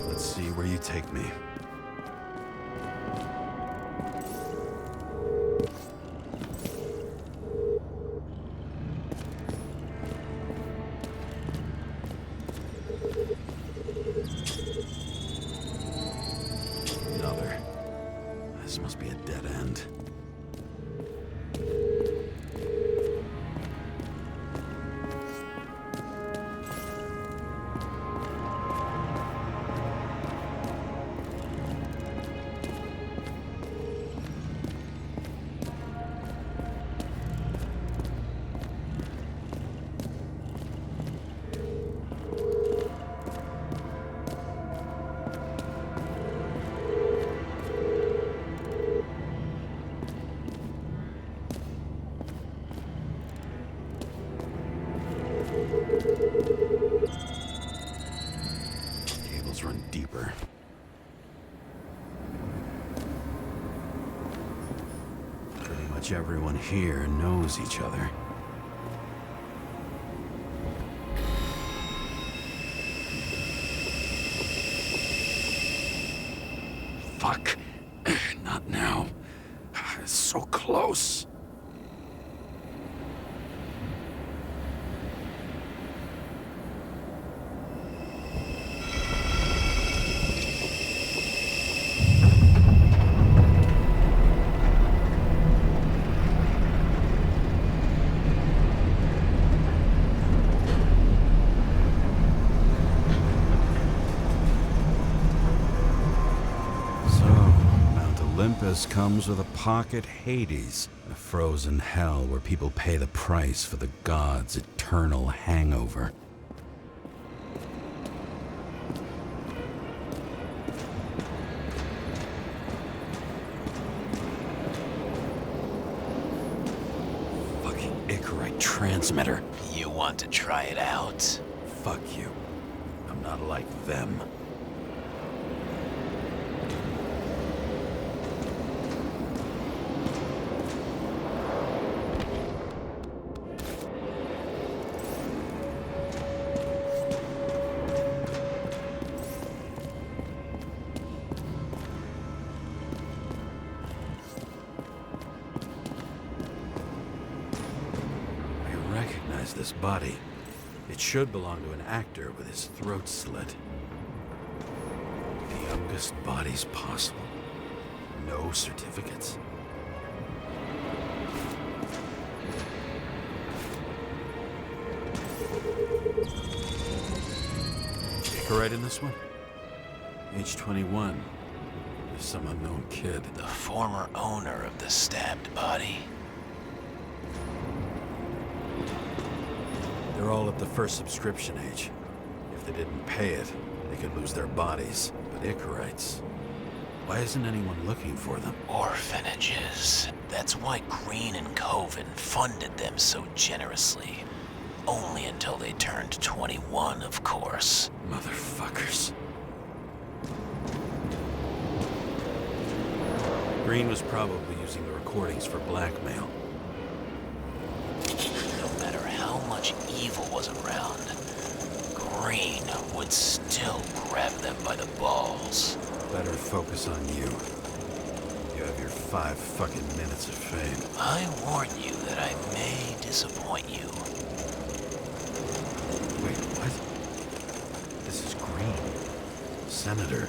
Let's see where you take me. Another. This must be a dead end. Cables run deeper. Pretty much everyone here knows each other. Fuck. Not now. It's so close. Olympus comes with a pocket Hades, a frozen hell where people pay the price for the gods' eternal hangover. Fucking Icarite transmitter. You want to try it out? Fuck you. I'm not like them. This body. It should belong to an actor with his throat slit. The youngest bodies possible. No certificates. right in this one? Age 21. There's some unknown kid. The former owner of the stabbed body. They're all at the first subscription age. If they didn't pay it, they could lose their bodies. But Icarites, why isn't anyone looking for them? Orphanages. That's why Green and Coven funded them so generously. Only until they turned 21, of course. Motherfuckers. Green was probably using the recordings for blackmail. No matter how much evil was around, Green would still grab them by the balls. Better focus on you. You have your 5 fucking minutes of fame. I warn you that I may disappoint you. Wait, what? This is Green. Senator.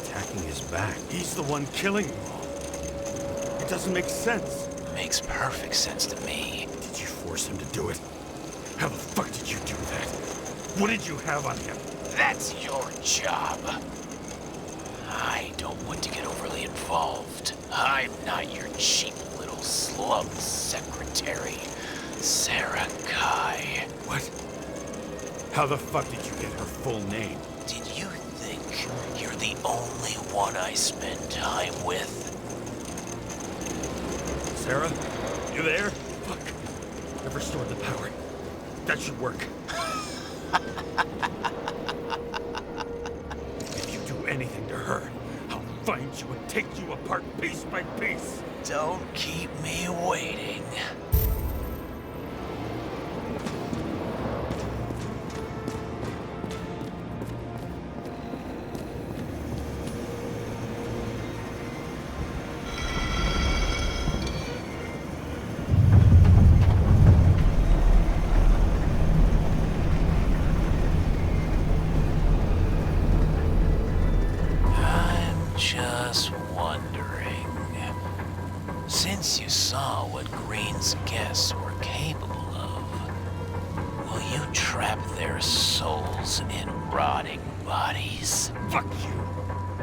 Attacking his back. He's the one killing them all. It doesn't make sense. Makes perfect sense to me. Did you force him to do it? How the fuck did you do that? What did you have on him? That's your job. I don't want to get overly involved. I'm not your cheap little slum secretary, Sarah Kai. What? How the fuck did you get her full name? Did you think you're the only one I spend time with? Sarah? You there? Fuck. I've restored the power. That should work. If you do anything to her, I'll find you and take you apart piece by piece. Don't keep me waiting. Just wondering, since you saw what Green's guests were capable of, will you trap their souls in rotting bodies? Fuck you!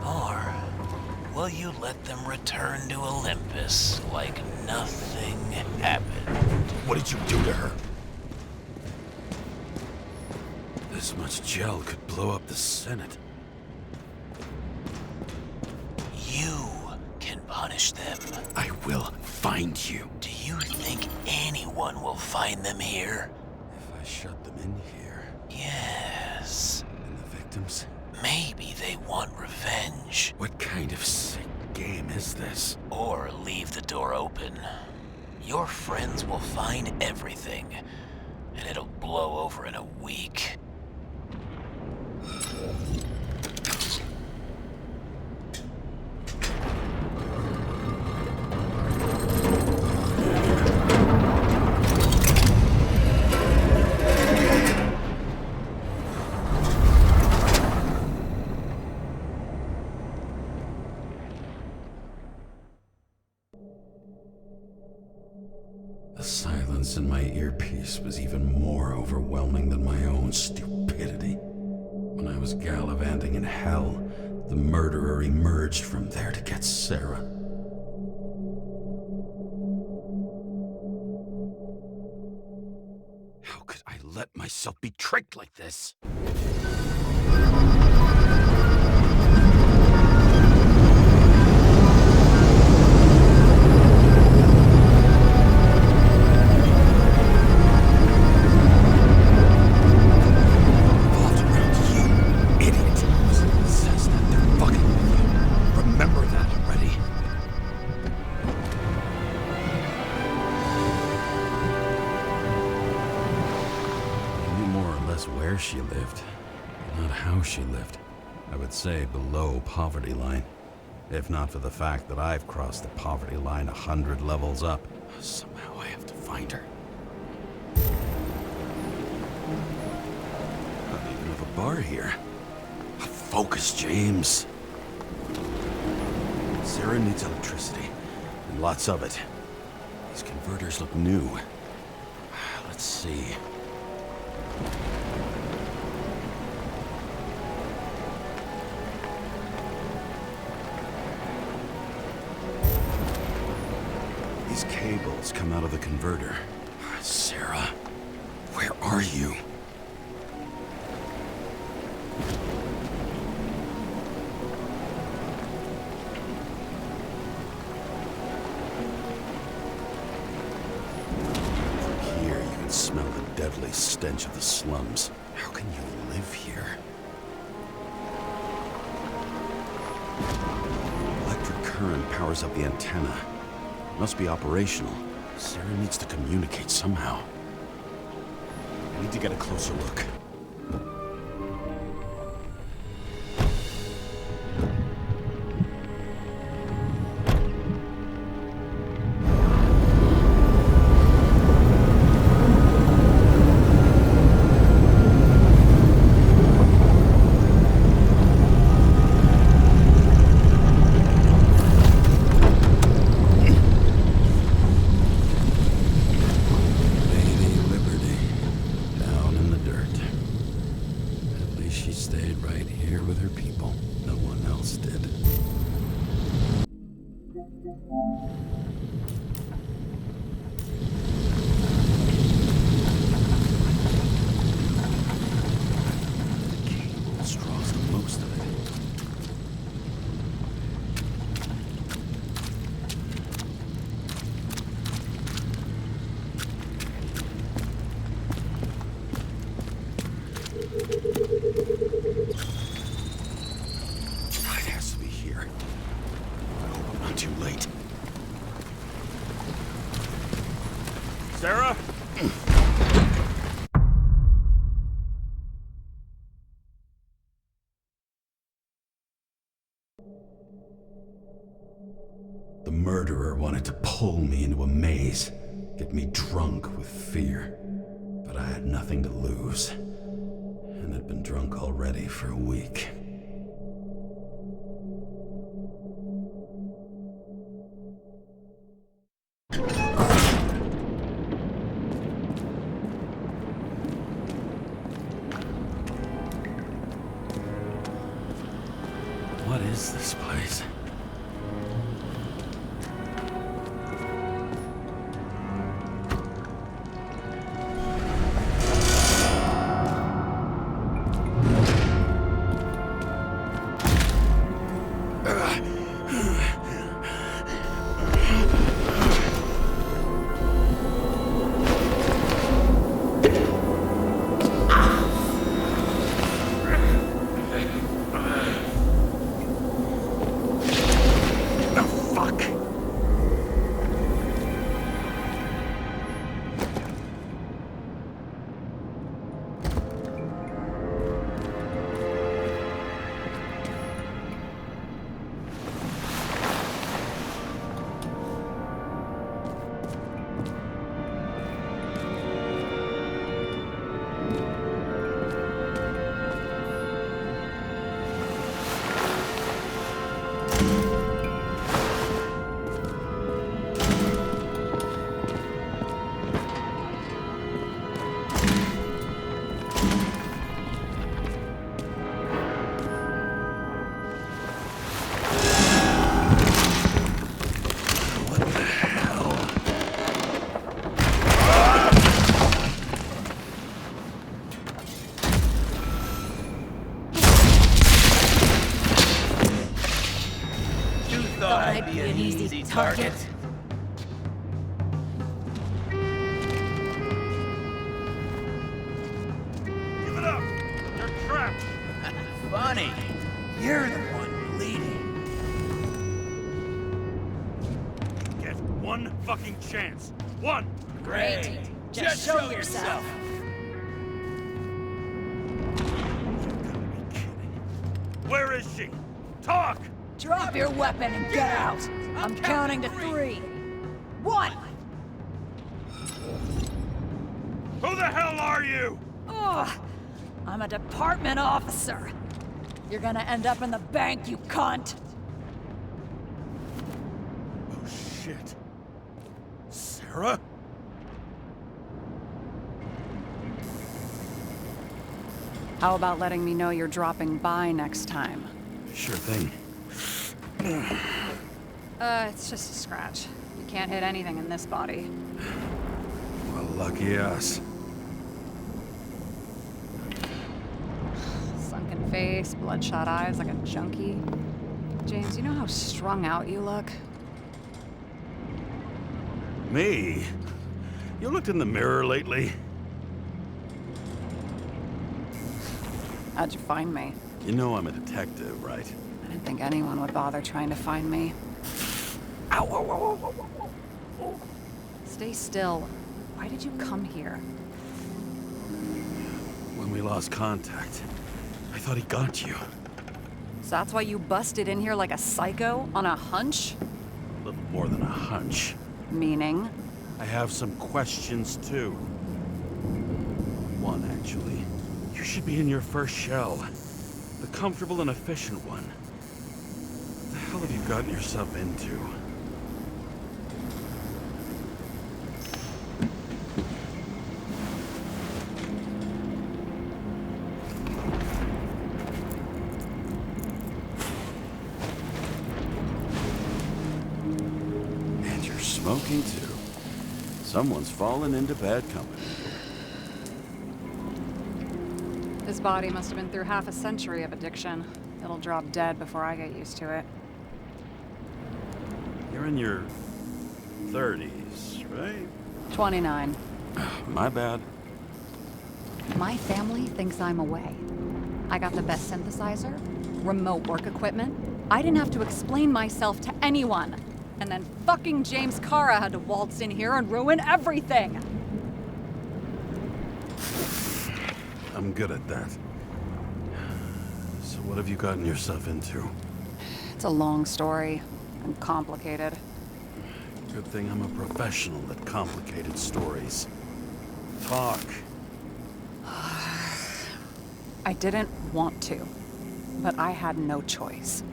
Or will you let them return to Olympus like nothing happened? What did you do to her? This much gel could blow up the Senate. You can punish them. I will find you. Do you think anyone will find them here? If I shut them in here... Yes. And the victims? Maybe they want revenge. What kind of sick game is this? Or leave the door open. Your friends will find everything, and it'll blow over in a week. The silence in my earpiece was even more overwhelming than my own stupidity. When I was gallivanting in hell, the murderer emerged from there to get Sarah. How could I let myself be tricked like this? Where she lived, not how she lived. I would say below poverty line. If not for the fact that I've crossed the poverty line 100 levels up. Somehow I have to find her. Not even have a bar here. Focus, James. Sarah needs electricity, and lots of it. These converters look new. Let's see. These cables come out of the converter. Sarah, where are you? From here, you can smell the deadly stench of the slums. How can you live here? Electric current powers up the antenna. Must be operational. Sarah needs to communicate somehow. I need to get a closer look. Sarah? The murderer wanted to pull me into a maze, get me drunk with fear. But I had nothing to lose, and had been drunk already for a week. What is this place? I'd be an easy target. Give it up! You're trapped! Funny. You're the one bleeding. Get one fucking chance. One! Great. Just show yourself. You've gotta be kidding. Where is she? Talk! Drop your weapon and get out. I'm counting to 3. 1. Who the hell are you? Ugh. I'm a department officer. You're gonna end up in the bank, you cunt. Oh shit. Sarah? How about letting me know you're dropping by next time? Sure thing. It's just a scratch. You Can't hit anything in this body. Well, lucky us. Sunken face, bloodshot eyes like a junkie. James, you know how strung out you look? Me? You looked in the mirror lately? How'd you find me? You know I'm a detective, right? I didn't think anyone would bother trying to find me. Ow, ow, ow, ow, ow, ow. Stay still. Why did you come here? When we lost contact, I thought he got you. So that's why you busted in here like a psycho on a hunch? A little more than a hunch. Meaning? I have some questions, too. One, actually. You should be in your first shell. The comfortable and efficient one. What the hell have you gotten yourself into? And you're smoking, too. Someone's fallen into bad company. His body must have been through half a century of addiction. It'll drop dead before I get used to it. You're in your 30s, right? 29. My bad. My family thinks I'm away. I got the best synthesizer, remote work equipment. I didn't have to explain myself to anyone. And then fucking James Kara had to waltz in here and ruin everything. I'm good at that. So what have you gotten yourself into? It's a long story and complicated. Good thing I'm a professional at complicated stories. Talk. I didn't want to, but I had no choice.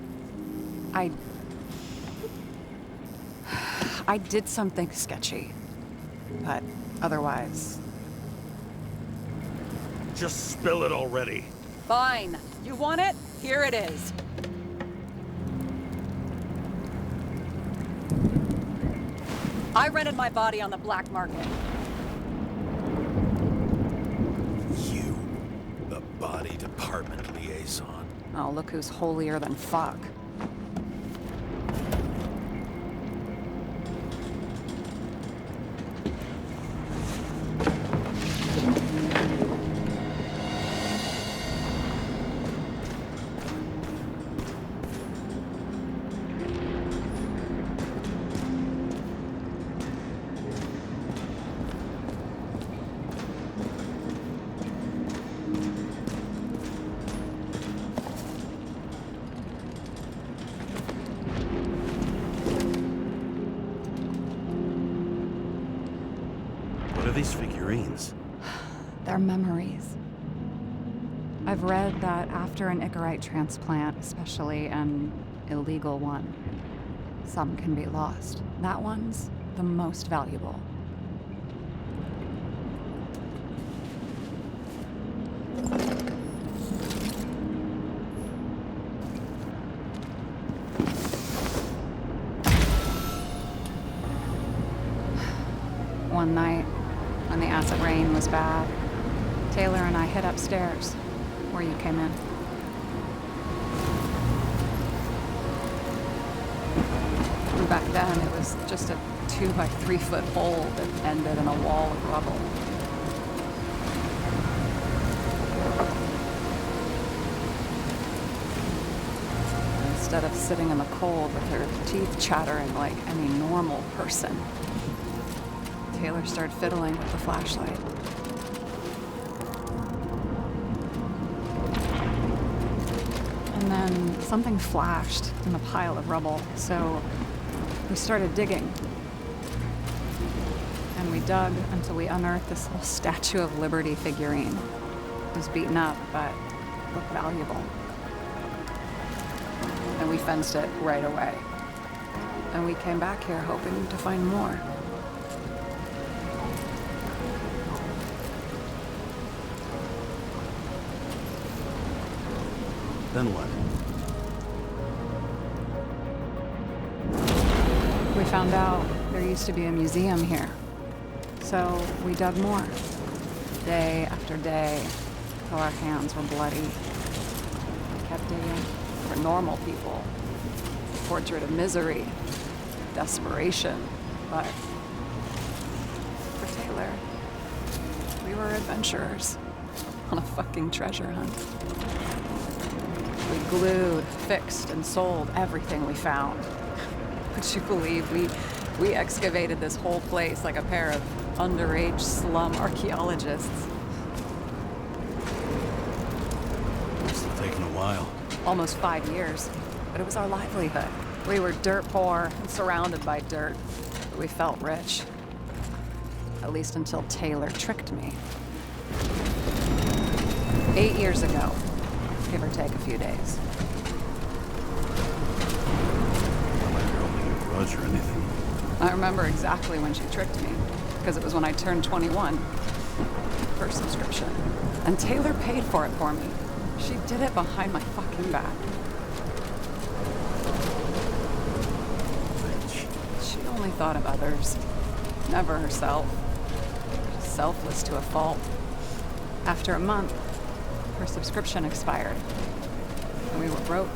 I did something sketchy, but otherwise... Just spill it already. Fine. You want it? Here it is. I rented my body on the black market. You, the body department liaison. Oh, look who's holier than fuck. What are these figurines? They're memories. I've read that after an Icarite transplant, especially an illegal one, some can be lost. That one's the most valuable. One night, when the acid rain was bad, Taylor and I hid upstairs, where you came in. And back then, it was just a 2 by 3 foot hole that ended in a wall of rubble. Instead of sitting in the cold with her teeth chattering like any normal person, Taylor started fiddling with the flashlight. And then something flashed in the pile of rubble, so we started digging. And we dug until we unearthed this little Statue of Liberty figurine. It was beaten up, but looked valuable. And we fenced it right away. And we came back here hoping to find more. Then what? We found out There used to be a museum here. So we dug more. Day after day, till our hands were bloody. We kept digging for normal people. Portrait of misery, desperation, but for Taylor, we were adventurers on a fucking treasure hunt. We glued, fixed, and sold everything we found. Would you believe we excavated this whole place like a pair of underage slum archaeologists? Must have taken a while. Almost 5 years, but it was our livelihood. We were dirt poor and surrounded by dirt, but we felt rich. At least until Taylor tricked me. 8 years ago, give or take a few days. Not like you're holding a grudge or anything. I remember exactly when she tricked me, because it was when I turned 21. First subscription. And Taylor paid for it for me. She did it behind my fucking back. She only thought of others, never herself. Selfless to a fault. After a month, her subscription expired. And we were broke.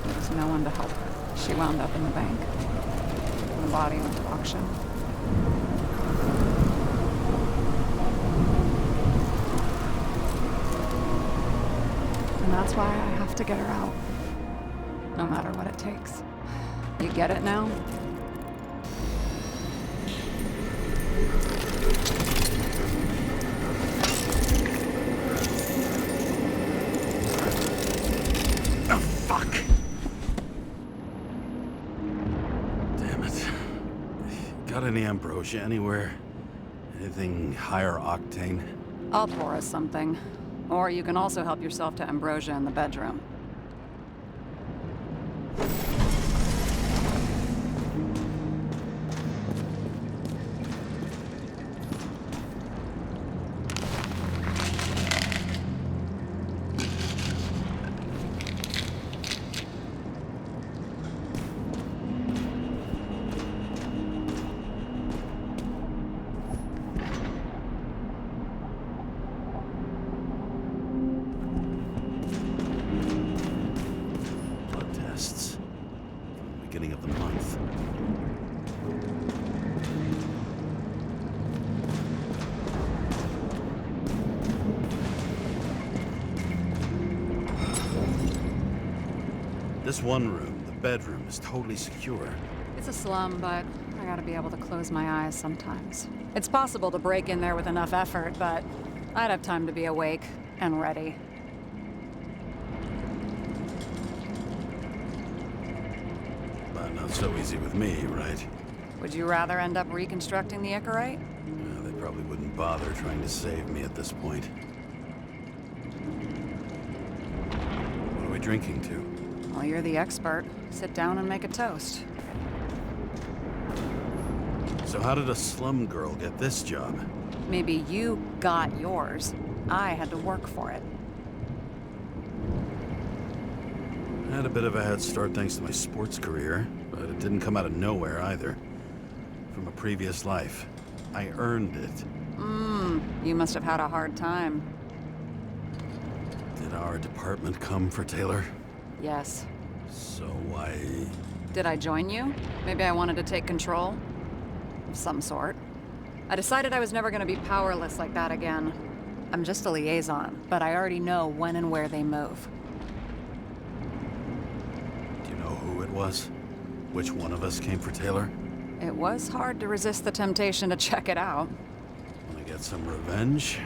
There was no one to help her. She wound up in the bank. And the body went to auction. And that's why I have to get her out. No matter what it takes. You get it now? Oh, fuck! Damn it. Got any ambrosia anywhere? Anything higher octane? I'll pour us something. Or you can also help yourself to ambrosia in the bedroom. Beginning of the month. This one room, the bedroom, is totally secure. It's a slum, but I gotta be able to close my eyes sometimes. It's possible to break in there with enough effort, but I'd have time to be awake and ready. Not so easy with me, right? Would you rather end up reconstructing the Icarite? Yeah, they probably wouldn't bother trying to save me at this point. What are we drinking to? Well, you're the expert. Sit down and make a toast. So how did a slum girl get this job? Maybe you got yours. I had to work for it. I had a bit of a head start thanks to my sports career, but it didn't come out of nowhere either. From a previous life. I earned it. You must have had a hard time. Did our department come for Taylor? Yes. So why... Did I join you? Maybe I wanted to take control? Of some sort. I decided I was never gonna be powerless like that again. I'm just a liaison, but I already know when and where they move. Do you know who it was? Which one of us came for Taylor? It was hard to resist the temptation to check it out. Wanna get some revenge?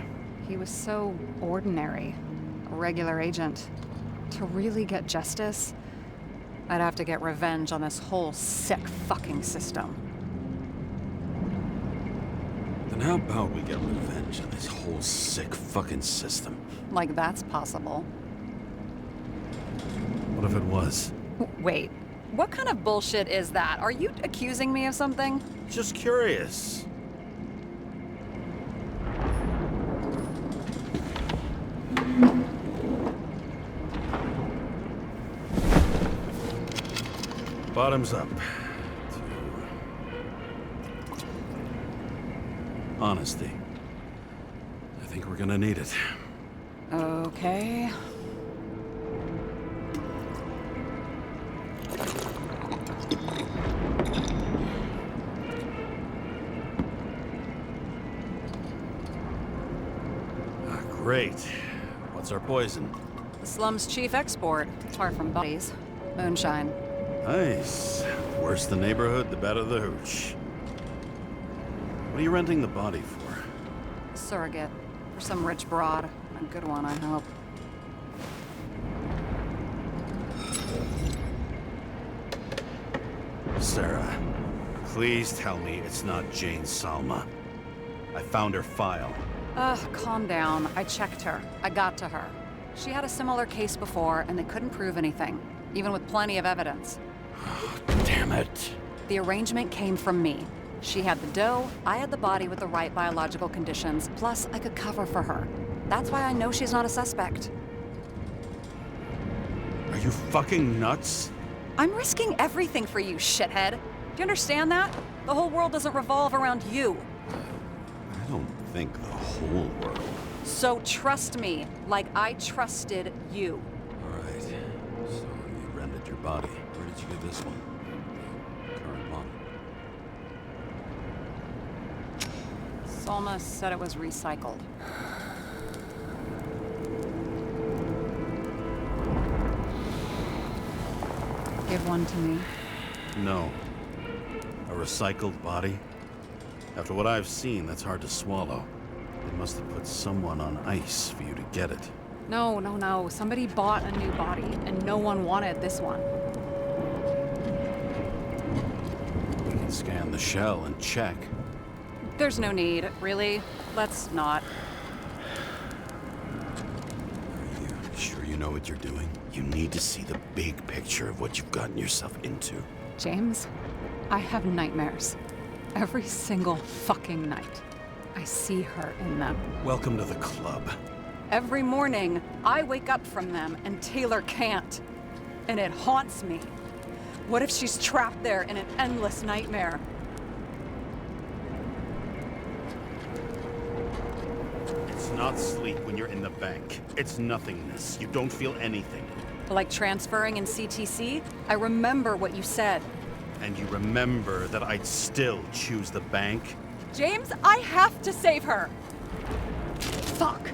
He was so ordinary. A regular agent. To really get justice, I'd have to get revenge on this whole sick fucking system. Then how about we get revenge on this whole sick fucking system? Like that's possible. What if it was? Wait, what kind of bullshit is that? Are you accusing me of something? Just curious. Bottoms up. To Honesty. I think we're gonna need it. Okay. Great. What's our poison? The slum's chief export, far from bodies. Moonshine. Nice. Worse the neighborhood, the better the hooch. What are you renting the body for? Surrogate. For some rich broad. A good one, I hope. Sarah, please tell me it's not Jane Salma. I found her file. Calm down. I checked her. I got to her. She had a similar case before, and they couldn't prove anything, even with plenty of evidence. Damn it. The arrangement came from me. She had the dough, I had the body with the right biological conditions, plus I could cover for her. That's why I know she's not a suspect. Are you fucking nuts? I'm risking everything for you, shithead. Do you understand that? The whole world doesn't revolve around you. I don't think the whole world. So trust me, like I trusted you. All right. So you rented your body. Where did you get this one? The current model. Salma said it was recycled. Give one to me. No. A recycled body? After what I've seen, that's hard to swallow. They must have put someone on ice for you to get it. No. Somebody bought a new body, and no one wanted this one. We can scan the shell and check. There's no need, really. Let's not. Are you sure you know what you're doing? You need to see the big picture of what you've gotten yourself into. James, I have nightmares. Every single fucking night. I see her in them. Welcome to the club. Every morning, I wake up from them and Taylor can't. And it haunts me. What if she's trapped there in an endless nightmare? It's not sleep when you're in the bank. It's nothingness. You don't feel anything. Like transferring in CTC? I remember what you said. And you remember that I'd still choose the bank? James, I have to save her! Fuck!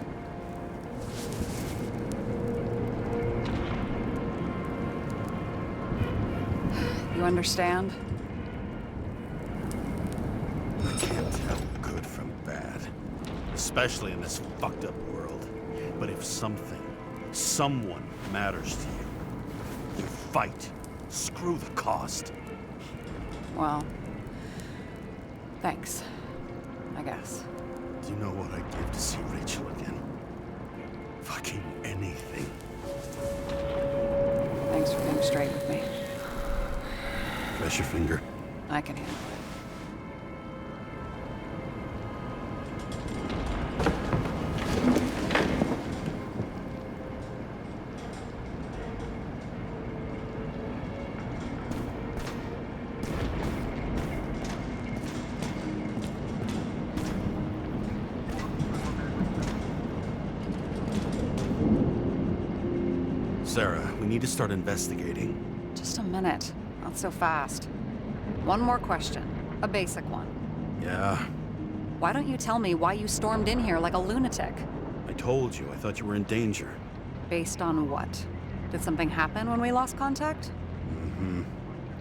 You understand? I can't tell good from bad. Especially in this fucked up world. But if someone matters to you, you fight. Screw the cost. Well, thanks, I guess. Do you know what I'd give to see Rachel again? Fucking anything. Thanks for being straight with me. Press your finger. I can handle it. Sarah, we need to start investigating. Just a minute. Not so fast. One more question. A basic one. Yeah? Why don't you tell me why you stormed in here like a lunatic? I told you, I thought you were in danger. Based on what? Did something happen when we lost contact? Mm-hmm.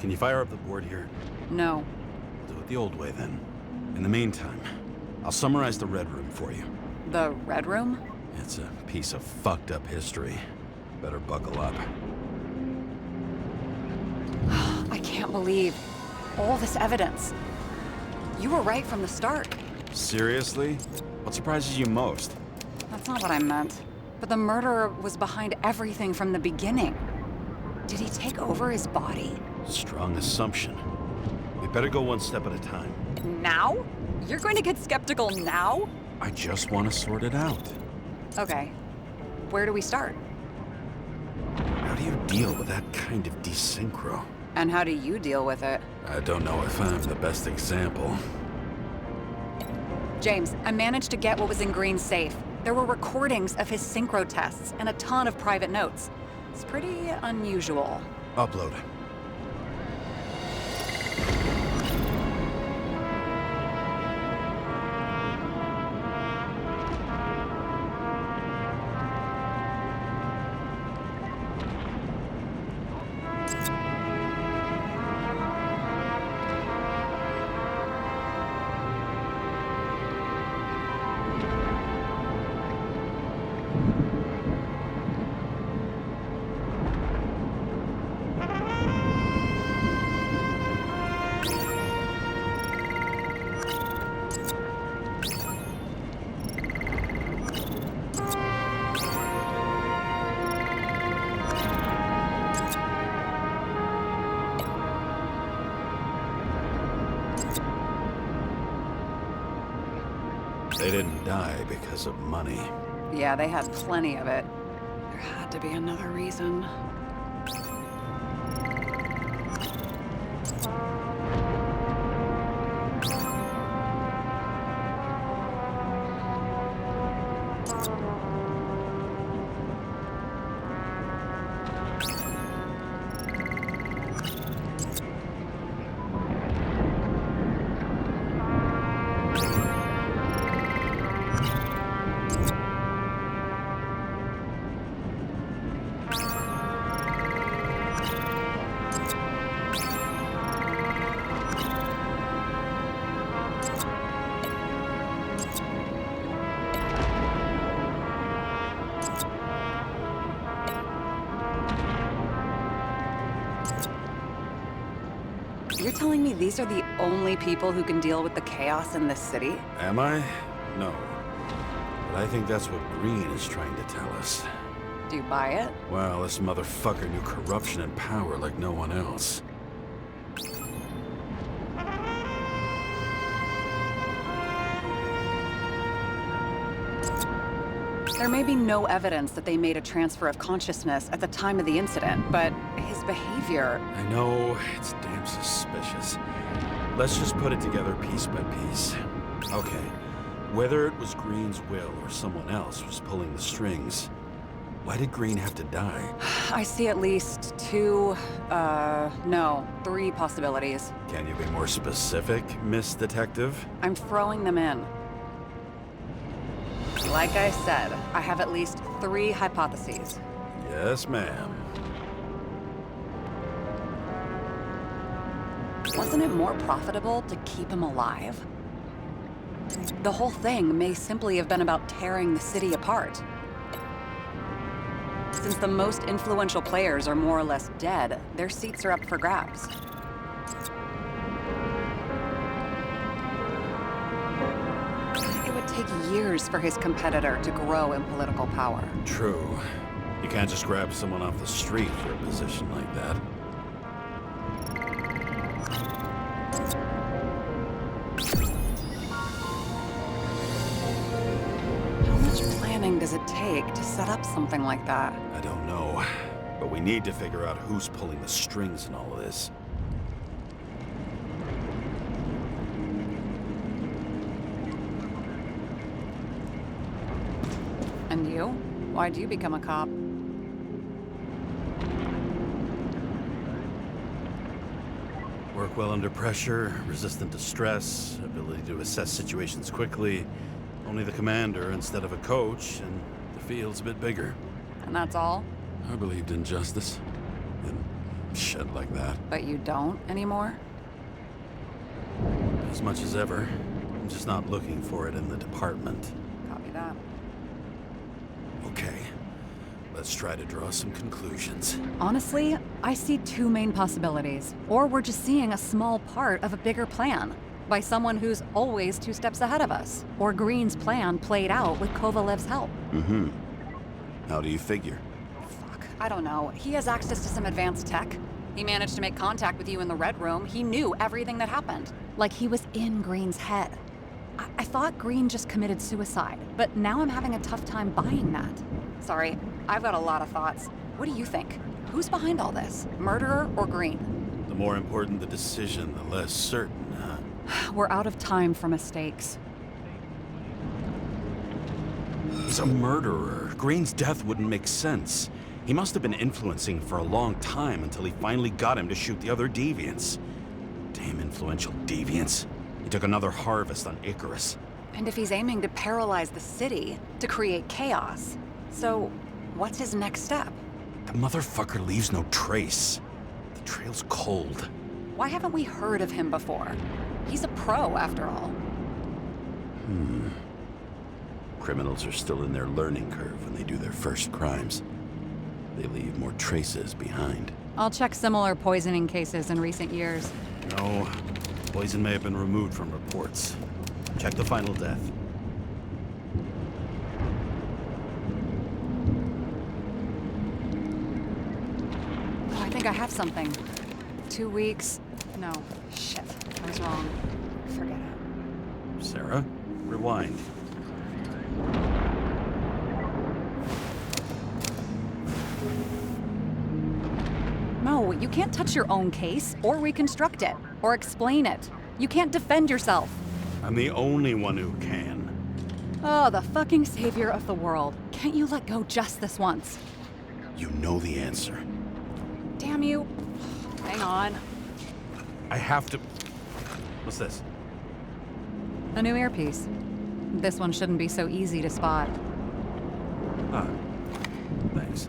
Can you fire up the board here? No. Do it the old way, then. In the meantime, I'll summarize the Red Room for you. The Red Room? It's a piece of fucked up history. Better buckle up. I can't believe all this evidence. You were right from the start. Seriously? What surprises you most? That's not what I meant. But the murderer was behind everything from the beginning. Did he take over his body? Strong assumption. We better go one step at a time. Now? You're going to get skeptical now? I just want to sort it out. Okay. Where do we start? How do you deal with that kind of desynchro? And how do you deal with it? I don't know if I'm the best example. James, I managed to get what was in Green's safe. There were recordings of his synchro tests and a ton of private notes. It's pretty unusual. Upload. They didn't die because of money. Yeah, they had plenty of it. There had to be another reason. You're telling me these are the only people who can deal with the chaos in this city? Am I? No. But I think that's what Green is trying to tell us. Do you buy it? Well, this motherfucker knew corruption and power like no one else. There may be no evidence that they made a transfer of consciousness at the time of the incident, but his behavior... I know, it's damn suspicious. Let's just put it together piece by piece. Okay, whether it was Green's will or someone else was pulling the strings, why did Green have to die? I see at least three possibilities. Can you be more specific, Miss Detective? I'm throwing them in. Like I said, I have at least 3 hypotheses. Yes, ma'am. Wasn't it more profitable to keep him alive? The whole thing may simply have been about tearing the city apart. Since the most influential players are more or less dead, their seats are up for grabs. It would take years for his competitor to grow in political power. True. You can't just grab someone off the street for a position like that. How much planning does it take to set up something like that? I don't know, but we need to figure out who's pulling the strings in all of this. And you? Why'd you become a cop? Work well under pressure, resistant to stress, ability to assess situations quickly. Only the commander instead of a coach, and the field's a bit bigger. And that's all? I believed in justice. And shit like that. But you don't anymore? As much as ever. I'm just not looking for it in the department. Copy that. Okay. Let's try to draw some conclusions. Honestly, I see 2 main possibilities. Or we're just seeing a small part of a bigger plan by someone who's always 2 steps ahead of us. Or Green's plan played out with Kovalev's help. Mm-hmm. How do you figure? Fuck, I don't know. He has access to some advanced tech. He managed to make contact with you in the Red Room. He knew everything that happened. Like he was in Green's head. I thought Green just committed suicide, but now I'm having a tough time buying that. Sorry, I've got a lot of thoughts. What do you think? Who's behind all this? Murderer or Green? The more important the decision, the less certain, huh? We're out of time for mistakes. He's a murderer. Green's death wouldn't make sense. He must have been influencing for a long time until he finally got him to shoot the other deviants. Damn influential deviants. He took another harvest on Icarus. And if he's aiming to paralyze the city, to create chaos, so what's his next step? The motherfucker leaves no trace. The trail's cold. Why haven't we heard of him before? He's a pro, after all. Criminals are still in their learning curve when they do their first crimes. They leave more traces behind. I'll check similar poisoning cases in recent years. No, poison may have been removed from reports. Check the final death. Oh, I think I have something. 2 weeks. No, shit. I was wrong. Forget it. Sarah, rewind. No, you can't touch your own case, or reconstruct it, or explain it. You can't defend yourself. I'm the only one who can. Oh, the fucking savior of the world. Can't you let go just this once? You know the answer. Damn you. Hang on. I have to... What's this? A new earpiece. This one shouldn't be so easy to spot. Ah, thanks.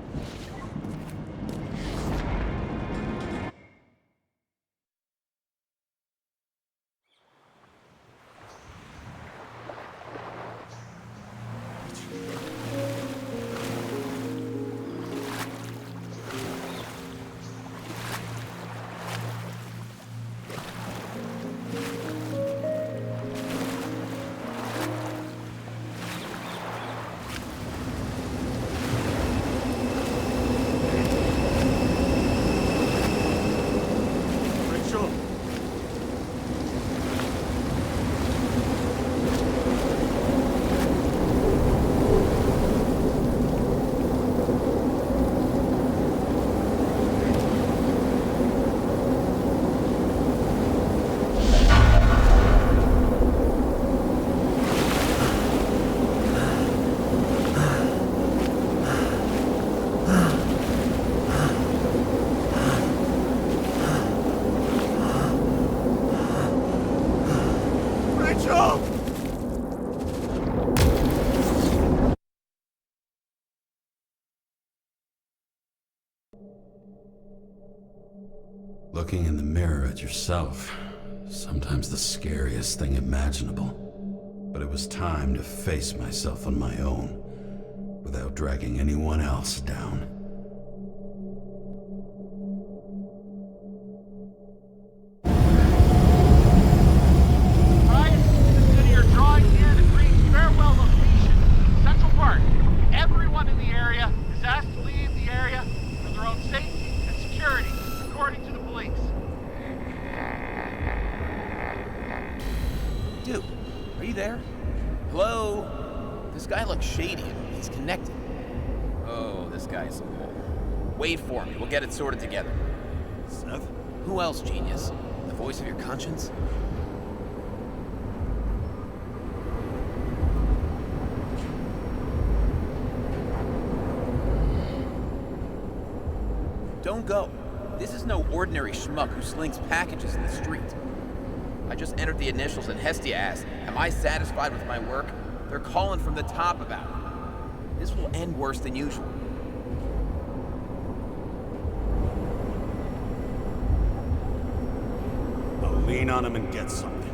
Looking in the mirror at yourself, sometimes the scariest thing imaginable. But it was time to face myself on my own, without dragging anyone else down. Ryan, consider your drawing here the Green farewell location, Central Park. Everyone in the area is asked to leave the area for their own safety and security, according to the police. Dude, are you there? Hello? This guy looks shady. He's connected. Oh, this guy's a bull. Wait for me. We'll get it sorted together. Seth? Who else, genius? The voice of your conscience? Don't go. This is no ordinary schmuck who slings packages in the street. I just entered the initials and Hestia asked, am I satisfied with my work? They're calling from the top about it. This will end worse than usual. I'll lean on him and get something.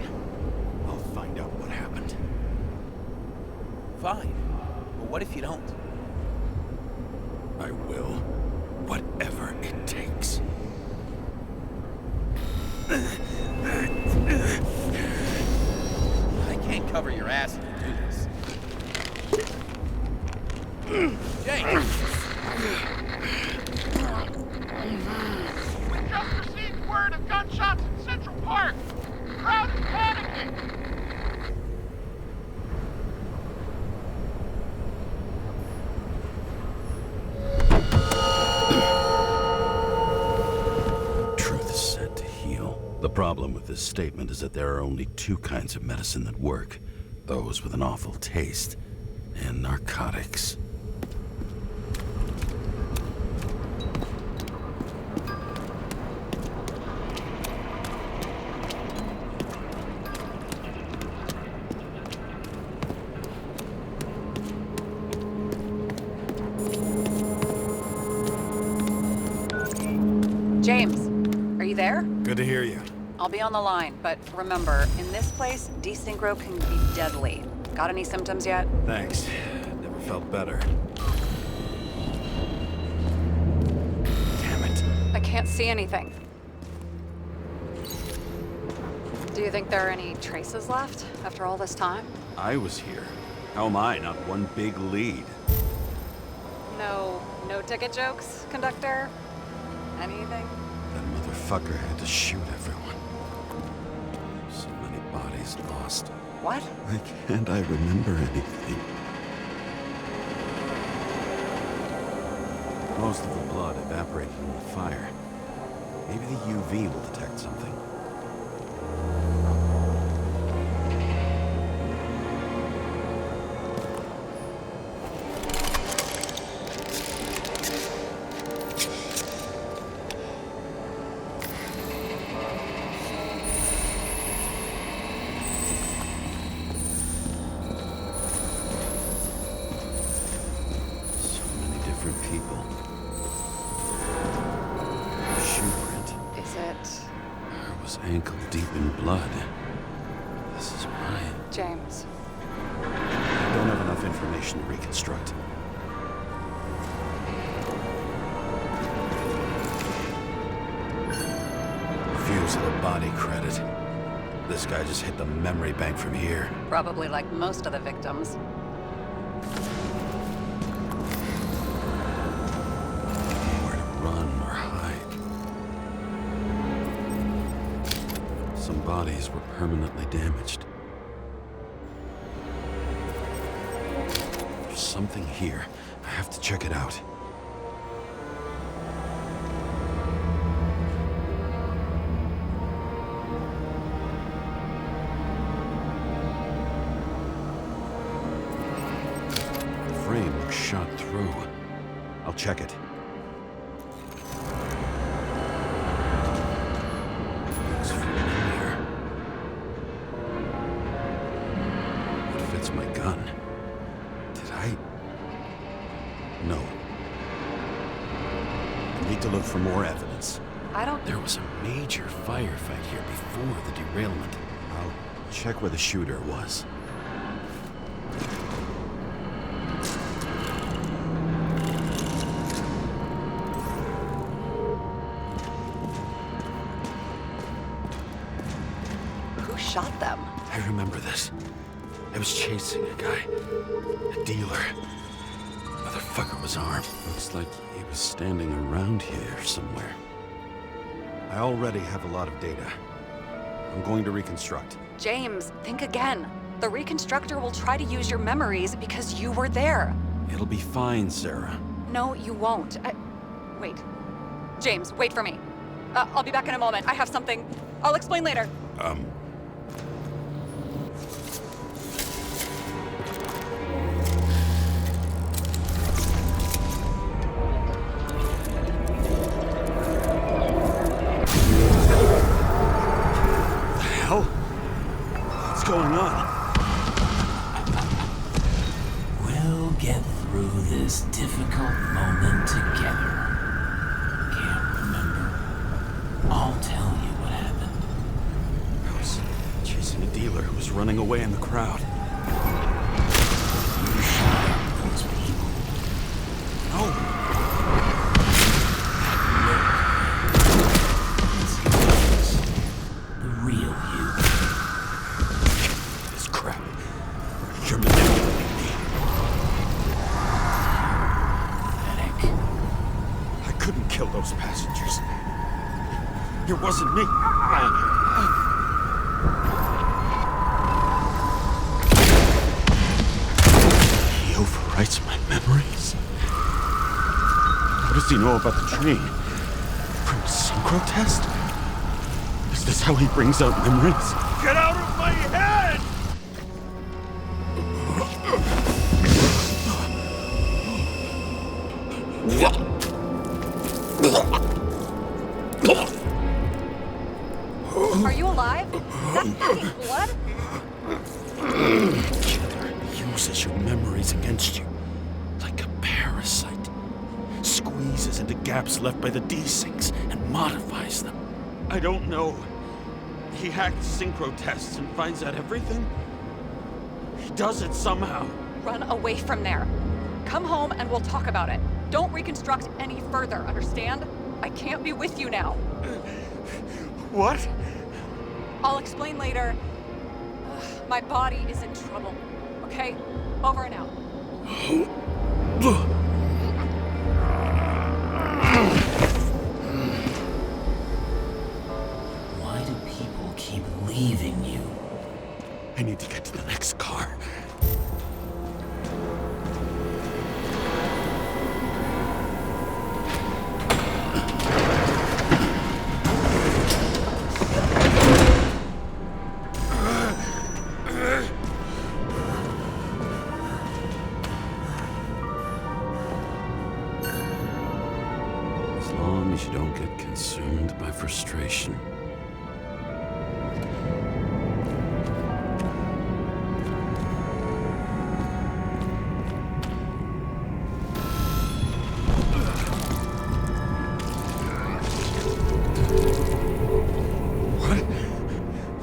I'll find out what happened. Fine. But what if you don't? I will. Whatever it takes. I can't cover your ass if you do this. Jay! We just received word of gunshots in Central Park. Crowd is panicking. Truth is said to heal. The problem with this statement is that there are only two kinds of medicine that work. Those with an awful taste, and narcotics. James, are you there? Good to hear you. I'll be on the line, but remember, in this place, desynchro can be deadly. Got any symptoms yet? Thanks. Never felt better. Damn it. I can't see anything. Do you think there are any traces left after all this time? I was here. How am I not one big lead? No ticket jokes, conductor? Anything? That motherfucker had to shoot everyone. So many bodies lost. What? Why can't I remember anything? Most of the blood evaporated in the fire. Maybe the UV will detect something. People. Shoe print. Is it? I was ankle deep in blood. This is Brian. James. I don't have enough information to reconstruct. Refusal of body credit. This guy just hit the memory bank from here. Probably like most of the victims. Run or hide. Some bodies were permanently damaged. There's something here. I have to check it out. The frame looks shot through. I'll check it. My gun. Did I? No. I need to look for more evidence. There was a major firefight here before the derailment. I'll check where the shooter was. Who shot them? I remember this. I was chasing a guy. A dealer. Motherfucker was armed. Looks like he was standing around here somewhere. I already have a lot of data. I'm going to reconstruct. James, think again. The reconstructor will try to use your memories because you were there. It'll be fine, Sarah. No, you won't. Wait. James, wait for me. I'll be back in a moment. I have something. I'll explain later. What's going on? We'll get through this difficult moment together. Can't remember? I'll tell you what happened. I was chasing a dealer who was running away in the crowd. You shot at those people. No! The real you. This crap. You're manipulating me. Pathetic. I couldn't kill those passengers. It wasn't me. He overwrites my memories. How does he know about the train? From a synchro test? Is this how he brings out memories? Get out of my head! Are you alive? Is that fucking blood? Killer uses your memories against you like a parasite. Squeezes into gaps left by the D-Syncs and modifies them. I don't know. He hacked synchro tests and finds out everything. He does it somehow. Run away from there. Come home and we'll talk about it. Don't reconstruct any further, understand? I can't be with you now. What? I'll explain later. My body is in trouble. Okay? Over and out. Why do people keep leaving you? I need to get to the next car. As long as you don't get consumed by frustration.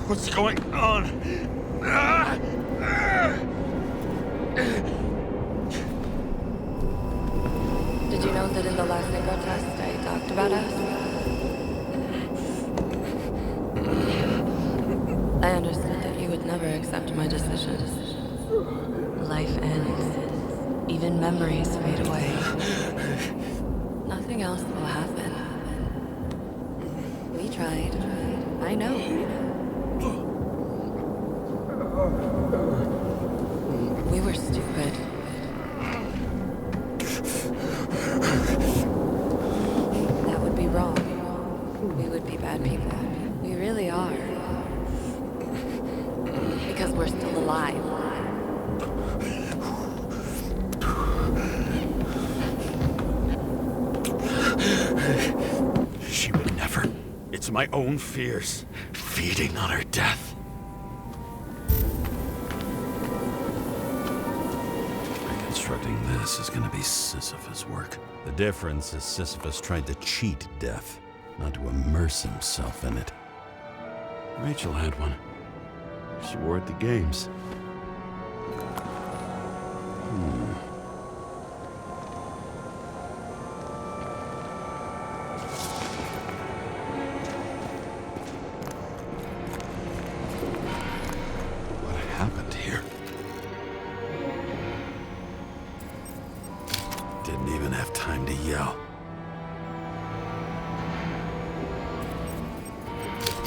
What's going on? Did you know that in the last synchro test I talked about us? I understood that you would never accept my decisions. Life ends. Even memories fade away. Nothing else will happen. We tried. I know. We were stupid. That would be wrong. We would be bad people. We really are. Because we're still alive. She would never. It's my own fears, feeding on her death. Reconstructing this is gonna be Sisyphus' work. The difference is Sisyphus tried to cheat death, not to immerse himself in it. Rachel had one. She wore it to games. What happened here? Didn't even have time to yell.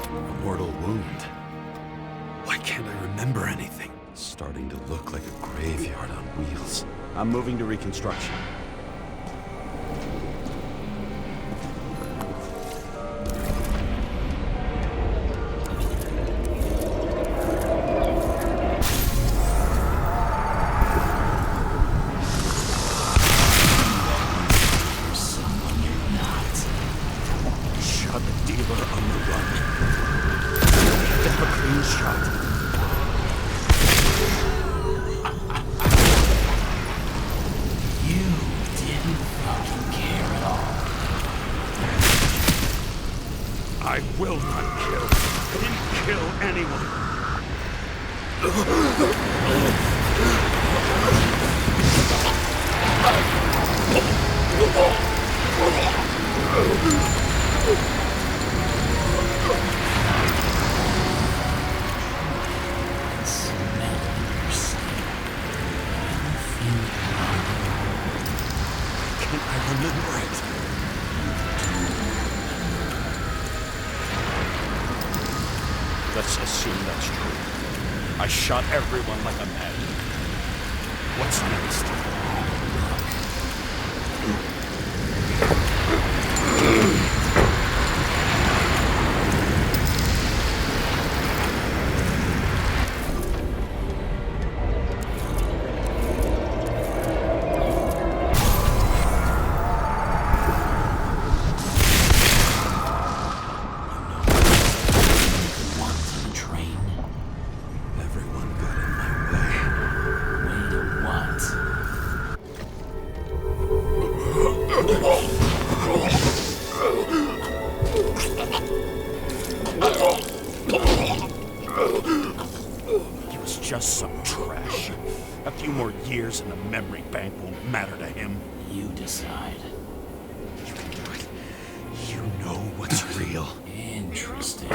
A mortal wound. Why can't I remember anything? It's starting to look like a graveyard on wheels. I'm moving to reconstruction. Shot the dealer on the run. Get him a clean shot. You didn't fucking care at all. I will not kill. I didn't kill anyone. Smell your skin. Feel it. Can I remember it? Let's assume that's true. I shot everyone like a madman. What's next? just some trash. A few more years and the memory bank won't matter to him. You decide. You know what's real. Interesting.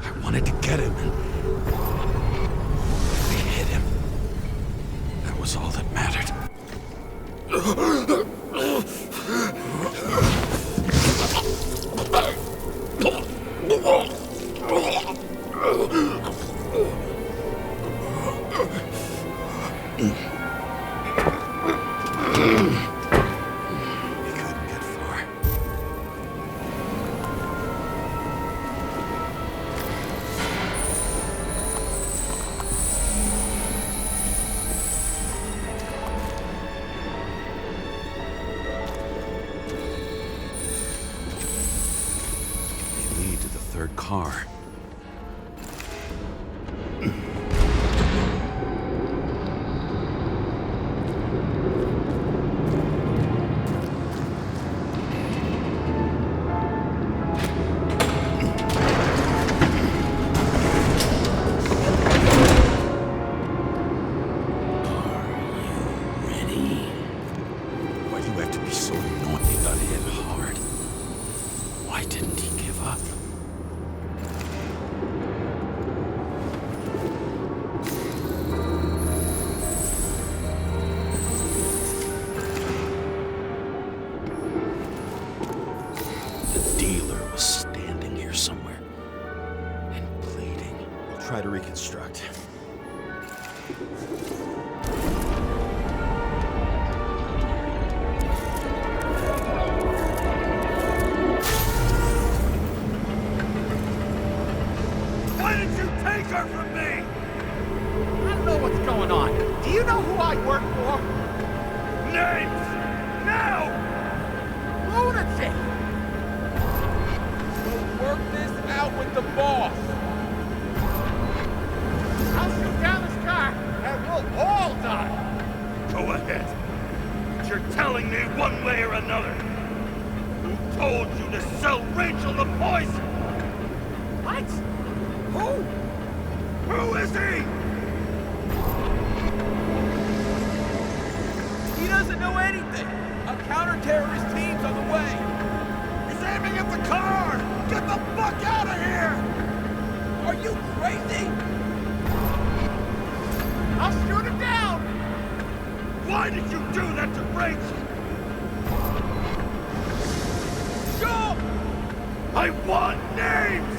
I wanted to get him, and we hit him. That was all that mattered. Third car. Why do you have to be so annoying? He got hit hard. Why didn't he give up? The dealer was standing here somewhere and pleading. We'll try to reconstruct. Why did you take her from me? I don't know what's going on. Do you know who I work for? Names! Now! Lunatic! We'll work this out with the boss. I'll shoot down this car, and we'll all die. Go ahead. But you're telling me one way or another. Who told you to sell Rachel the poison? What? Who? Who is he? He doesn't know anything. A counter-terrorist team's on the way. He's aiming at the car! Get the fuck out of here! Are you crazy? I'll shoot him down! Why did you do that to Rachel? Sure! I want names!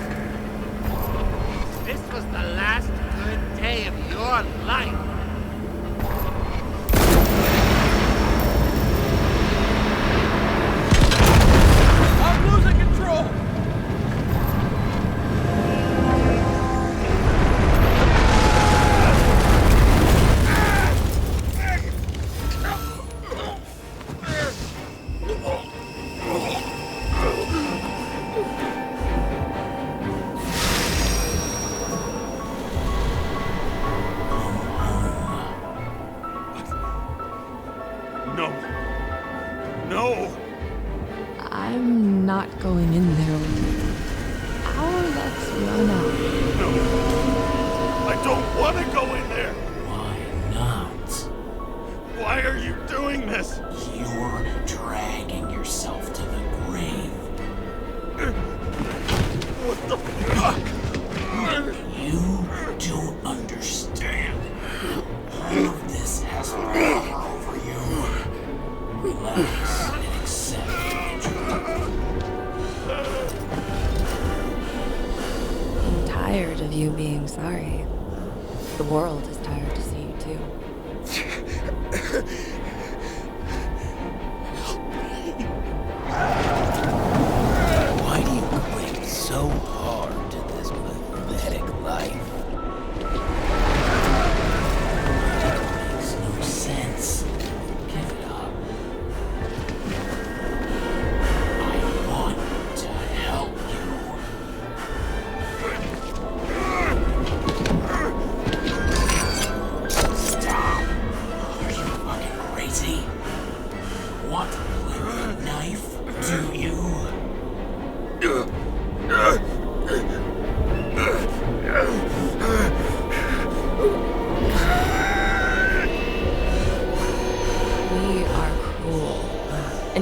This was the last good day of your life. I'm losing control! No. No! I'm not going in there with you. Our luck's run out. No! I don't want to go in there! Why not? Why are you doing this? You're dragging yourself to the grave. What the fuck? You don't understand. All of this has power over you. Relax and accept the injury. I'm tired of you being sorry. The world is tired to see you too. Why do you cling so hard to this pathetic life? It makes no sense. Give it up.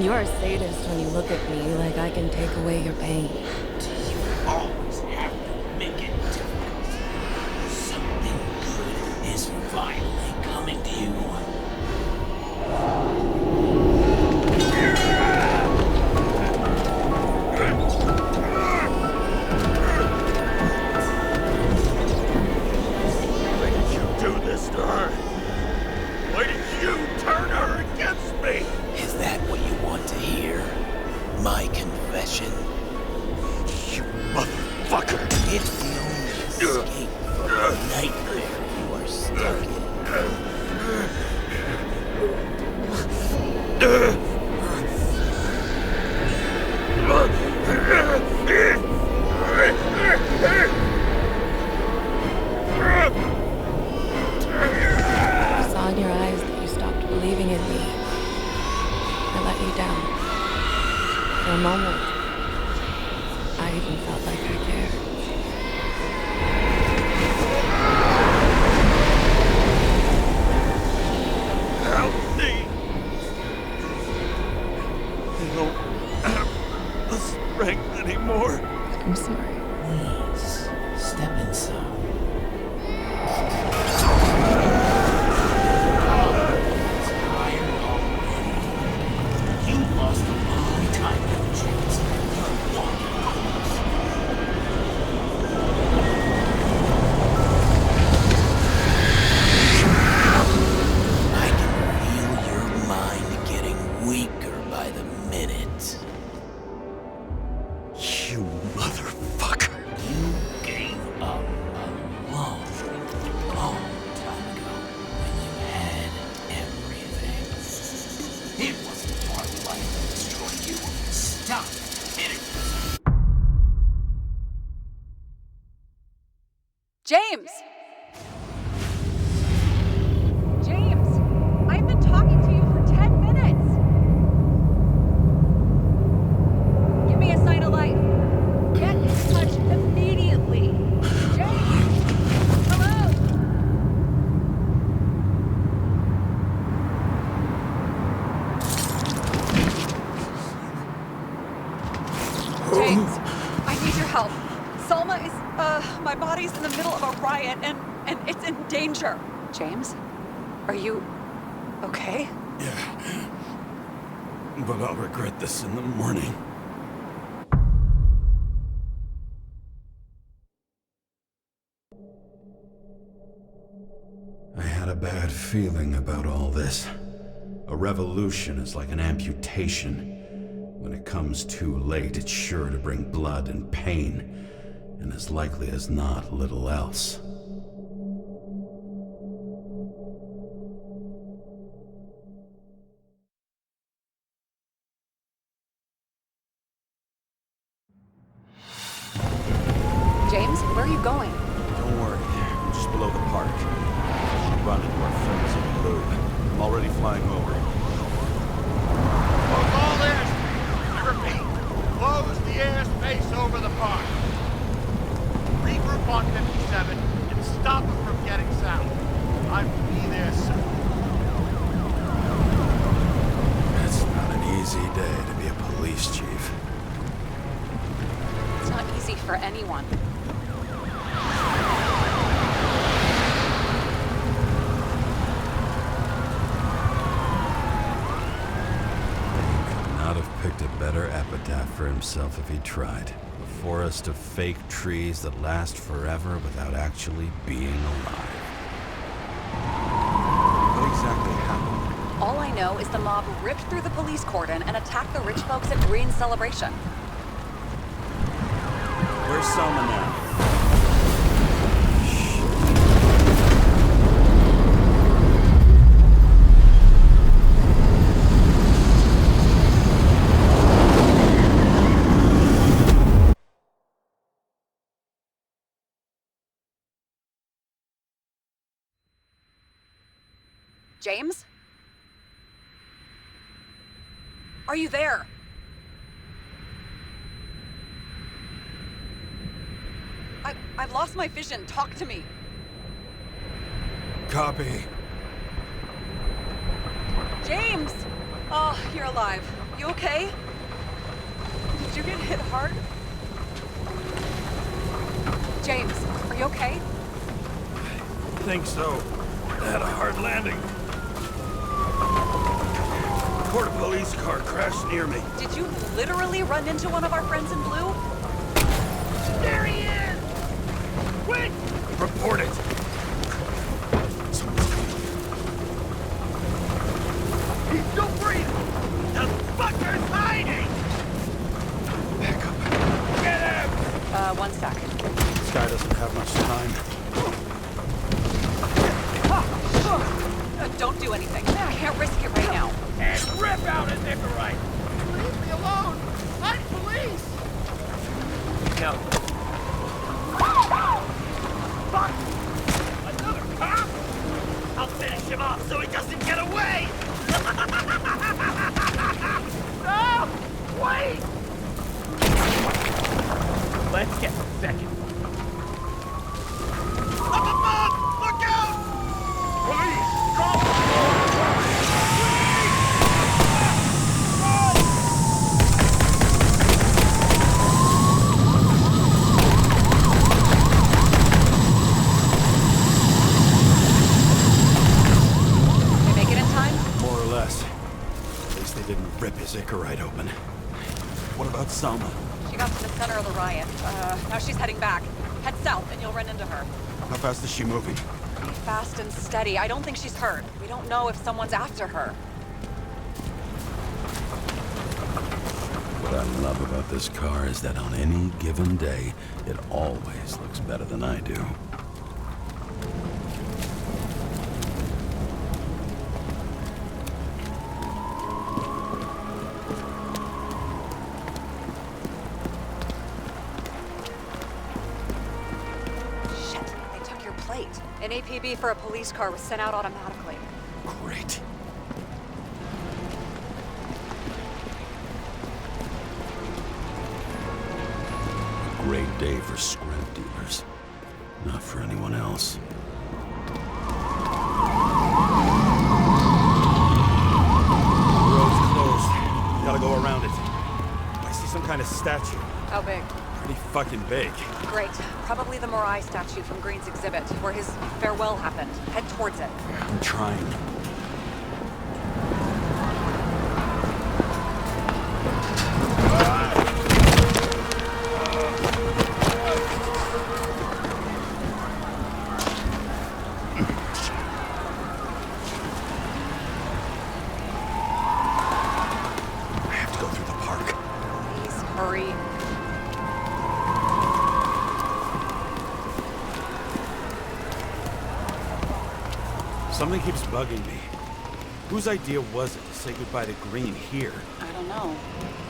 And you're a sadist when you look at me like I can take away your pain. You always have to make it difficult. Something good is finally coming to you. Why did you do this to her? Why did you turn her against me? Is that what you want to hear? My confession? You motherfucker! It's the only escape from the nightmare you are stuck I saw in your eyes that you stopped believing in me. I let you down. For a moment, I even felt like I cared. Help me! I don't have the strength anymore. I'm sorry. Please, step inside. Tired already. You lost a long time ago, James. You're walking course. I can feel your mind getting weaker by the minute. You motherfucker! You gave up a long, long time ago when you had everything. It wasn't part of life that destroyed you. Stop hitting yourself. James! James! I've been talking to you for 10 minutes! Give me a sign of life. Get in touch immediately. James! Hello? James, I need your help. Salma is, my body's in the middle of a riot and it's in danger. James, are you okay? Yeah. But I'll regret this in the morning. I had a bad feeling about all this. A revolution is like an amputation. When it comes too late, it's sure to bring blood and pain, and as likely as not, little else. James, where are you going? Don't worry, I'm just below the park. Should run into our friends in the loop. I'm already flying over. Close all airspace. I repeat, close the airspace over the park. Regroup on 57 and stop them from getting south. I will be there soon. It's not an easy day to be a police chief. It's not easy for anyone. Not have picked a better epitaph for himself if he tried. A forest of fake trees that last forever without actually being alive. What exactly happened? All I know is the mob ripped through the police cordon and attacked the rich folks at Green's celebration. Where's Salma now? James? Are you there? I've lost my vision. Talk to me. Copy. James! Oh, you're alive. You okay? Did you get hit hard? James, are you okay? I think so. I had a hard landing. Port police car crashed near me. Did you literally run into one of our friends in blue? There he is! Quick! Report it. He's still breathing! The fucker's hiding! Back up. Get him! 1 sec. This guy doesn't have much time. Don't do anything. I can't risk it right now. And rip out a Nicorite! Leave me alone! I'm police! No. Fuck! Another cop? I'll finish him off so he doesn't get away! No! Wait! Let's get second. Up above! Look out! Police! Call! They make it in time? More or less. At least they didn't rip his Icarite open. What about Salma? She got to the center of the riot. Now she's heading back. Head south and you'll run into her. How fast is she moving? Pretty fast and steady. I don't think she's hurt. We don't know if someone's after her. What I love about this car is that on any given day, it always looks better than I do. Shit, they took your plate. An APB for a police car was sent out automatically. Great. A great day for scrap dealers. Not for anyone else. The road's closed. Gotta go around it. I see some kind of statue. How big? Pretty fucking big. Great. Probably the Morai statue from Green's exhibit, where his farewell happened. Head towards it. I'm trying. I have to go through the park. Please, hurry. Something keeps bugging me. Whose idea was it to say goodbye to Green here? I don't know.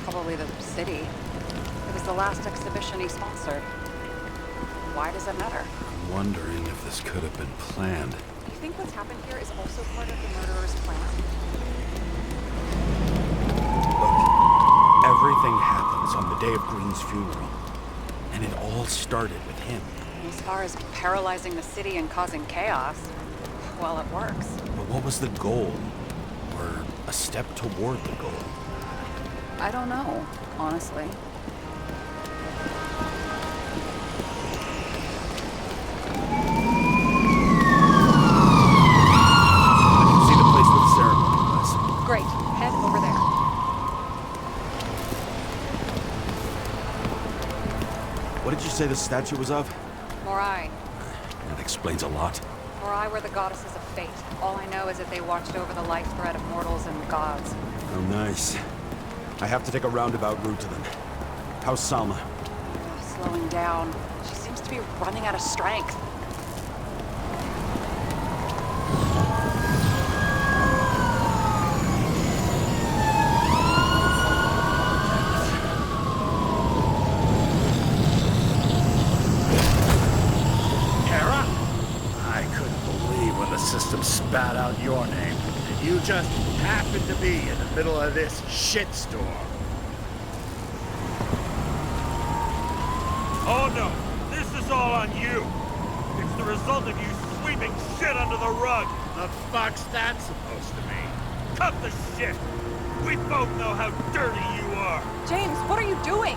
Probably the city. It was the last exhibition he sponsored. Why does it matter? I'm wondering if this could have been planned. You think what's happened here is also part of the murderer's plan? Look, everything happens on the day of Green's funeral. And it all started with him. As far as paralyzing the city and causing chaos, well, it works. But what was the goal? Or a step toward the goal? I don't know, honestly. I can see the place where the ceremony was. Great. Head over there. What did you say the statue was of? Morai. That explains a lot. Morai were the goddesses of fate. All I know is that they watched over the life thread of mortals and gods. Oh, nice. I have to take a roundabout route to them. How's Salma? Slowing down. She seems to be running out of strength. Kara? I couldn't believe when the system spat out your name, and you just happened to be in the middle of this shitstorm. Oh no! This is all on you! It's the result of you sweeping shit under the rug! The fuck's that supposed to mean? Cut the shit! We both know how dirty you are! James, what are you doing?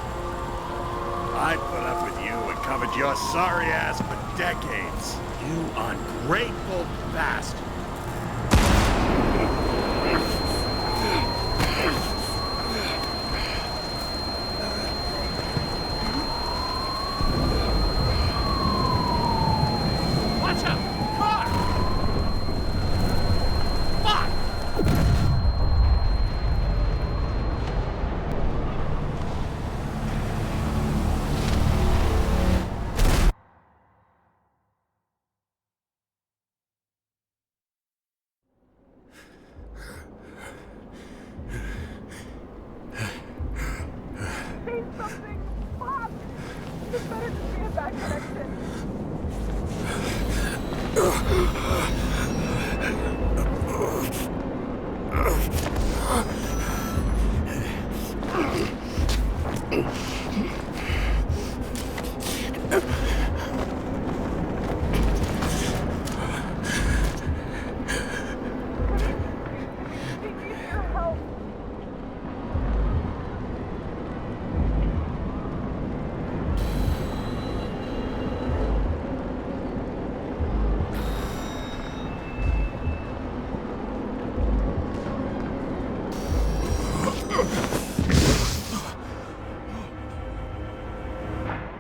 I put up with you and covered your sorry ass for decades. You ungrateful bastard. Watch out! Car! Fuck! Say something! Bob! This better just be a bad connection. He needs your help.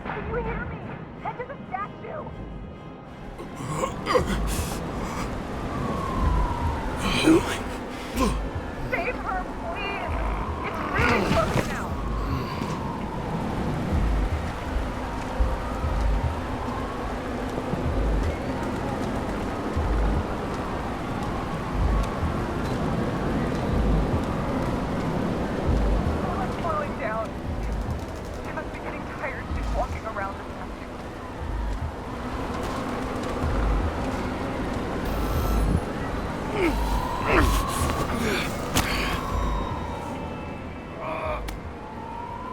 Can you hear me? Head to the statue! Save her, please! It's really close now! I'm slowing down. She must be getting tired just walking around the statue.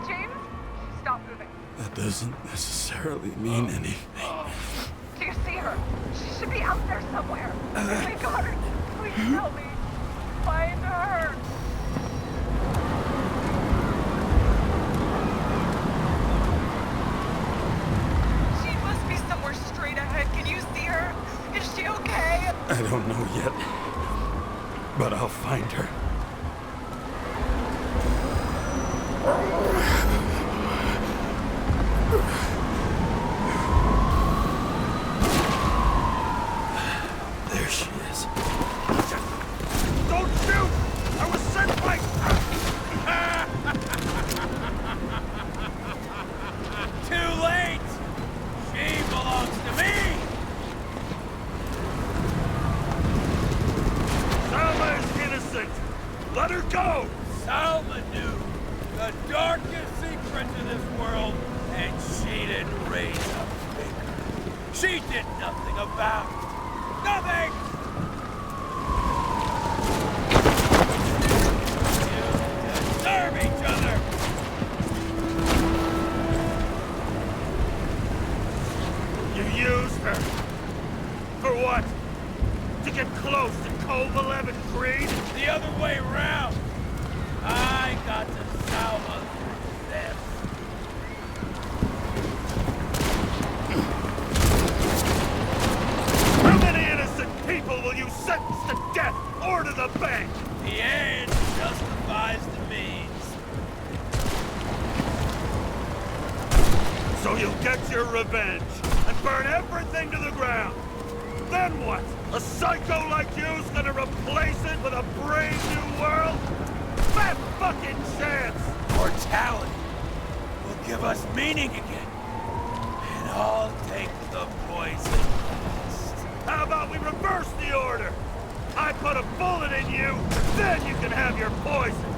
James, stop moving. That doesn't necessarily mean anything. Do you see her? She should be out there somewhere. Oh my God, please help me. Find her. She must be somewhere straight ahead. Can you see her? Is she okay? I don't know yet, but I'll find her. There she is. Don't shoot! I was sent by... Too late! She belongs to me! Salma is innocent! Let her go! Salma knew the darkest secret to this world, and she didn't raise a finger. She did nothing about it. Nothing! You deserve each other! You used her. For what? To get close to Cove 11 Creed? The other way around. I got to Salma through this. How many innocent people will you sentence to death or to the bank? The end justifies the means. So you'll get your revenge and burn everything to the ground. Then what? A psycho like you's gonna replace it with a brave new world? Fat fucking chance! Mortality will give us meaning again. And I'll take the poison next. How about we reverse the order? I put a bullet in you, then you can have your poison.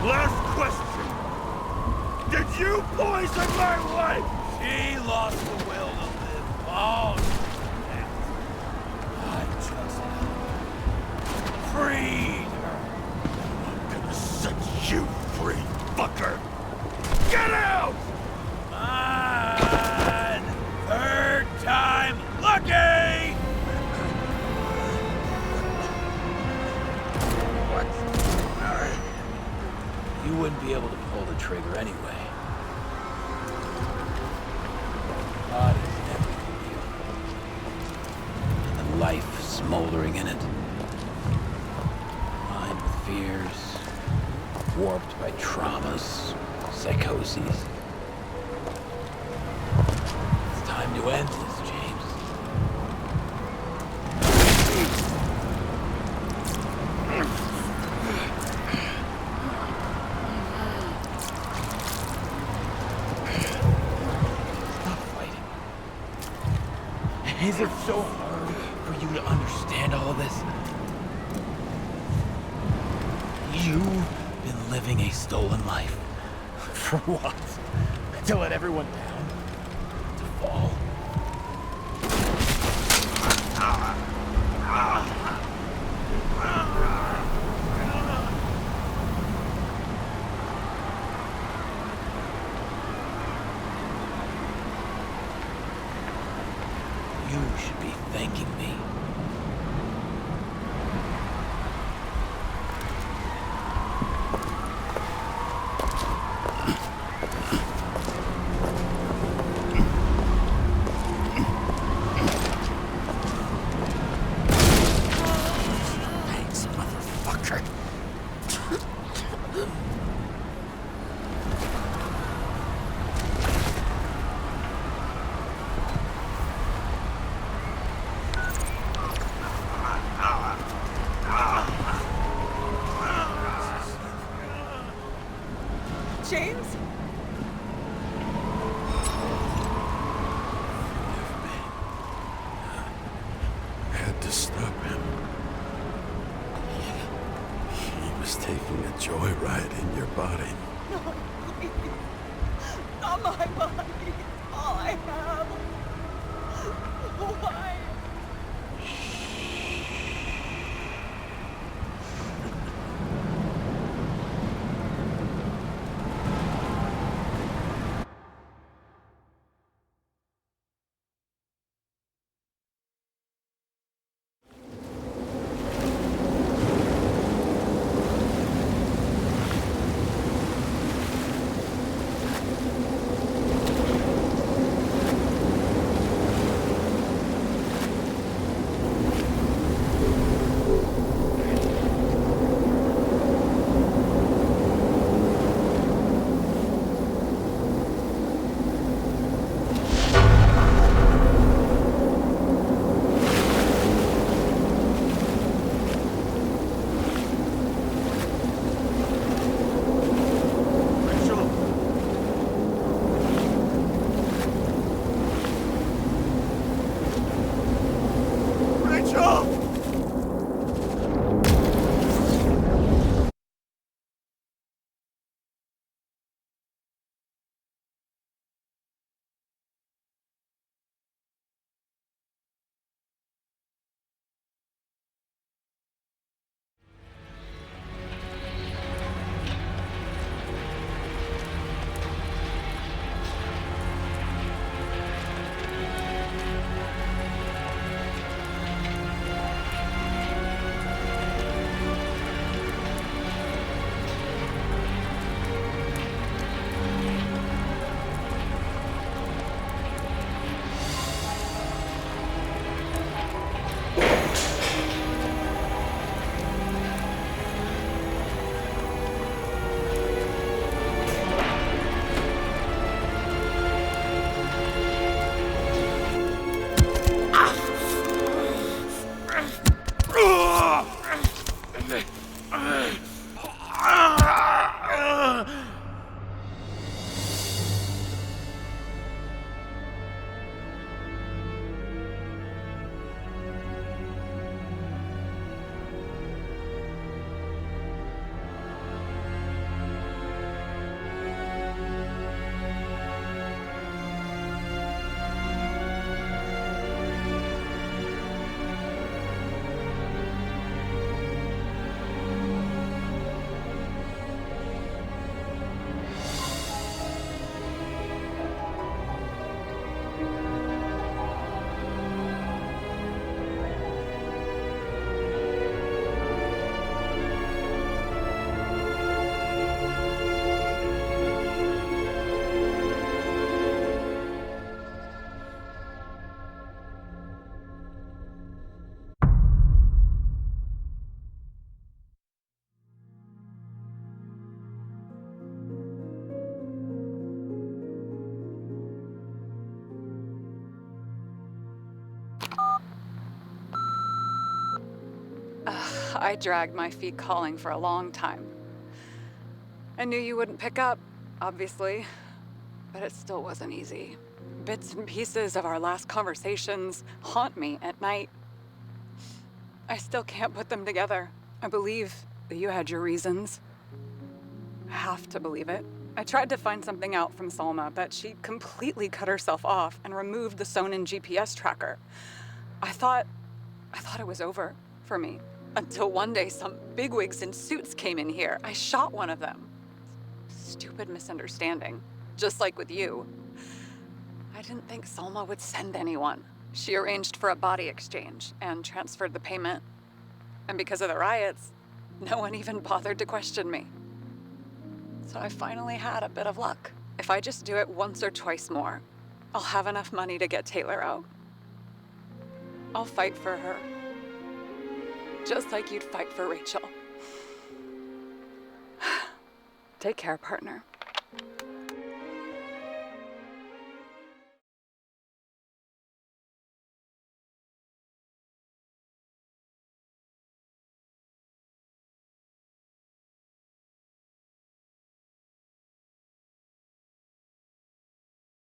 Last question. Did you poison my wife? She lost the will to live long enough. I just freed her. I'm gonna set you free, fucker! Get out! On third time lucky! You wouldn't be able to pull the trigger anyway. Body's everything here. And the life smoldering in it. Lined with fears, warped by traumas, psychoses. It's time to end this, James. Stop fighting. Is it so hard for you to understand all of this? You've been living a stolen life. For what? To let everyone down? To fall? You should be thanking me. Thanks, motherfucker. James? I had to stop him. He was taking a joyride in your body. No, please. Not my body. It's all I have. Why? I dragged my feet calling for a long time. I knew you wouldn't pick up, obviously, but it still wasn't easy. Bits and pieces of our last conversations haunt me at night. I still can't put them together. I believe that you had your reasons. I have to believe it. I tried to find something out from Salma, but she completely cut herself off and removed the Sonin GPS tracker. I thought it was over for me. Until one day some bigwigs in suits came in here. I shot one of them. Stupid misunderstanding, just like with you. I didn't think Salma would send anyone. She arranged for a body exchange and transferred the payment. And because of the riots, no one even bothered to question me. So I finally had a bit of luck. If I just do it once or twice more, I'll have enough money to get Taylor out. I'll fight for her. Just like you'd fight for Rachel. Take care, partner.